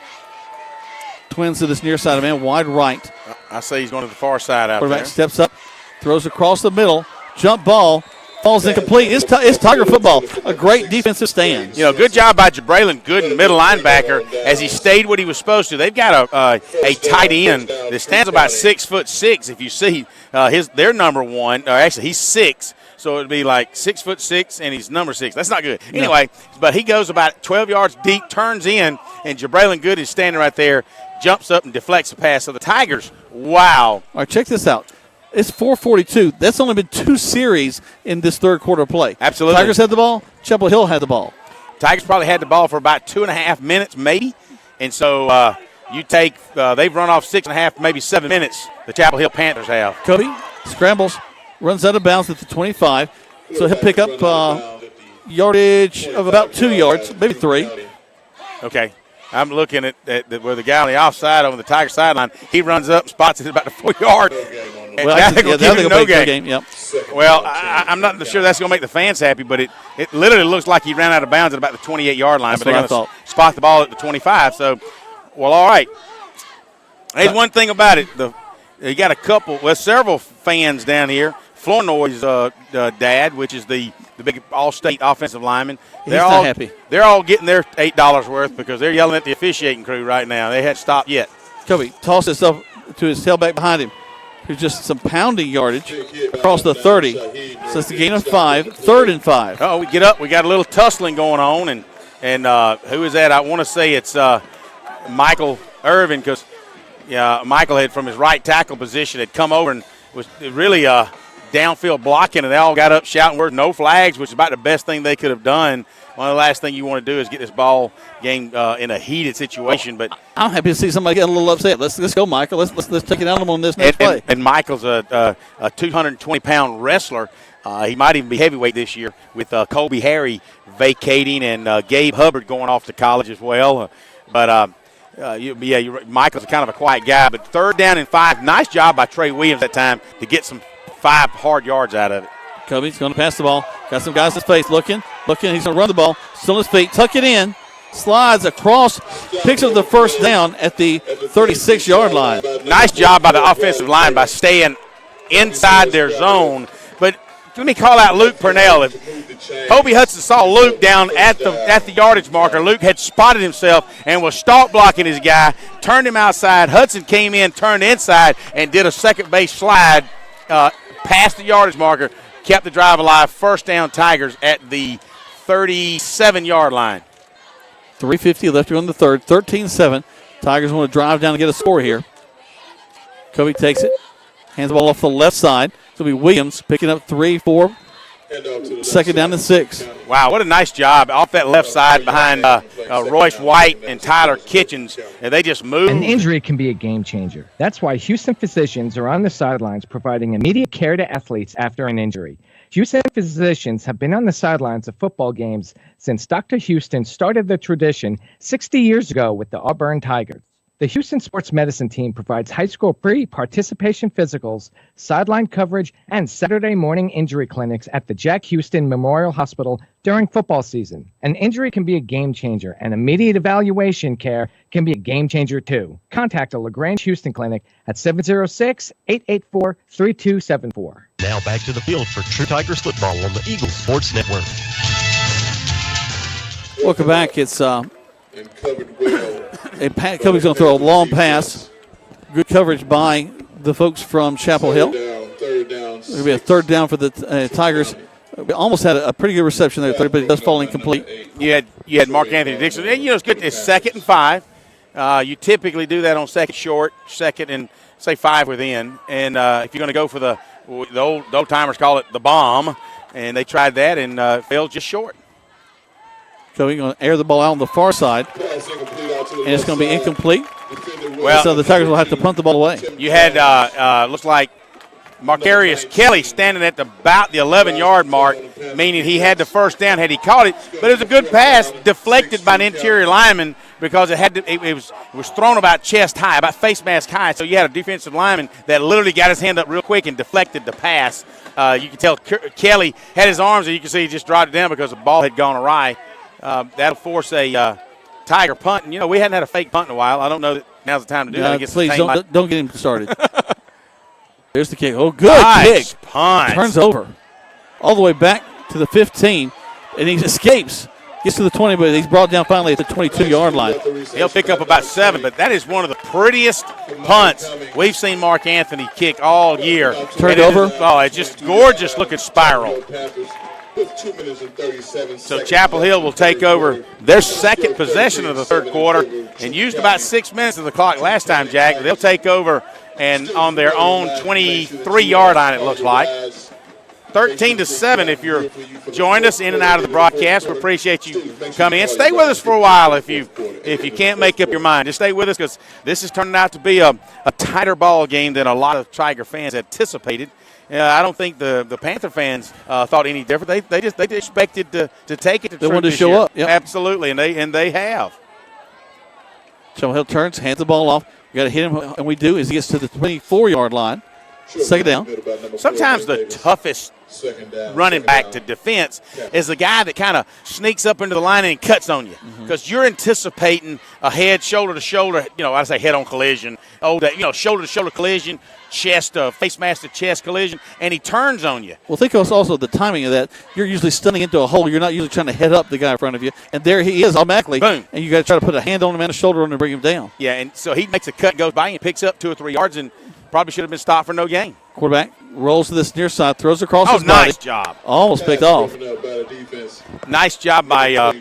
Twins to this near side of man, wide right. I say he's going to the far side out Quarterback there. steps up, throws across the middle, jump ball, falls incomplete. It's Tiger football. A great defensive stand. You know, good job by Jabraylin Gooden, middle linebacker, as he stayed what he was supposed to. They've got a tight end that stands about 6'6". If you see their number one, or actually he's 6. So it'd be like 6'6", and he's number 6. That's not good. Anyway, but he goes about 12 yards deep, turns in, and Jabraylin Gooden is standing right there, jumps up and deflects the pass. So the Tigers, wow. All right, check this out. It's 4:42. That's only been 2 series in this third quarter play. Absolutely. Tigers had the ball. Chapel Hill had the ball. Tigers probably had the ball for about 2.5 minutes, maybe. And so you take they've run off 6.5, maybe 7 minutes. The Chapel Hill Panthers have. Cody scrambles, runs out of bounds at the 25. So he'll pick up yardage of about 2 yards, maybe 3. Okay. I'm looking at where the guy on the offside on the Tiger sideline, he runs up, spots it at about the 4 yard. Well, no game. Yep. Well, I'm not sure that's going to make the fans happy, but it literally looks like he ran out of bounds at about the 28-yard line. That's but they're what going I to thought. spot the ball at the 25. So, well, all right. There's one thing about it. You got several fans down here. Flournoy's dad, which is the big all-state offensive lineman. They're all happy. They're all getting their $8 worth because they're yelling at the officiating crew right now. They hadn't stopped yet. Kobe tosses stuff to his tailback behind him. There's just some pounding yardage across the 30. So it's the gain of 5, 3rd and 5. Oh, we get up. We got a little tussling going on. And who is that? I want to say it's Michael Irvin because Michael had, from his right tackle position, had come over and was really downfield blocking, and they all got up shouting words, no flags, which is about the best thing they could have done. One of the last things you want to do is get this ball game in a heated situation. But I'm happy to see somebody get a little upset. Let's go, Michael. Let's take it out of him on this next play. And Michael's a 220-pound wrestler. He might even be heavyweight this year with Colby Harry vacating and Gabe Hubbard going off to college as well. Michael's kind of a quiet guy. But 3rd down and 5. Nice job by Trey Williams that time to get some 5 hard yards out of it. Kobe's going to pass the ball. Got some guys in his face looking. He's going to run the ball. Still on his feet. Tuck it in. Slides across. Picks up the first down at the 36-yard line. Nice job by the offensive line by staying inside their zone. But let me call out Luke Purnell. If Kobe Hudson saw Luke down at the yardage marker, Luke had spotted himself and was stalk blocking his guy, turned him outside. Hudson came in, turned inside, and did a second base slide past the yardage marker. Kept the drive alive. 1st down Tigers at the 37-yard line. 3:50 left here on the 3rd. 13-7. Tigers want to drive down and get a score here. Kobe takes it. Hands the ball off the left side. It'll be Williams picking up 3, 4. 2nd down and 6. Wow, what a nice job off that left side behind Royce White and Tyler Kitchens. And they just moved. An injury can be a game changer. That's why Houston physicians are on the sidelines providing immediate care to athletes after an injury. Houston physicians have been on the sidelines of football games since Dr. Houston started the tradition 60 years ago with the Auburn Tigers. The Houston Sports Medicine Team provides high school pre-participation physicals, sideline coverage, and Saturday morning injury clinics at the Jack Houston Memorial Hospital during football season. An injury can be a game changer, and immediate evaluation care can be a game changer too. Contact a LaGrange Houston clinic at 706-884-3274. Now back to the field for True Tigers football on the Eagles Sports Network. Welcome back. It's Pat Covey's going to throw a long pass. Good coverage by the folks from Chapel Hill. It'll be a third down for the Tigers. We almost had a pretty good reception there, but it does fall incomplete. You had Mark Anthony Dixon. And, it's good. It's 2nd and 5. You typically do that on second short, second and, say, 5 within. And if you're going to go for the old timers call it the bomb, and they tried that and failed just short. So we're going to air the ball out on the far side, and it's going to be incomplete. Well, so the Tigers will have to punt the ball away. You had, looks like, Marcarius Kelly standing at about the 11-yard mark, meaning he had the first down had he caught it. But it was a good pass, deflected by an interior lineman because it was thrown about chest high, about face mask high. So you had a defensive lineman that literally got his hand up real quick and deflected the pass. You can tell Kelly had his arms, and you can see he just dropped it down because the ball had gone awry. That'll force a Tiger punt. And, we hadn't had a fake punt in a while. I don't know that now's the time to do that. Please don't get him started. There's the kick. Oh, good nice kick. Punt. Turns over all the way back to the 15, and he escapes. Gets to the 20, but he's brought down finally at the 22-yard line. He'll pick up about 7, but that is one of the prettiest punts we've seen Mark Anthony kick all year. Turned over. It's just gorgeous looking spiral. So Chapel Hill will take over their second possession of the third quarter and used about 6 minutes of the clock last time, Jack. They'll take over and on their own 23-yard line, it looks like. 13-7 if you're joined us in and out of the broadcast. We appreciate you coming in. Stay with us for a while if you can't make up your mind. Just stay with us because this is turning out to be a tighter ball game than a lot of Tiger fans anticipated. I don't think the Panther fans thought any different. They expected to take it to They wanted to this show year. up. Yep. Absolutely, and they have. Chapel Hill turns, hands the ball off. We got to hit him, and we do as he gets to the 24-yard line. Second down. Sometimes the toughest running back to defense is the guy that kind of sneaks up into the line and cuts on you because you're anticipating a head, shoulder-to-shoulder, I say head-on collision, shoulder-to-shoulder collision, chest, face mask to chest collision, and he turns on you. Well, think also the timing of that. You're usually stunning into a hole. You're not usually trying to head up the guy in front of you, and there he is automatically. Boom. And you got to try to put a hand on him and a shoulder on him and bring him down. Yeah, and so he makes a cut, goes by, and picks up 2 or 3 yards, and probably should have been stopped for no gain. Quarterback rolls to this near side, throws across his body. Nice job. Almost picked off. Nice job by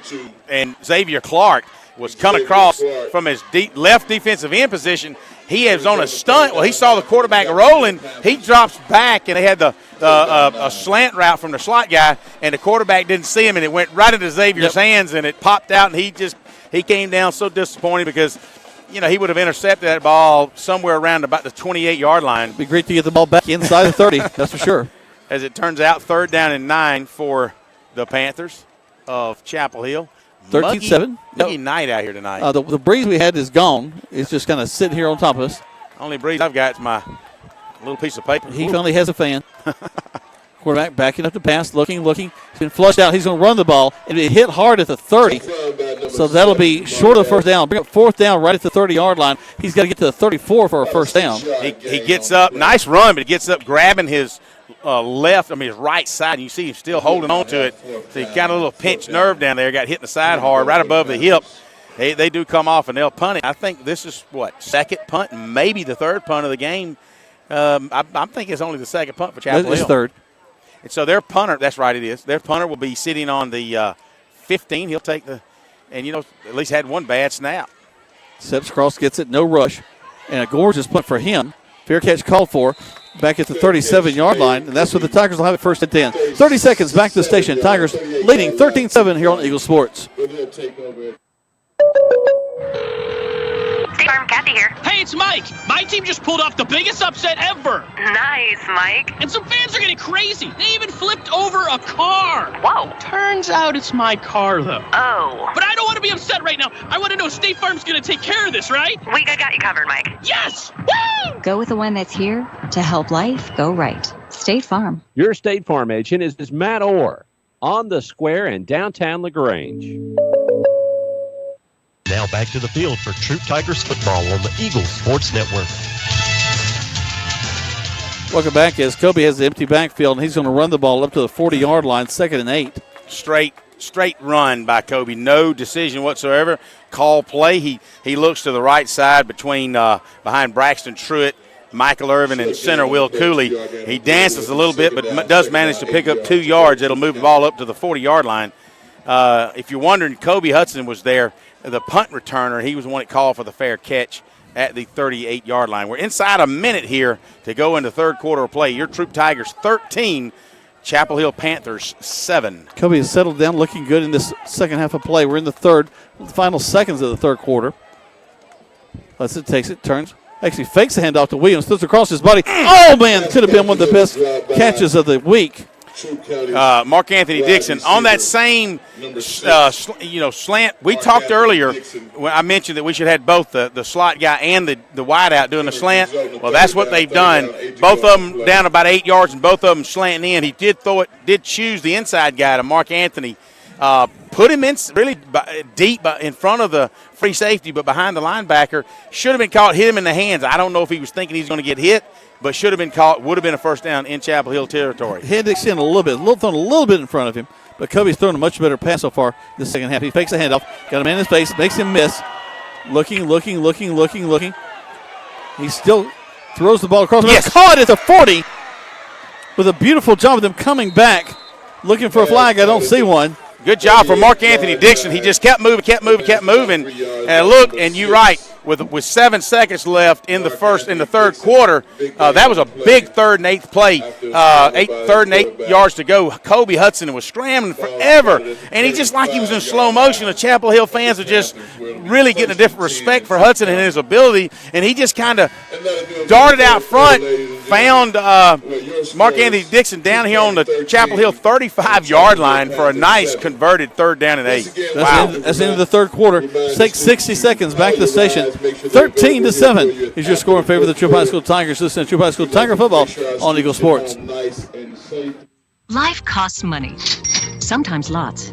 and Xavier Clark was coming across from his left defensive end position. He was on a stunt. Well, he saw the quarterback rolling. He drops back, and they had a slant route from the slot guy, and the quarterback didn't see him, and it went right into Xavier's hands, and it popped out, and he came down so disappointed because he would have intercepted that ball somewhere around about the 28-yard line. It'd be great to get the ball back inside the 30, that's for sure. As it turns out, 3rd down and 9 for the Panthers of Chapel Hill. 13-7. Muggy night out here tonight. The breeze we had is gone. It's just kind of sitting here on top of us. Only breeze I've got is my little piece of paper. He finally has a fan. Quarterback backing up to pass, looking. He's been flushed out. He's going to run the ball. And it hit hard at the 30. So that'll be short of the first down. Bring up 4th down right at the 30-yard line. He's got to get to the 34 for a first down. He gets up. Nice run, but he gets up grabbing his his right side. And you see him still holding on to it. So he got a little pinched nerve down there. Got hit in the side hard right above the hip. They do come off, and they'll punt it. I think this is, second punt, maybe the 3rd punt of the game. I'm thinking it's only the 2nd punt for Chapel Hill. It's 3rd. And so their punter, that's right, it is. Their punter will be sitting on the 15. He'll take at least had one bad snap. Steps across, gets it, no rush. And a gorgeous punt for him. Fair catch called for back at the 37-yard line, and that's where the Tigers will have it 1st and 10. 30 seconds back to the station. Tigers leading 13-7 here on Eagle Sports. State Farm Kathy Kathy here. Hey, it's Mike. My team just pulled off the biggest upset ever. Nice, Mike. And some fans are getting crazy. They even flipped over a car. Whoa. Turns out it's my car, though. Oh. But I don't want to be upset right now. I want to know State Farm's going to take care of this, right? We got you covered, Mike. Yes! Woo! Go with the one that's here to help life go right. State Farm. Your State Farm agent is Matt Orr on the square in downtown LaGrange. Now back to the field for Troup Tigers football on the Eagles Sports Network. Welcome back as Kobe has the empty backfield, and he's going to run the ball up to the 40-yard line, 2nd and 8. Straight run by Kobe. No decision whatsoever. Call play. He looks to the right side behind Braxton Truitt, Michael Irvin, and center Will Cooley. He dances a little bit, but does manage to pick up 2 yards. It'll move the ball up to the 40-yard line. If you're wondering, Kobe Hudson was there, the punt returner. He was the one that called for the fair catch at the 38-yard line. We're inside a minute here to go into third quarter of play. Your Troup Tigers 13, Chapel Hill Panthers 7. Kobe has settled down, looking good in this second half of play. We're in the final seconds of the third quarter. Hudson takes it, turns, actually fakes the handoff to Williams, throws across his body. Oh, man, could have been one of the best catches of the week. Mark Anthony Dixon on that same slant. We talked earlier when I mentioned that we should have both the slot guy and the wide out doing the slant. Well, that's what they've done. Both of them down about 8 yards and both of them slanting in. He did choose the inside guy to Mark Anthony. Put him in really deep in front of the free safety, but behind the linebacker. Should have been caught, hit him in the hands. I don't know if he was thinking he's going to get hit, but should have been caught, would have been a first down in Chapel Hill territory. Hendricks in a little bit in front of him, but Kobe's thrown a much better pass so far in the second half. He fakes the handoff, got him in his face, makes him miss. Looking. He still throws the ball across. Yes. Caught at the 40 with a beautiful job of them coming back, looking for a flag. I don't see one. Good job for Mark Anthony Dixon. He just kept moving. And you're right. With 7 seconds left in the third quarter, that was a big 3rd and 8 play. 3rd and 8 yards to go. Kobe Hudson was scrambling forever, and he just like he was in slow motion. The Chapel Hill fans are just really getting a different respect for Hudson and his ability, and he just kind of darted out front, found Mark Anthony Dixon down here on the Chapel Hill 35-yard line for a nice converted 3rd down and 8. Wow. That's the end of the third quarter. Takes 60 seconds. Back to the station. 13-7 is your score in favor of the Troup High School Tigers. Listen to Troup High School Tiger football on Eagle Sports. Life costs money, sometimes lots.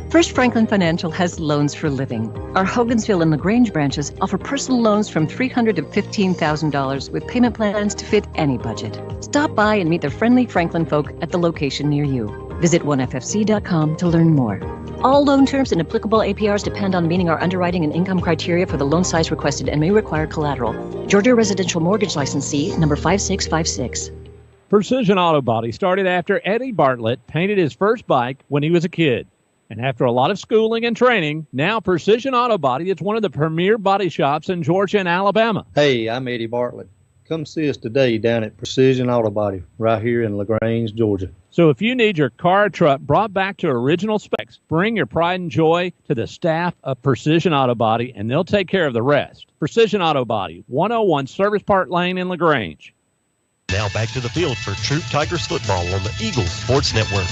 First Franklin Financial has loans for living. Our Hogansville and LaGrange branches offer personal loans from $300 to $15,000 with payment plans to fit any budget. Stop by and meet the friendly Franklin folk at the location near you. Visit oneffc.com to learn more. All loan terms and applicable APRs depend on meeting our underwriting and income criteria for the loan size requested and may require collateral. Georgia Residential Mortgage Licensee number 5656. Precision Auto Body started after Eddie Bartlett painted his first bike when he was a kid. And after a lot of schooling and training, now Precision Auto Body is one of the premier body shops in Georgia and Alabama. Hey, I'm Eddie Bartlett. Come see us today down at Precision Auto Body right here in LaGrange, Georgia. So if you need your car or truck brought back to original specs, bring your pride and joy to the staff of Precision Auto Body, and they'll take care of the rest. Precision Auto Body, 101 Service Park Lane in LaGrange. Now back to the field for Troup Tigers football on the Eagles Sports Network.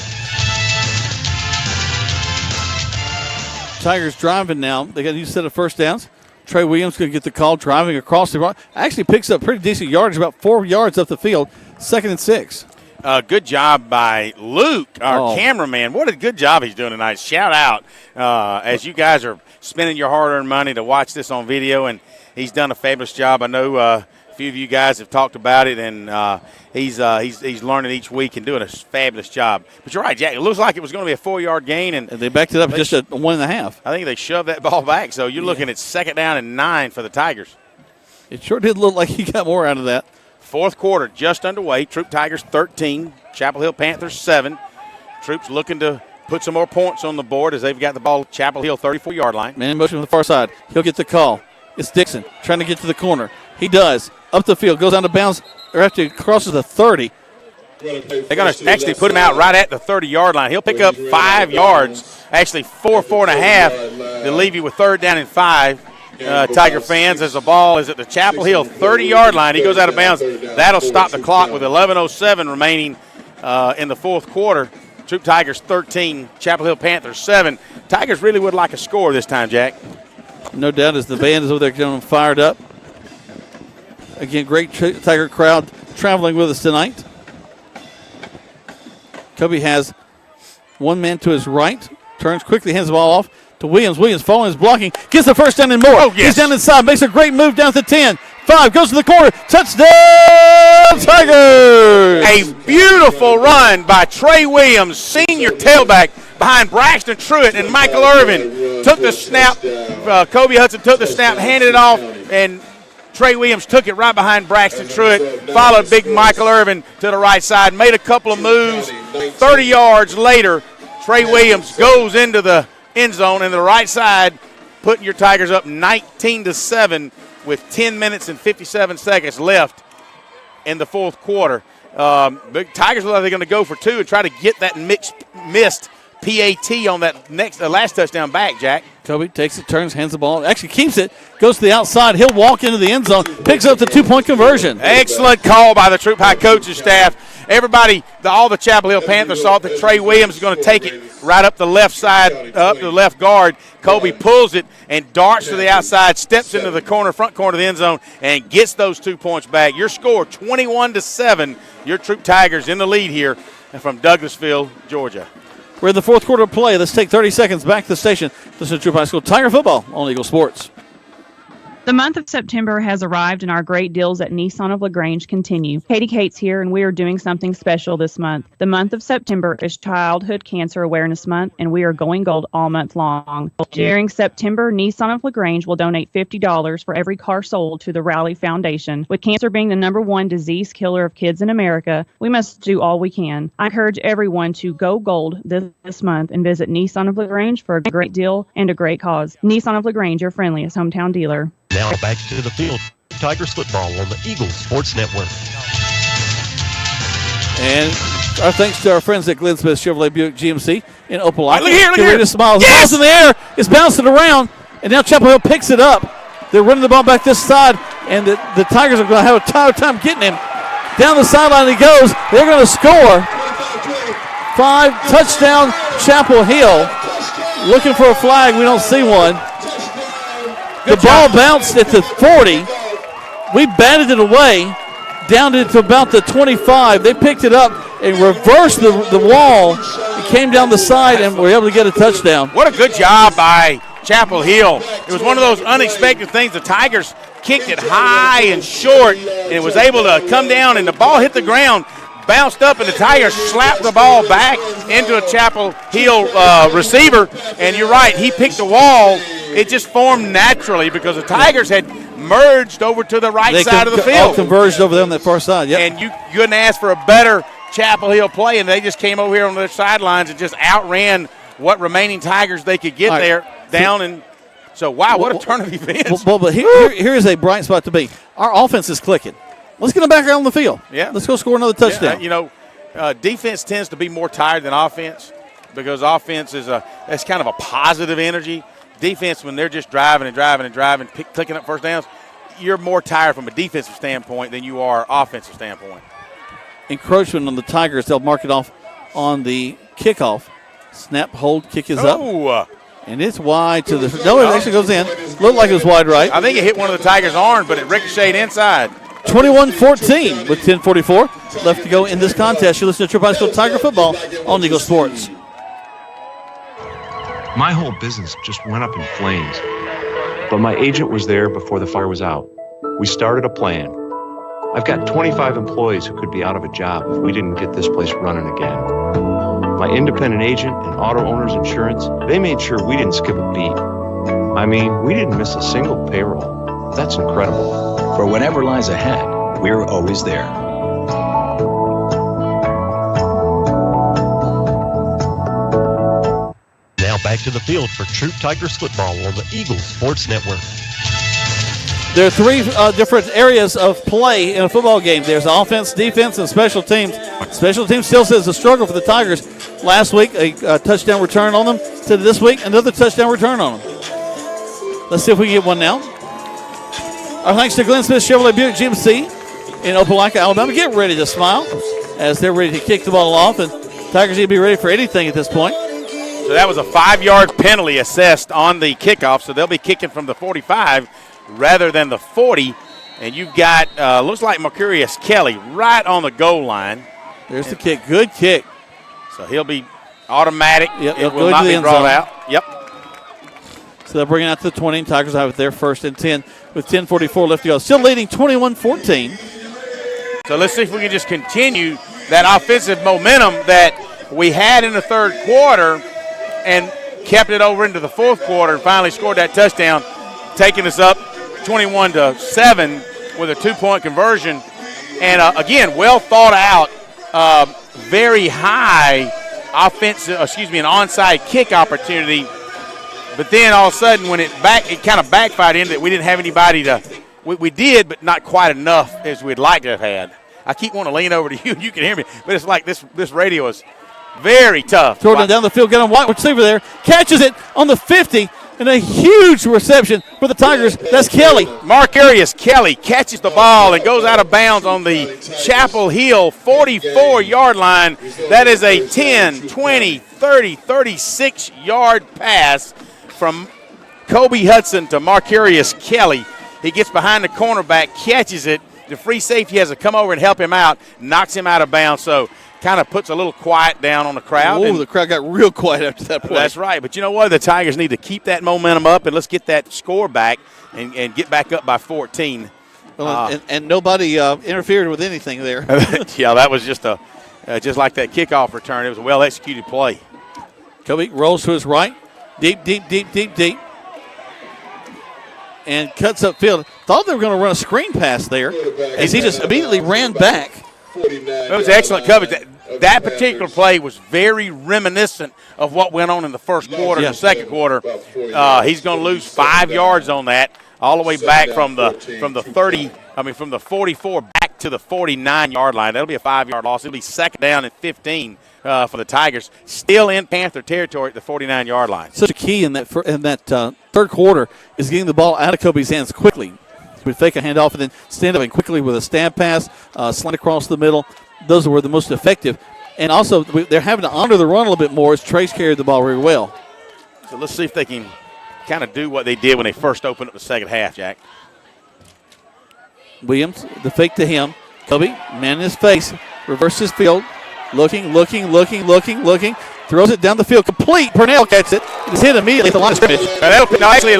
Tigers driving now. They got a new set of first downs. Trey Williams going to get the call, driving across the road. Actually picks up pretty decent yardage, about 4 yards up the field. 2nd and 6. Good job by Luke, our cameraman. What a good job he's doing tonight. Shout out as you guys are spending your hard-earned money to watch this on video, and he's done a fabulous job. I know a few of you guys have talked about it, and he's learning each week and doing a fabulous job. But you're right, Jack. It looks like it was going to be a 4-yard gain, and they backed it up just at 1.5. I think they shoved that ball back. So you're looking at 2nd down and 9 for the Tigers. It sure did look like he got more out of that. Fourth quarter just underway. Troup Tigers 13, Chapel Hill Panthers 7. Troup's looking to put some more points on the board as they've got the ball at Chapel Hill 34-yard line. Man in motion from the far side. He'll get the call. It's Dixon trying to get to the corner. He does. Up the field, goes out of bounds, or after he crosses the 30. They're going to actually put him out right at the 30-yard line. He'll pick up 5 yards, actually 4.5, to leave you with 3rd down and 5. Tiger fans, as the ball is at the Chapel Hill 30-yard line. He goes out of bounds. That'll stop the clock with 11:07 remaining in the fourth quarter. Troup Tigers 13, Chapel Hill Panthers 7. Tigers really would like a score this time, Jack. No doubt, as the band is over there getting fired up. Again, great Tiger crowd traveling with us tonight. Kobe has one man to his right, turns quickly, hands the ball off to Williams. Williams following his blocking, gets the first down and more. Oh, yes. He's down inside, makes a great move down to 10. 5, goes to the corner, touchdown Tigers! A beautiful run by Trey Williams, senior tailback, behind Braxton Truitt, and Michael Irvin took the snap. Kobe Hudson took the snap, handed it off, and Trey Williams took it right behind Braxton Truitt, followed big Michael Irvin to the right side, made a couple of moves. 30 yards later, Trey Williams goes into the end zone in the right side, putting your Tigers up 19-7 with 10 minutes and 57 seconds left in the fourth quarter. The Tigers look like they're going to go for 2 and try to get that missed PAT on that last touchdown back, Jack. Kobe takes it, turns, hands the ball, actually keeps it, goes to the outside. He'll walk into the end zone, picks up the 2-point conversion. Excellent call by the Troup High coaching staff. Everybody, all the Chapel Hill Panthers thought that Trey Williams was going to take it right up the left side, up to the left guard. Kobe pulls it and darts to the outside, steps into the front corner of the end zone, and gets those 2 points back. Your score, 21-7. Your Troup Tigers in the lead here from Douglasville, Georgia. We're in the fourth quarter of play. Let's take 30 seconds back to the station. Listen to Troup High School Tiger football on Eagle Sports. The month of September has arrived and our great deals at Nissan of LaGrange continue. Katie Cates here and we are doing something special this month. The month of September is Childhood Cancer Awareness Month and we are going gold all month long. During September, Nissan of LaGrange will donate $50 for every car sold to the Rally Foundation. With cancer being the #1 disease killer of kids in America, we must do all we can. I encourage everyone to go gold this month and visit Nissan of LaGrange for a great deal and a great cause. Nissan of LaGrange, your friendliest hometown dealer. Now back to the field. Tigers football on the Eagle Sports Network. And our thanks to our friends at Glenn Smith Chevrolet Buick GMC in Opelika. Look here, look here. To smile. The Yes! ball's in the air. It's bouncing around. And now Chapel Hill picks it up. They're running the ball back this side. And the Tigers are going to have a hard time getting him. Down the sideline he goes. They're going to score. 5, touchdown Chapel Hill. Looking for a flag. We don't see one. The ball bounced at the 40. We batted it away down to about the 25. They picked it up and reversed the wall. It came down the side and were able to get a touchdown. What a good job by Chapel Hill. It was one of those unexpected things. The Tigers kicked it high and short, and it was able to come down, and the ball hit the ground, bounced up, and the Tigers slapped the ball back into a Chapel Hill receiver. And you're right, he picked the wall. It just formed naturally because the Tigers had merged over to the right side of the field. All converged over there on that far side, yep. And you couldn't ask for a better Chapel Hill play, and they just came over here on their sidelines and just outran what remaining Tigers they could get there down. And so, wow, what a turn of events. But here is a bright spot to be. Our offense is clicking. Let's get them back out on the field. Yeah. Let's go score another touchdown. Defense tends to be more tired than offense because offense that's kind of a positive energy. Defense, when they're just driving and driving and driving, clicking up first downs, you're more tired from a defensive standpoint than you are offensive standpoint. Encroachment on the Tigers. They'll mark it off on the kickoff. Snap, hold, kick is up. And it's wide to the – no, it actually goes in. Looked like it was wide right. I think it hit one of the Tigers' arms, but it ricocheted inside. 21-14 with 10:44 left to go in this contest. You listen to Troup High School Tiger football on Eagle Sports. My whole business just went up in flames, but my agent was there before the fire was out. We started a plan. I've got 25 employees who could be out of a job if we didn't get this place running again. My independent agent and auto owners insurance, they made sure we didn't skip a beat. I mean, we didn't miss a single payroll. That's incredible. For whatever lies ahead, we're always there. Now back to the field for Troup Tigers football on the Eagle Sports Network. There are 3 different areas of play in a football game. There's offense, defense, and special teams. Special teams still says a struggle for the Tigers. Last week, a touchdown return on them. To this week, another touchdown return on them. Let's see if we can get one now. Our thanks to Glenn Smith Chevrolet Buick GMC in Opelika, Alabama. Get ready to smile as they're ready to kick the ball off, and Tigers need to be ready for anything at this point. So that was a 5-yard penalty assessed on the kickoff, so they'll be kicking from the 45 rather than the 40. And you've got, looks like Mercurius Kelly right on the goal line. There's the kick. Good kick. So he'll be automatic. Yep, it will not be brought out. Yep. So they'll bring it out to the 20, and Tigers have it there first and 10 with 10:44 left to go. Still leading 21-14. So let's see if we can just continue that offensive momentum that we had in the third quarter and kept it over into the fourth quarter and finally scored that touchdown, taking us up 21-7 with a 2-point conversion. And again, well thought out, very high offensive, an onside kick opportunity. But then all of a sudden, when it kind of backfired in that we didn't have anybody to. We did, but not quite enough as we'd like to have had. I keep wanting to lean over to you. You can hear me, but it's like this radio is very tough. Jordan down the field, get on wide receiver there, catches it on the 50, and a huge reception for the Tigers. That's Kelly. Marcarius Kelly catches the ball and goes out of bounds on the Chapel Hill 44-yard line. That is a 10, 20, 30, 36-yard pass from Kobe Hudson to Marcarius Kelly. He gets behind the cornerback, catches it. The free safety has to come over and help him out, knocks him out of bounds. So kind of puts a little quiet down on the crowd. Oh, the crowd got real quiet after that play. That's right. But you know what? The Tigers need to keep that momentum up, and let's get that score back and get back up by 14. Well, and nobody interfered with anything there. Yeah, that was just like that kickoff return. It was a well-executed play. Kobe rolls to his right. Deep. And cuts upfield. Thought they were going to run a screen pass there as he just immediately ran back. It was excellent coverage. That particular play was very reminiscent of what went on in the first quarter and the second quarter. He's going to lose 5 yards on that, all the way back from the 44 back to the 49-yard line. That'll be a 5-yard loss. It'll be second down and 15 for the Tigers, still in Panther territory at the 49-yard line. Such a key in that third quarter is getting the ball out of Kobe's hands quickly. We fake a handoff and then stand up and quickly with a stab pass, slant across the middle. Those were the most effective. And also, they're having to honor the run a little bit more as Trace carried the ball very well. So let's see if they can kind of do what they did when they first opened up the second half, Jack. Williams, the fake to him. Kobe, man in his face, reverses field. Looking. Throws it down the field. Complete. Purnell catches it. It is hit immediately at the line of scrimmage. It'll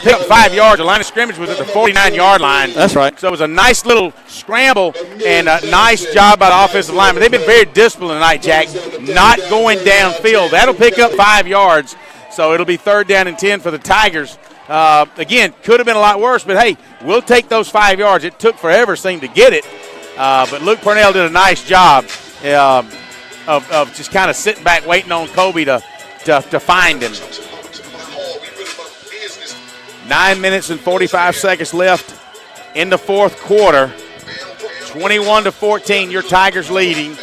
pick up 5 yards. The line of scrimmage was at the 49-yard line. That's right. So it was a nice little scramble and a nice job by the offensive lineman. They've been very disciplined tonight, Jack, not going downfield. That'll pick up 5 yards. So it'll be third down and 10 for the Tigers. Again, could have been a lot worse, but, hey, we'll take those 5 yards. It took forever, seemed to get it. But Luke Purnell did a nice job of just kind of sitting back waiting on Kobe to find him. 9 minutes and 45 seconds left in the fourth quarter. 21-14, your Tigers leading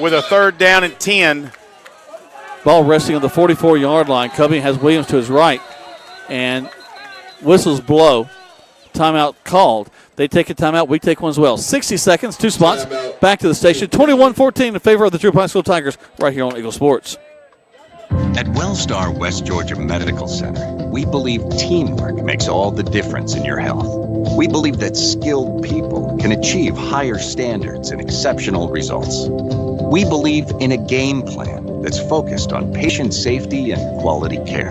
with a third down and 10. Ball resting on the 44-yard line. Kobe has Williams to his right, and whistles blow. Timeout called. They take a timeout. We take one as well. 60 seconds, 2 spots. Back to the station. 21-14 in favor of the Troup High School Tigers right here on Eagle Sports. At Wellstar West Georgia Medical Center, we believe teamwork makes all the difference in your health. We believe that skilled people can achieve higher standards and exceptional results. We believe in a game plan that's focused on patient safety and quality care.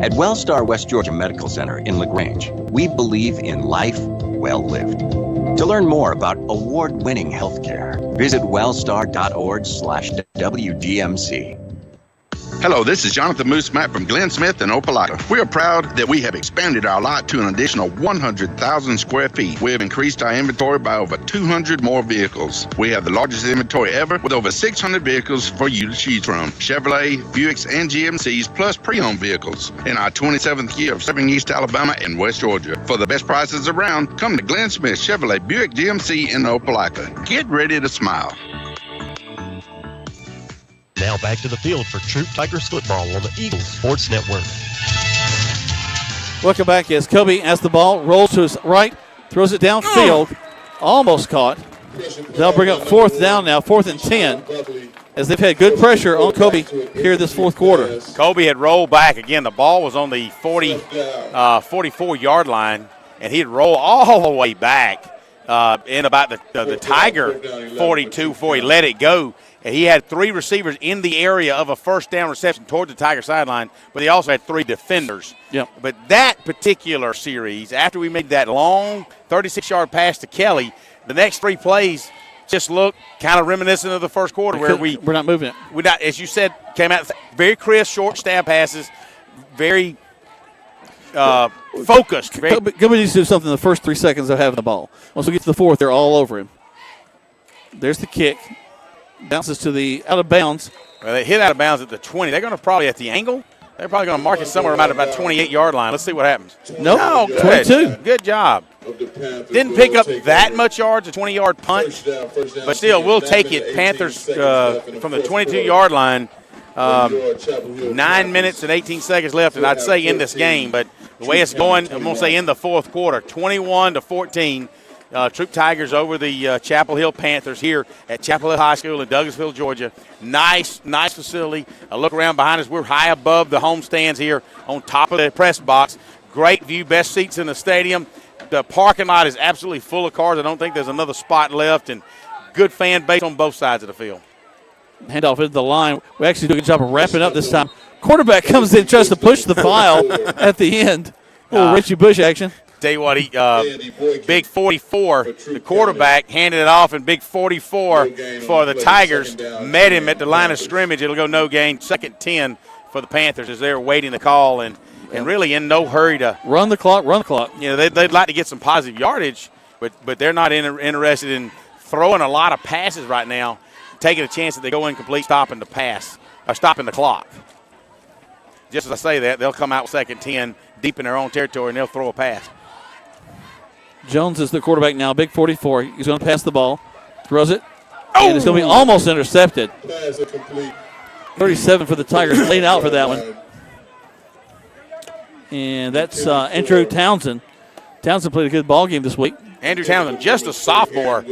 At Wellstar West Georgia Medical Center in LaGrange, we believe in life well lived. To learn more about award-winning healthcare, visit wellstar.org/WDMC. Hello, this is Jonathan Moose Matt from Glenn Smith and Opelika. We are proud that we have expanded our lot to an additional 100,000 square feet. We have increased our inventory by over 200 more vehicles. We have the largest inventory ever with over 600 vehicles for you to choose from. Chevrolet, Buicks, and GMCs, plus pre-owned vehicles. In our 27th year of serving East Alabama and West Georgia. For the best prices around, come to Glenn Smith Chevrolet, Buick, GMC in Opelika. Get ready to smile. Now back to the field for Troup Tigers football on the Eagles Sports Network. Welcome back as Kobe has the ball, rolls to his right, throws it downfield, almost caught. They'll bring up fourth down now, 4th and 10, as they've had good pressure on Kobe here this fourth quarter. Kobe had rolled back. Again, the ball was on the 44-yard line, and he'd roll all the way back in about the Tiger 42 before he let it go. And he had 3 receivers in the area of a first down reception toward the Tiger sideline, but he also had 3 defenders. Yep. But that particular series, after we made that long 36-yard pass to Kelly, the next 3 plays just look kind of reminiscent of the first quarter where we're not moving it. We're not, as you said, came out very crisp, short stab passes, very focused. Kobe needs to do something in the first 3 seconds of having the ball. Once we get to the fourth, they're all over him. There's the kick. Bounces to the out of bounds. Well, they hit out of bounds at the 20. They're going to probably at the angle. They're probably going to mark it somewhere about 28-yard line. Let's see what happens. Nope. No, good. 22. Good job. Didn't pick up that much yards, a 20-yard punt, but still, we'll take it. Panthers from the 22-yard line. 9 minutes and 18 seconds left, and I'd say in this game, but the way it's going, I'm going to say in the fourth quarter, 21-14. Troup Tigers over the Chapel Hill Panthers here at Chapel Hill High School in Douglasville, Georgia. Nice facility. A look around behind us. We're high above the home stands here on top of the press box. Great view, best seats in the stadium. The parking lot is absolutely full of cars. I don't think there's another spot left, and good fan base on both sides of the field. Handoff into the line. We actually do a good job of wrapping up this time. Quarterback comes in, tries to push the pile at the end. Little Richie Bush action. Tell you what, big 44, the quarterback handed it off, and big 44 for the Tigers met him at the line of scrimmage. It'll go no gain. 2nd 10 for the Panthers as they're waiting the call and really in no hurry to run the clock. You know, they'd like to get some positive yardage, but they're not interested in throwing a lot of passes right now, taking a chance that they go incomplete, stopping the pass, or stopping the clock. Just as I say that, they'll come out with 2nd 10 deep in their own territory, and they'll throw a pass. Jones is the quarterback now, big 44. He's going to pass the ball, throws it, and it's going to be almost intercepted. 37 for the Tigers, laid out for that one. And that's Andrew Townsend. Townsend played a good ball game this week. Andrew Townsend, just a sophomore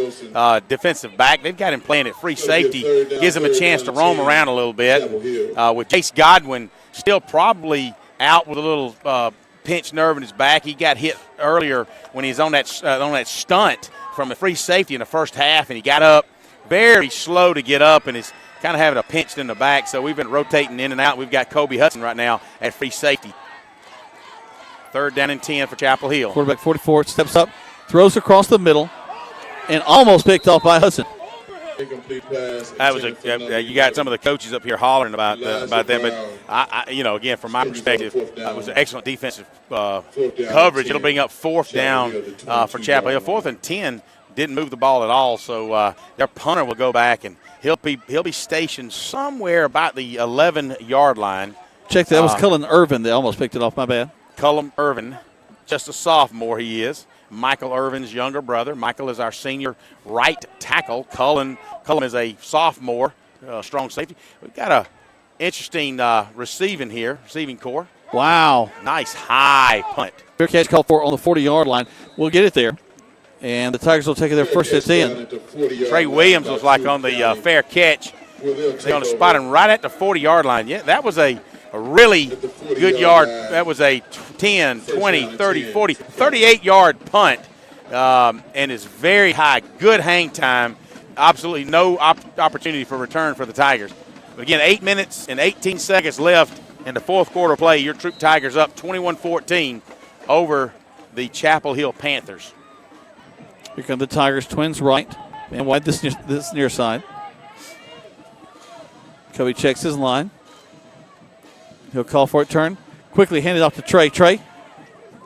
defensive back. They've got him playing at free safety. Gives him a chance to roam around a little bit. With Chase Godwin still probably out with a little pinched nerve in his back. He got hit earlier when he was on that stunt from the free safety in the first half, and he got up very slow to get up and is kind of having a pinch in the back. So we've been rotating in and out. We've got Kobe Hudson right now at free safety. 3rd down and 10 for Chapel Hill. Quarterback 44 steps up, throws across the middle, and almost picked off by Hudson. That was you got some of the coaches up here hollering about them, but again, from my perspective, it was an excellent defensive coverage. It'll bring up 4th down for Chapel Hill. 4th and 10 didn't move the ball at all, so their punter will go back and he'll be stationed somewhere about the 11-yard line. Check that was Cullen Irvin. They almost picked it off. My bad. Cullen Irvin, just a sophomore he is. Michael Irvin's younger brother. Michael is our senior right tackle. Cullen is a sophomore, strong safety. We've got a interesting receiving core. Wow. Nice high punt. Fair catch called for on the 40-yard line. We'll get it there. And the Tigers will take it there first at 10. Trey Williams was like on the fair catch. They're going to spot him right at the 40-yard line. Yeah, that was a really good yard. That was a 10, 20, 30, 40, 38-yard punt, and is very high. Good hang time. Absolutely no opportunity for return for the Tigers. But again, 8 minutes and 18 seconds left in the fourth quarter play. Your Troup Tigers up 21-14 over the Chapel Hill Panthers. Here come the Tigers, twins right, and wide this near side. Kobe checks his line. He'll call for it, turn. Quickly hand it off to Trey. Trey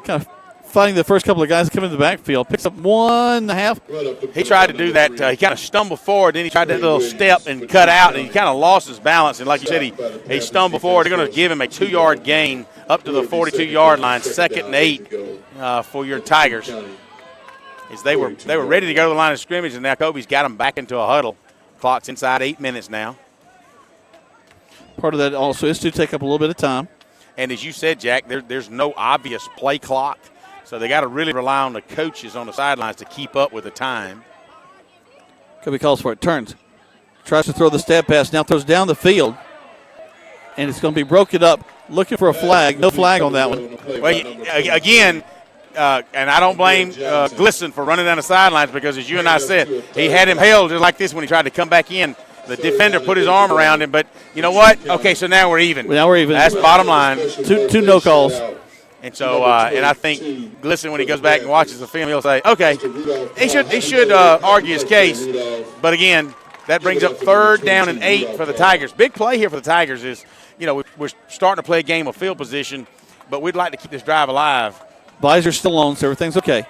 kind of fighting the first couple of guys coming in the backfield. Picks up 1.5. He tried to do that. He kind of stumbled forward. Then he tried that little step and cut out, and he kind of lost his balance. And like you said, he stumbled forward. They're going to give him a 2-yard gain up to the 42-yard line. 2nd and 8 for your Tigers. As they were ready to go to the line of scrimmage, and now Kobe's got them back into a huddle. Clock's inside 8 minutes now. Part of that also is to take up a little bit of time. And as you said, Jack, there's no obvious play clock. So they got to really rely on the coaches on the sidelines to keep up with the time. Kobe calls for it. Turns. Tries to throw the stab pass. Now throws down the field. And it's going to be broken up. Looking for a flag. No flag on that one. Well, again, and I don't blame Glisson for running down the sidelines because, as you and I said, he had him held just like this when he tried to come back in. The defender put his arm around him, but you know what? Okay, so now we're even. Now we're even. That's bottom line. Two no calls. And so, and I think Glisson, when he goes back and watches the film, he'll say, okay, he should argue his case. But again, that brings up 3rd down and 8 for the Tigers. Big play here for the Tigers is, we're starting to play a game of field position, but we'd like to keep this drive alive. Visor's still on, so everything's okay.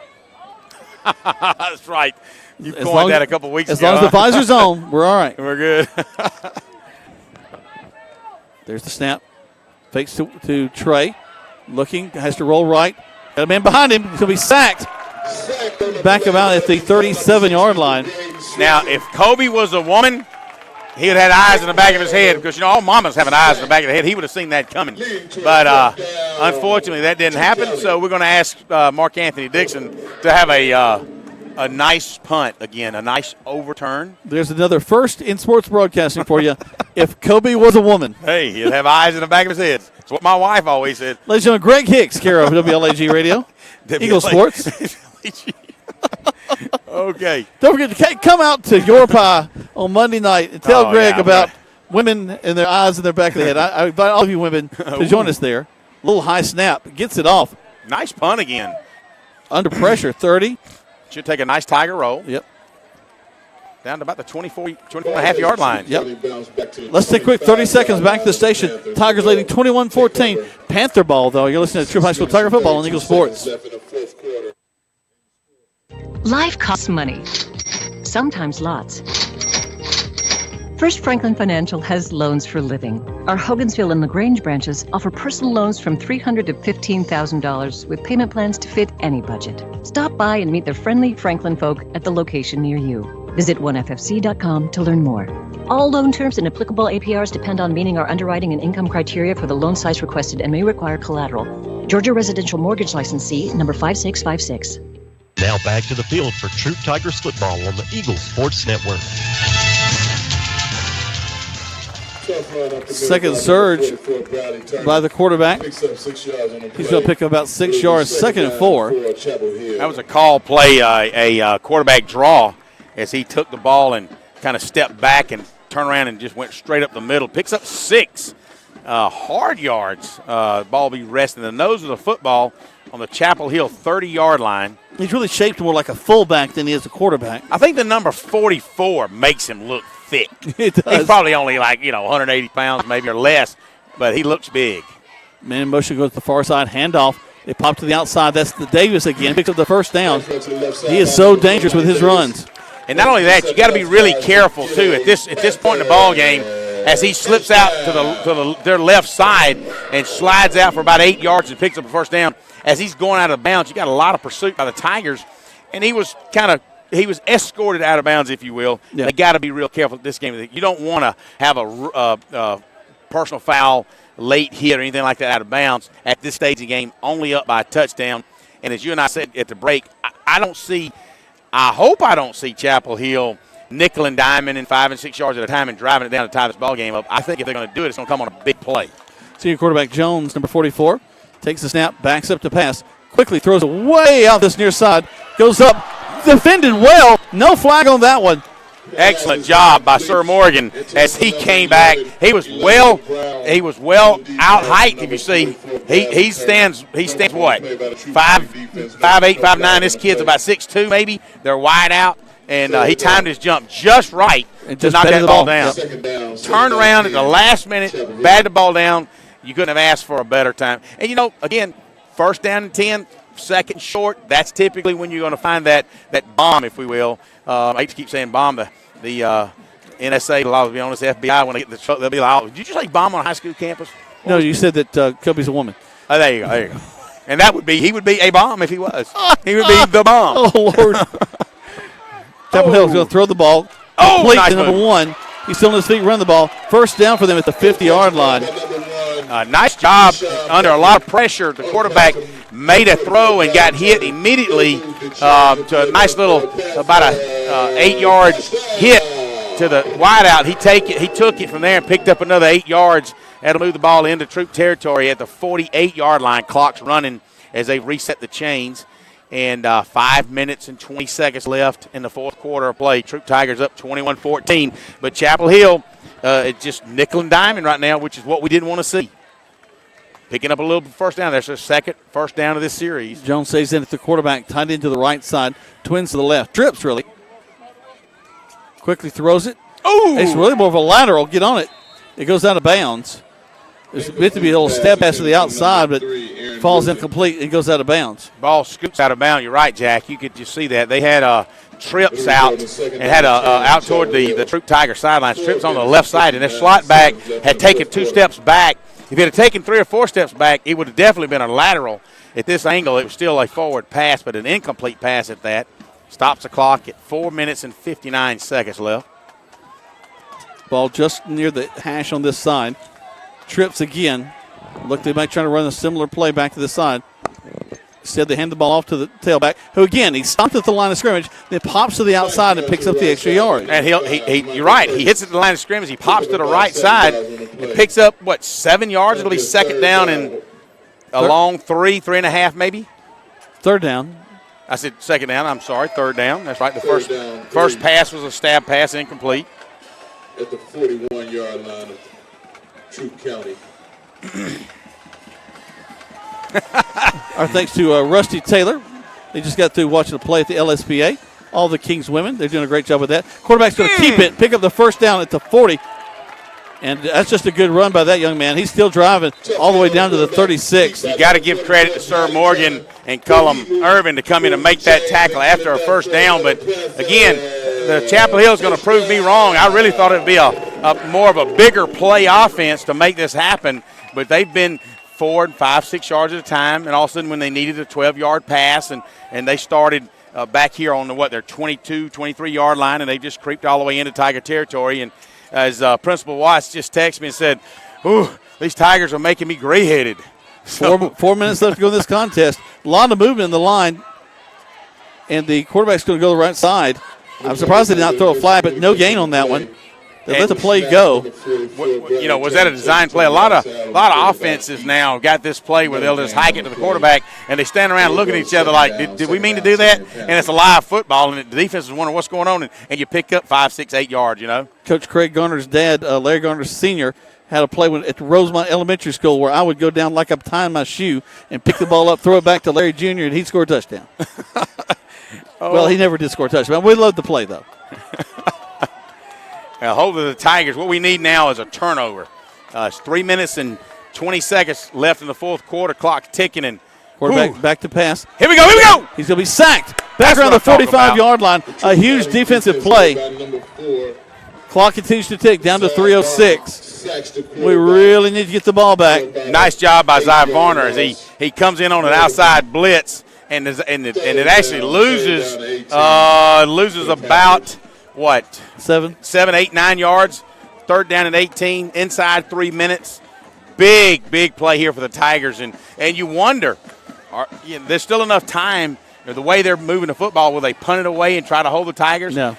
That's right. You coined that a couple weeks ago. As long as the visor's on, we're all right. We're good. There's the snap. Fakes to Trey. Looking, has to roll right. Got a man behind him. He's going to be sacked. Back about at the 37-yard line. Now, if Kobe was a woman, he would have had eyes in the back of his head because, all mamas having eyes in the back of the head. He would have seen that coming. But unfortunately, that didn't happen. So we're going to ask Mark Anthony Dixon to have a nice punt again, a nice overturn. There's another first in sports broadcasting for you. If Kobe was a woman. Hey, he'd have eyes in the back of his head. That's what my wife always said. Ladies and gentlemen, Greg Hicks, care of WLAG Radio. Eagle Sports. Okay. Don't forget to come out to Your Pie on Monday night and tell Greg about women and their eyes in their back of the head. I invite all of you women to join us there. Little high snap. Gets it off. Nice punt again. Under pressure, 30. Should take a nice Tiger roll. Yep. Down to about the 24 and a half yard line. Yep. Let's take a quick 30 seconds back to the station. Tigers leading 21-14. Panther ball, though. You're listening to Troup High School Tiger Football on Eagle Sports. Life costs money, sometimes lots. First Franklin Financial has loans for living. Our Hogansville and LaGrange branches offer personal loans from $300 to $15,000 with payment plans to fit any budget. Stop by and meet the friendly Franklin folk at the location near you. Visit onefc.com to learn more. All loan terms and applicable APRs depend on meeting our underwriting and income criteria for the loan size requested and may require collateral. Georgia Residential Mortgage Licensee number 5656. Now back to the field for Troup Tigers football on the Eagle Sports Network. Second surge by the quarterback. He's going to pick up about 6 yards. 2nd and 4. That was a call play, a quarterback draw as he took the ball and kind of stepped back and turned around and just went straight up the middle. Picks up 6 hard yards. Ball be resting the nose of the football on the Chapel Hill 30-yard line. He's really shaped more like a fullback than he is a quarterback. I think the number 44 makes him look thick. It does. He's probably only 180 pounds maybe or less, but he looks big. Man in motion goes to the far side. Handoff. They pop to the outside. That's the Davis again. Picks up the first down. He is so dangerous with his runs. And not only that, you got to be really careful too at this point in the ball game as he slips out to their left side and slides out for about 8 yards and picks up the first down. As he's going out of bounds, you got a lot of pursuit by the Tigers, and he was escorted out of bounds, if you will. Yeah. They got to be real careful at this game. You don't want to have a personal foul, late hit, or anything like that out of bounds at this stage of the game, only up by a touchdown. And as you and I said at the break, I hope I don't see Chapel Hill nickel and diming in 5 and 6 yards at a time and driving it down to tie this ball game up. I think if they're going to do it, it's going to come on a big play. Senior quarterback Jones, number 44, takes the snap, backs up to pass, quickly throws it way out this near side, goes up, defended well, no flag on that one. Excellent job by Sir Morgan as he came back. He was well out height. If you see, he stands what 5'8", 5'9". This kid's about 6'2", maybe. They're wide out, and he timed his jump just right to knock that ball down. Yep. Turned around at the last minute, batted the ball down. You couldn't have asked for a better time. And again, 1st down and 10. 2nd short, that's typically when you're going to find that bomb, if we will. I hate to keep saying bomb. The NSA, a lot of, be honest, FBI, when they get the truck, they'll be like, did you just say bomb on a high school campus? No, you said that Kobe's a woman. Oh, there you go. And he would be a bomb if he was. He would be the bomb. Oh, Lord. Chapel Hill's going to throw the ball. Complete nice to number 1. He's still on his feet, run the ball. 1st down for them at the 50-yard line. Nice job under a lot of pressure. The quarterback made a throw and got hit immediately to a nice little, about a 8-yard hit to the wideout. He took it from there and picked up another 8 yards. That'll move the ball into Troup territory at the 48-yard line. Clock's running as they reset the chains. And 5 minutes and 20 seconds left in the fourth quarter of play. Troup Tigers up 21-14. But Chapel Hill it's just nickel and diming right now, which is what we didn't want to see. Picking up a little first down. That's their second first down of this series. Jones stays in at the quarterback, tied into the right side. Twins to the left. Trips, really. Quickly throws it. Oh! It's really more of a lateral. Get on it. It goes out of bounds. There's meant to be a little step pass to the outside, but falls incomplete and goes out of bounds. Ball scoots out of bounds. You're right, Jack. You could just see that. They had Trips out and had out toward the Troup Tiger sidelines. Trips on the left side, and their slot back had taken 2 steps back. If it had taken 3 or 4 steps back, it would have definitely been a lateral. At this angle, it was still a forward pass, but an incomplete pass at that. Stops the clock at 4 minutes and 59 seconds left. Ball just near the hash on this side. Trips again. Look, they might try to run a similar play back to the side. Instead, they hand the ball off to the tailback, who again, he stopped at the line of scrimmage, then pops to the outside and picks up the extra yard. And you're right. He hits at the line of scrimmage. He pops to the right side and picks up, 7 yards? It'll be second down and a long 3.5 maybe. Third down. I said second down. I'm sorry, third down. That's right. The first pass was a stab pass, incomplete. At the 41-yard line of Troup County. Our thanks to Rusty Taylor. They just got through watching the play at the LSPA. All the Kings women, they're doing a great job with that. Quarterback's going to keep it, pick up the first down at the 40. And that's just a good run by that young man. He's still driving all the way down to the 36. You got to give credit to Sir Morgan and Cullum Irvin to come in and make that tackle after a first down. But, again, the Chapel Hill is going to prove me wrong. I really thought it would be a more of a bigger play offense to make this happen. But they've been 4, 5, 6 yards at a time, and all of a sudden when they needed a 12-yard pass, and they started back here on their 22, 23-yard line, and they just creeped all the way into Tiger territory. And as Principal Watts just texted me and said, "Ooh, these Tigers are making me gray-headed." So, 4 minutes left to go in this contest. A lot of movement in the line, and the quarterback's going to go to the right side. I'm surprised they did not throw a flag, but no gain on that one. They let the play go. Was that a design play? A lot of offenses now got this play where they'll just hike it to the quarterback, and they stand around looking at each other like, did we mean to do that? And it's a live football, and the defense is wondering what's going on, and you pick up 5, 6, 8 yards, Coach Craig Garner's dad, Larry Garner Sr., had a play at the Rosemont Elementary School where I would go down like I'm tying my shoe and pick the ball up, throw it back to Larry Jr., and he'd score a touchdown. Well, he never did score a touchdown. We love the play, though. Now, hold of the Tigers. What we need now is a turnover. It's 3 minutes and 20 seconds left in the fourth quarter. Clock ticking. And quarterback back to pass. Here we go. He's going to be sacked. Back around the 45-yard line. A huge defensive play. Clock continues to tick down to 3:06. We really need to get the ball back. Nice job by Zy Varner as he comes in on an outside blitz, and it actually loses about – what? 7, 8, 9 yards. Third down and 18, inside 3 minutes. Big play here for the Tigers. And you wonder, there's still enough time. The way they're moving the football, will they punt it away and try to hold the Tigers? No.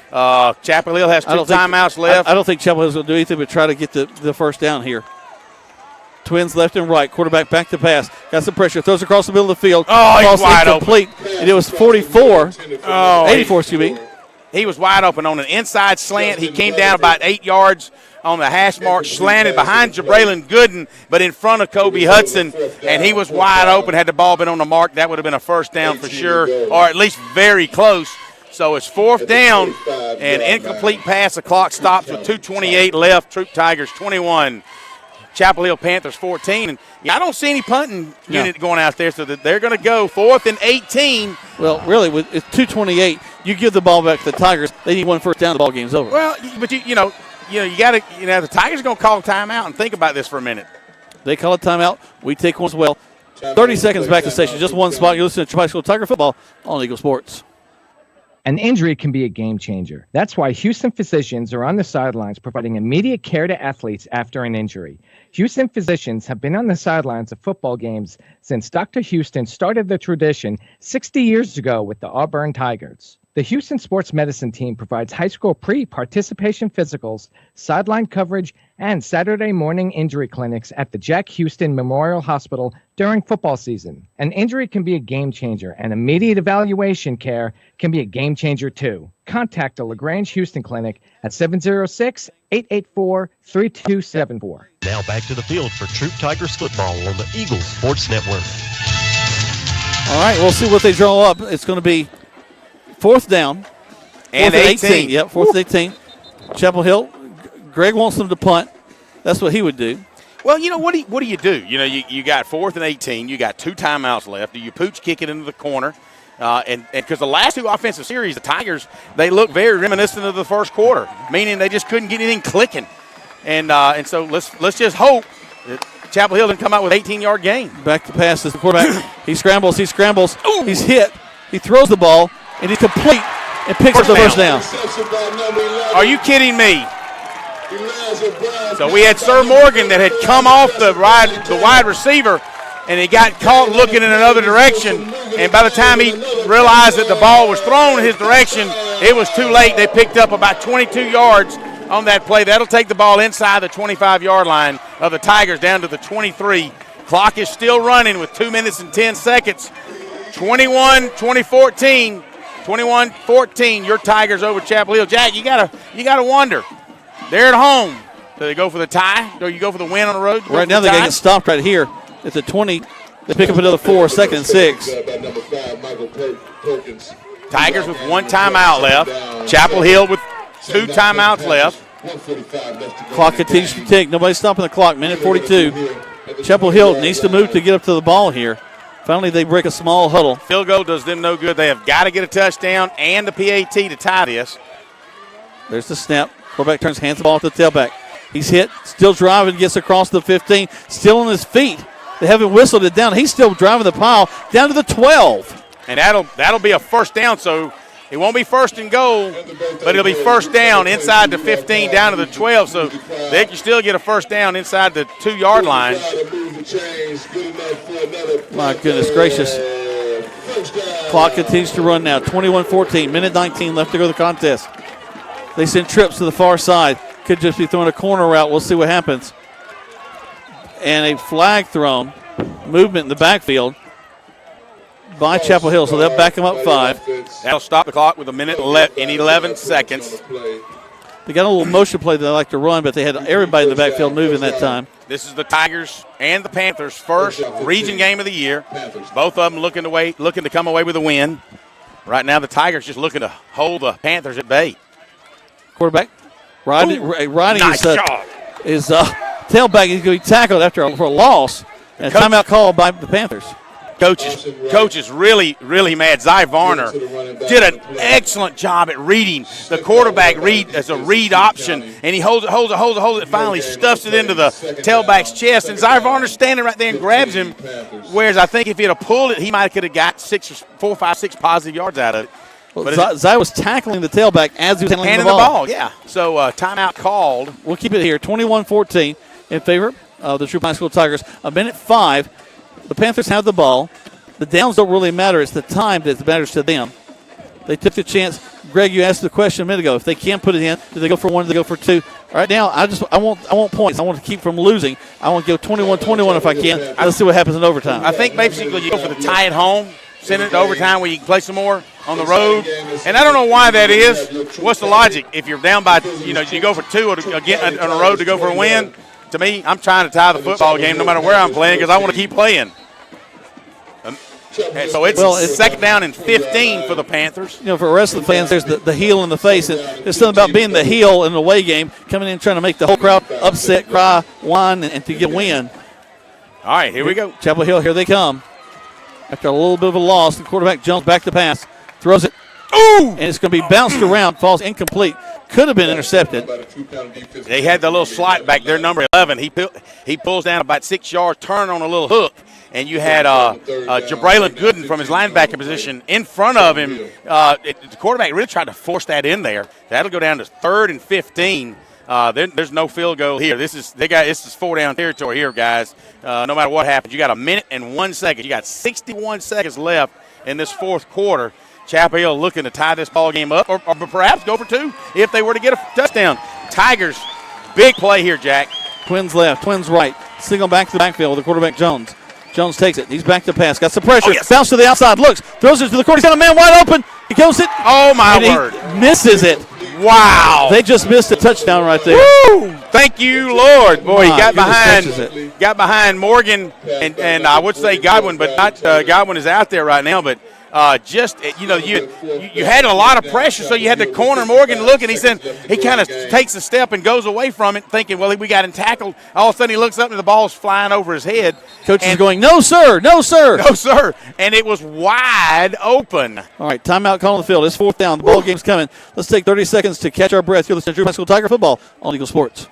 Chapel Hill has 2 timeouts left. I don't think Chapel Hill's going to do anything but try to get the first down here. Twins left and right. Quarterback back to pass. Got some pressure. Throws across the middle of the field. Oh, he's wide open. And it was 84, excuse me. He was wide open on an inside slant. He came down about 8 yards on the hash mark, slanted behind Jabraylon Gooden, but in front of Kobe Hudson, and he was wide open. Had the ball been on the mark, that would have been a first down for sure, or at least very close. So it's fourth down, and incomplete pass. The clock stops with 2:28 left. Troup Tigers 21. Chapel Hill Panthers 14. And I don't see any punting unit going out there, so that they're going to go 4th and 18. Well, really, with 2:28, you give the ball back to the Tigers. They need one first down. The ball game's over. Well, but you got to the Tigers are going to call a timeout and think about this for a minute. They call a timeout. We take one as well. 30 seconds back to station. Just one spot. You listen to Troup High School Tiger football on Eagle Sports. An injury can be a game changer. That's why Houston physicians are on the sidelines providing immediate care to athletes after an injury. Houston physicians have been on the sidelines of football games since Dr. Houston started the tradition 60 years ago with the Auburn Tigers. The Houston Sports Medicine team provides high school pre-participation physicals, sideline coverage, and Saturday morning injury clinics at the Jack Houston Memorial Hospital during football season. An injury can be a game changer, and immediate evaluation care can be a game changer too. Contact the LaGrange Houston Clinic at 706-884-3274. Now back to the field for Troup Tigers football on the Eagles Sports Network. All right, we'll see what they draw up. It's going to be fourth down. And 18. Yep, fourth and 18. Chapel Hill. Greg wants them to punt. That's what he would do. Well, what do you do? You got 4th and 18. You got 2 timeouts left. Do you pooch kick it into the corner? And because the last 2 offensive series, the Tigers, they look very reminiscent of the first quarter, meaning they just couldn't get anything clicking. And so let's just hope that Chapel Hill didn't come out with 18-yard gain. Back to pass is the quarterback. He scrambles. Ooh. He's hit. He throws the ball, and he's complete and picks up the first down. Are you kidding me? So we had Sir Morgan that had come off the wide receiver, and he got caught looking in another direction. And by the time he realized that the ball was thrown in his direction, it was too late. They picked up about 22 yards on that play. That'll take the ball inside the 25-yard line of the Tigers down to the 23. Clock is still running with 2 minutes and 10 seconds. 21-14. 21-14. Your Tigers over Chapel Hill. Jack, you gotta wonder. They're at home. Do they go for the tie? Or you go for the win on the road? Right now, they're going to get stopped right here. It's a 20. They pick up another 4, 2nd and 6. Tigers with 1 timeout left. Chapel Hill with 2 timeouts left. Clock continues to tick. Nobody's stopping the clock. Minute 42. Chapel Hill needs to move to get up to the ball here. Finally, they break a small huddle. Field goal does them no good. They have got to get a touchdown and the PAT to tie this. There's the snap. Quarterback turns, hands the ball to the tailback. He's hit, still driving, gets across the 15, still on his feet. They haven't whistled it down. He's still driving the pile down to the 12. And that'll be a first down, so it won't be first and goal, but it'll be first down inside the 15 down to the 12, so they can still get a first down inside the 2-yard line. My goodness gracious. Clock continues to run now, 21-14, minute 19 left to go to the contest. They send trips to the far side. Could just be throwing a corner route. We'll see what happens. And a flag thrown. Movement in the backfield by Chapel Hill. So they'll back them up 5. That'll stop the clock with a minute and 11 seconds. They got a little motion play that they like to run, but they had everybody in the backfield moving that time. This is the Tigers and the Panthers' first region game of the year. Both of them looking to come away with a win. Right now the Tigers just looking to hold the Panthers at bay. Quarterback riding nice his tailback. He's going to be tackled for a loss. And a timeout called by the Panthers. Coach is really, really mad. Zy Varner did an excellent job at reading the quarterback read as a read option, and he holds it, finally stuffs it into the tailback's chest, and Zy Varner's standing right there and grabs him, whereas I think if he'd have pulled it, he might have got 4, 5, 6 positive yards out of it. Well, Zy was tackling the tailback as he was handling the ball. Yeah. So timeout called. We'll keep it here, 21-14 in favor of the Troup High School Tigers. A minute 5. The Panthers have the ball. The downs don't really matter. It's the time that matters to them. They took the chance. Greg, you asked the question a minute ago. If they can't put it in, do they go for 1? Do they go for 2? Right now, I want points. I want to keep from losing. I want to go 21-21 if I can. Let's see what happens in overtime. I think basically you go for the tie at home, send it to overtime where you can play some more on the road. And I don't know why that is. What's the logic? If you're down by, you go for 2 again on the road to go for a win. To me, I'm trying to tie the football game no matter where I'm playing because I want to keep playing. And so it's 2nd down and 15 for the Panthers. For the rest of the fans, there's the heel in the face. And there's something about being the heel in an away game, coming in trying to make the whole crowd upset, cry, whine, and to get a win. All right, here we go. Chapel Hill, here they come. After a little bit of a loss, the quarterback jumps back to pass, throws it. Ooh! And it's going to be bounced around, falls incomplete. Could have been intercepted. They had the little slot back there, number 11. He pulls down about 6 yards, turn on a little hook, and you had Jabraylon Gooden from his linebacker position in front of him. The quarterback really tried to force that in there. That'll go down to 3rd and 15. There's no field goal here. This is 4-down territory here, guys. No matter what happens, you got 1 minute and 1 second. You got 61 seconds left in this fourth quarter. Chapel Hill looking to tie this ball game up, or perhaps go for 2 if they were to get a touchdown. Tigers, big play here, Jack. Twins left, twins right. Single back to the backfield with the quarterback Jones. Jones takes it. He's back to pass. Got some pressure. Bounce to the outside. Looks. Throws it to the corner. He's got a man wide open. He kills it. Oh, my word. He misses it. Wow. They just missed a touchdown right there. Woo! Thank you, Lord. Boy, he got behind Morgan and I would say Godwin, but not Godwin is out there right now, but you had a lot of pressure, so you had to corner Morgan look, and he kind of takes a step and goes away from it, thinking, well, we got him tackled. All of a sudden, he looks up and the ball's flying over his head. Coach is going, no, sir, no, sir. No, sir. And it was wide open. All right, timeout call on the field. It's 4th down. The ball game's coming. Let's take 30 seconds to catch our breath. You're listening to Troup High School Tiger Football on Eagle Sports.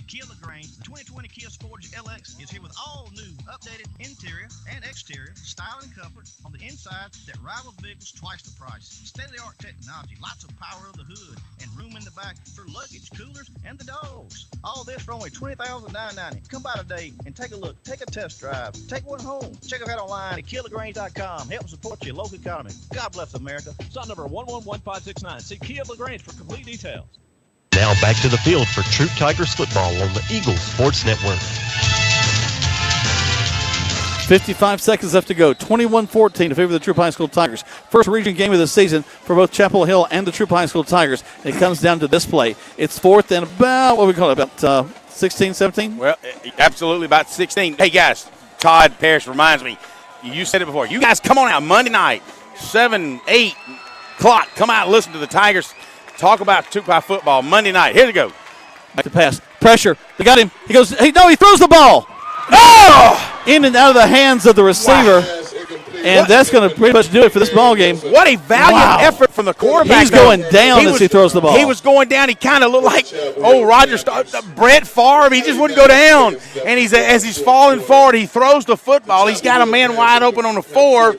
Kia LaGrange, the 2020 Kia Sportage LX is here with all new updated interior and exterior style and comfort on the inside that rivals vehicles twice the price. State-of-the-art technology, lots of power of the hood, and room in the back for luggage, coolers, and the dogs. All this for only $20,990. Come by today and take a look. Take a test drive. Take one home. Check us out online at KiaLaGrange.com. Help support your local economy. God bless America. Stop number 111569. See Kia LaGrange for complete details. Now back to the field for Troup Tigers football on the Eagles Sports Network. 55 seconds left to go. 21-14 to favor the Troup High School Tigers. First region game of the season for both Chapel Hill and the Troup High School Tigers. It comes down to this play. It's 4th and about 16, 17? Well, absolutely about 16. Hey, guys, Todd Parrish reminds me, you said it before. You guys come on out Monday night, 7, 8 o'clock. Come out and listen to the Tigers talk about Troup High football Monday night. Here we go. Back to pass. Pressure. They got him. He goes, he throws the ball. Oh! In and out of the hands of the receiver. Wow. And that's going to pretty much do it for this ball game. What a valiant effort from the quarterback. He's going down as he throws the ball. He was going down. He kind of looked like, Brett Favre. He just wouldn't go down. And as he's falling forward, he throws the football. He's got a man wide open on the 4,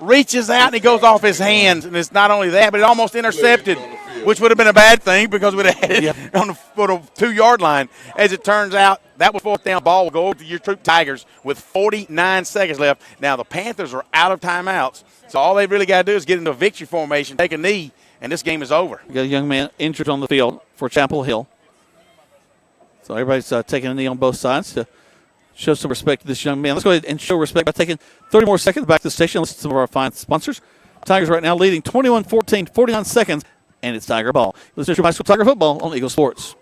reaches out, and he goes off his hands. And it's not only that, but it almost intercepted, which would have been a bad thing because we'd have had it on the 2-yard line. As it turns out, that was 4th down. Ball will go over to your Troup Tigers with 49 seconds left. Now, the Panthers are out of timeouts, so all they've really got to do is get into a victory formation, take a knee, and this game is over. We got a young man injured on the field for Chapel Hill. So everybody's taking a knee on both sides to show some respect to this young man. Let's go ahead and show respect by taking 30 more seconds back to the station. Listen to some of our fine sponsors. Tigers right now leading 21-14, 49 seconds, and it's Tiger ball. Listen to High School Tiger football on Eagle Sports.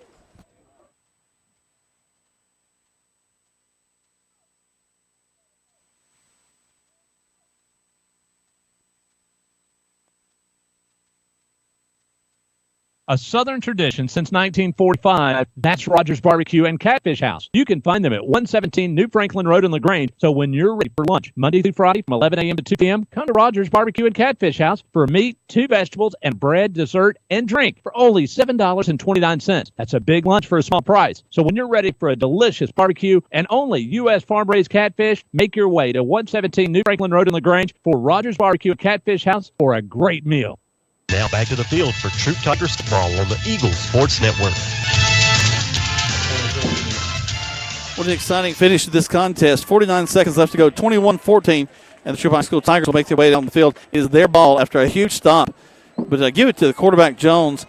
A Southern tradition since 1945, that's Rogers Barbecue and Catfish House. You can find them at 117 New Franklin Road in LaGrange. So when you're ready for lunch, Monday through Friday from 11 a.m. to 2 p.m., come to Rogers Barbecue and Catfish House for meat, 2 vegetables, and bread, dessert, and drink for only $7.29. That's a big lunch for a small price. So when you're ready for a delicious barbecue and only U.S. farm-raised catfish, make your way to 117 New Franklin Road in LaGrange for Rogers Barbecue and Catfish House for a great meal. Now back to the field for Troup Tigers football on the Eagles Sports Network. What an exciting finish to this contest. 49 seconds left to go. 21-14, and the Troup High School Tigers will make their way down the field. It is their ball after a huge stop. But I give it to the quarterback, Jones.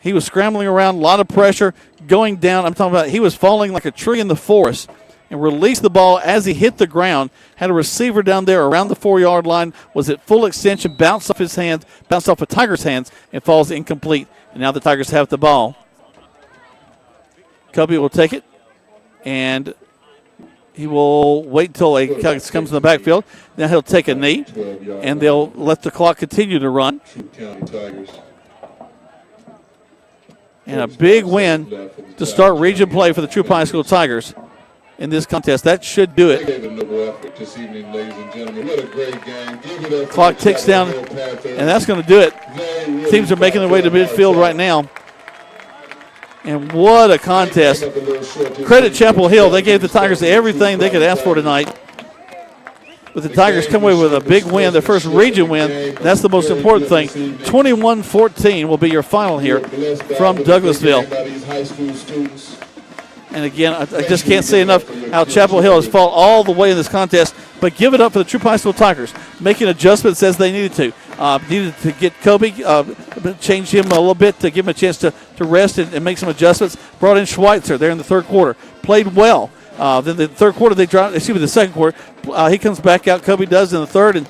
He was scrambling around, a lot of pressure, going down. I'm talking about he was falling like a tree in the forest, and released the ball as he hit the ground. Had a receiver down there around the 4-yard line, was at full extension, bounced off his hands, bounced off a Tiger's hands, and falls incomplete. And now the Tigers have the ball. Cubby will take it, and he will wait until it comes in the backfield. Now he'll take a knee, and they'll let the clock continue to run. And a big win to start region play for the Troup High School Tigers in this contest. That should do it. Clock ticks down, and that's going to do it. Teams are making their way to midfield right now. And what a contest. Credit Chapel Hill. They gave the Tigers everything they could ask for tonight. But the Tigers come away with a big win, their first region win. That's the most important thing. 21-14 will be your final here from Douglasville. And again, I just can't say enough how Chapel Hill has fought all the way in this contest. But give it up for the Troup High School Tigers, making adjustments as they needed to. Needed to get Kobe, change him a little bit to give him a chance to rest and make some adjustments. Brought in Schweitzer there in the third quarter. Played well. Then the third quarter, the second quarter, he comes back out. Kobe does in the third, and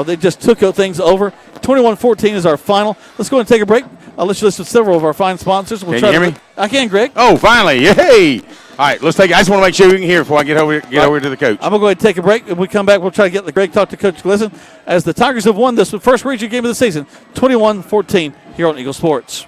they just took things over. 21-14 is our final. Let's go and take a break. I'll let you listen to several of our fine sponsors. Can you hear me? I can, Greg. Oh, finally. Yay! All right, let's take it. I just want to make sure we can hear before I get over to the coach. I'm going to go ahead and take a break. When we come back, we'll try to get Greg talk to Coach Glisson as the Tigers have won this first region game of the season, 21-14 here on Eagle Sports.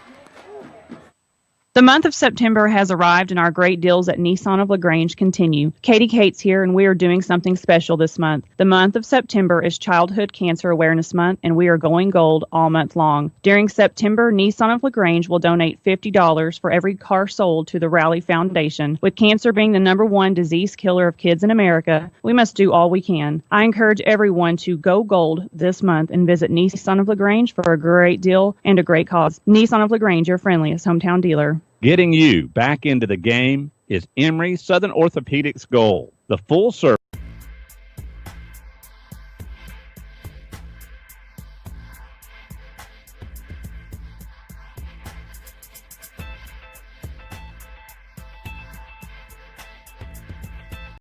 The month of September has arrived and our great deals at Nissan of LaGrange continue. Katie Cates here and we are doing something special this month. The month of September is Childhood Cancer Awareness Month and we are going gold all month long. During September, Nissan of LaGrange will donate $50 for every car sold to the Rally Foundation. With cancer being the #1 disease killer of kids in America, we must do all we can. I encourage everyone to go gold this month and visit Nissan of LaGrange for a great deal and a great cause. Nissan of LaGrange, your friendliest hometown dealer. Getting you back into the game is Emory Southern Orthopedics' goal. The full service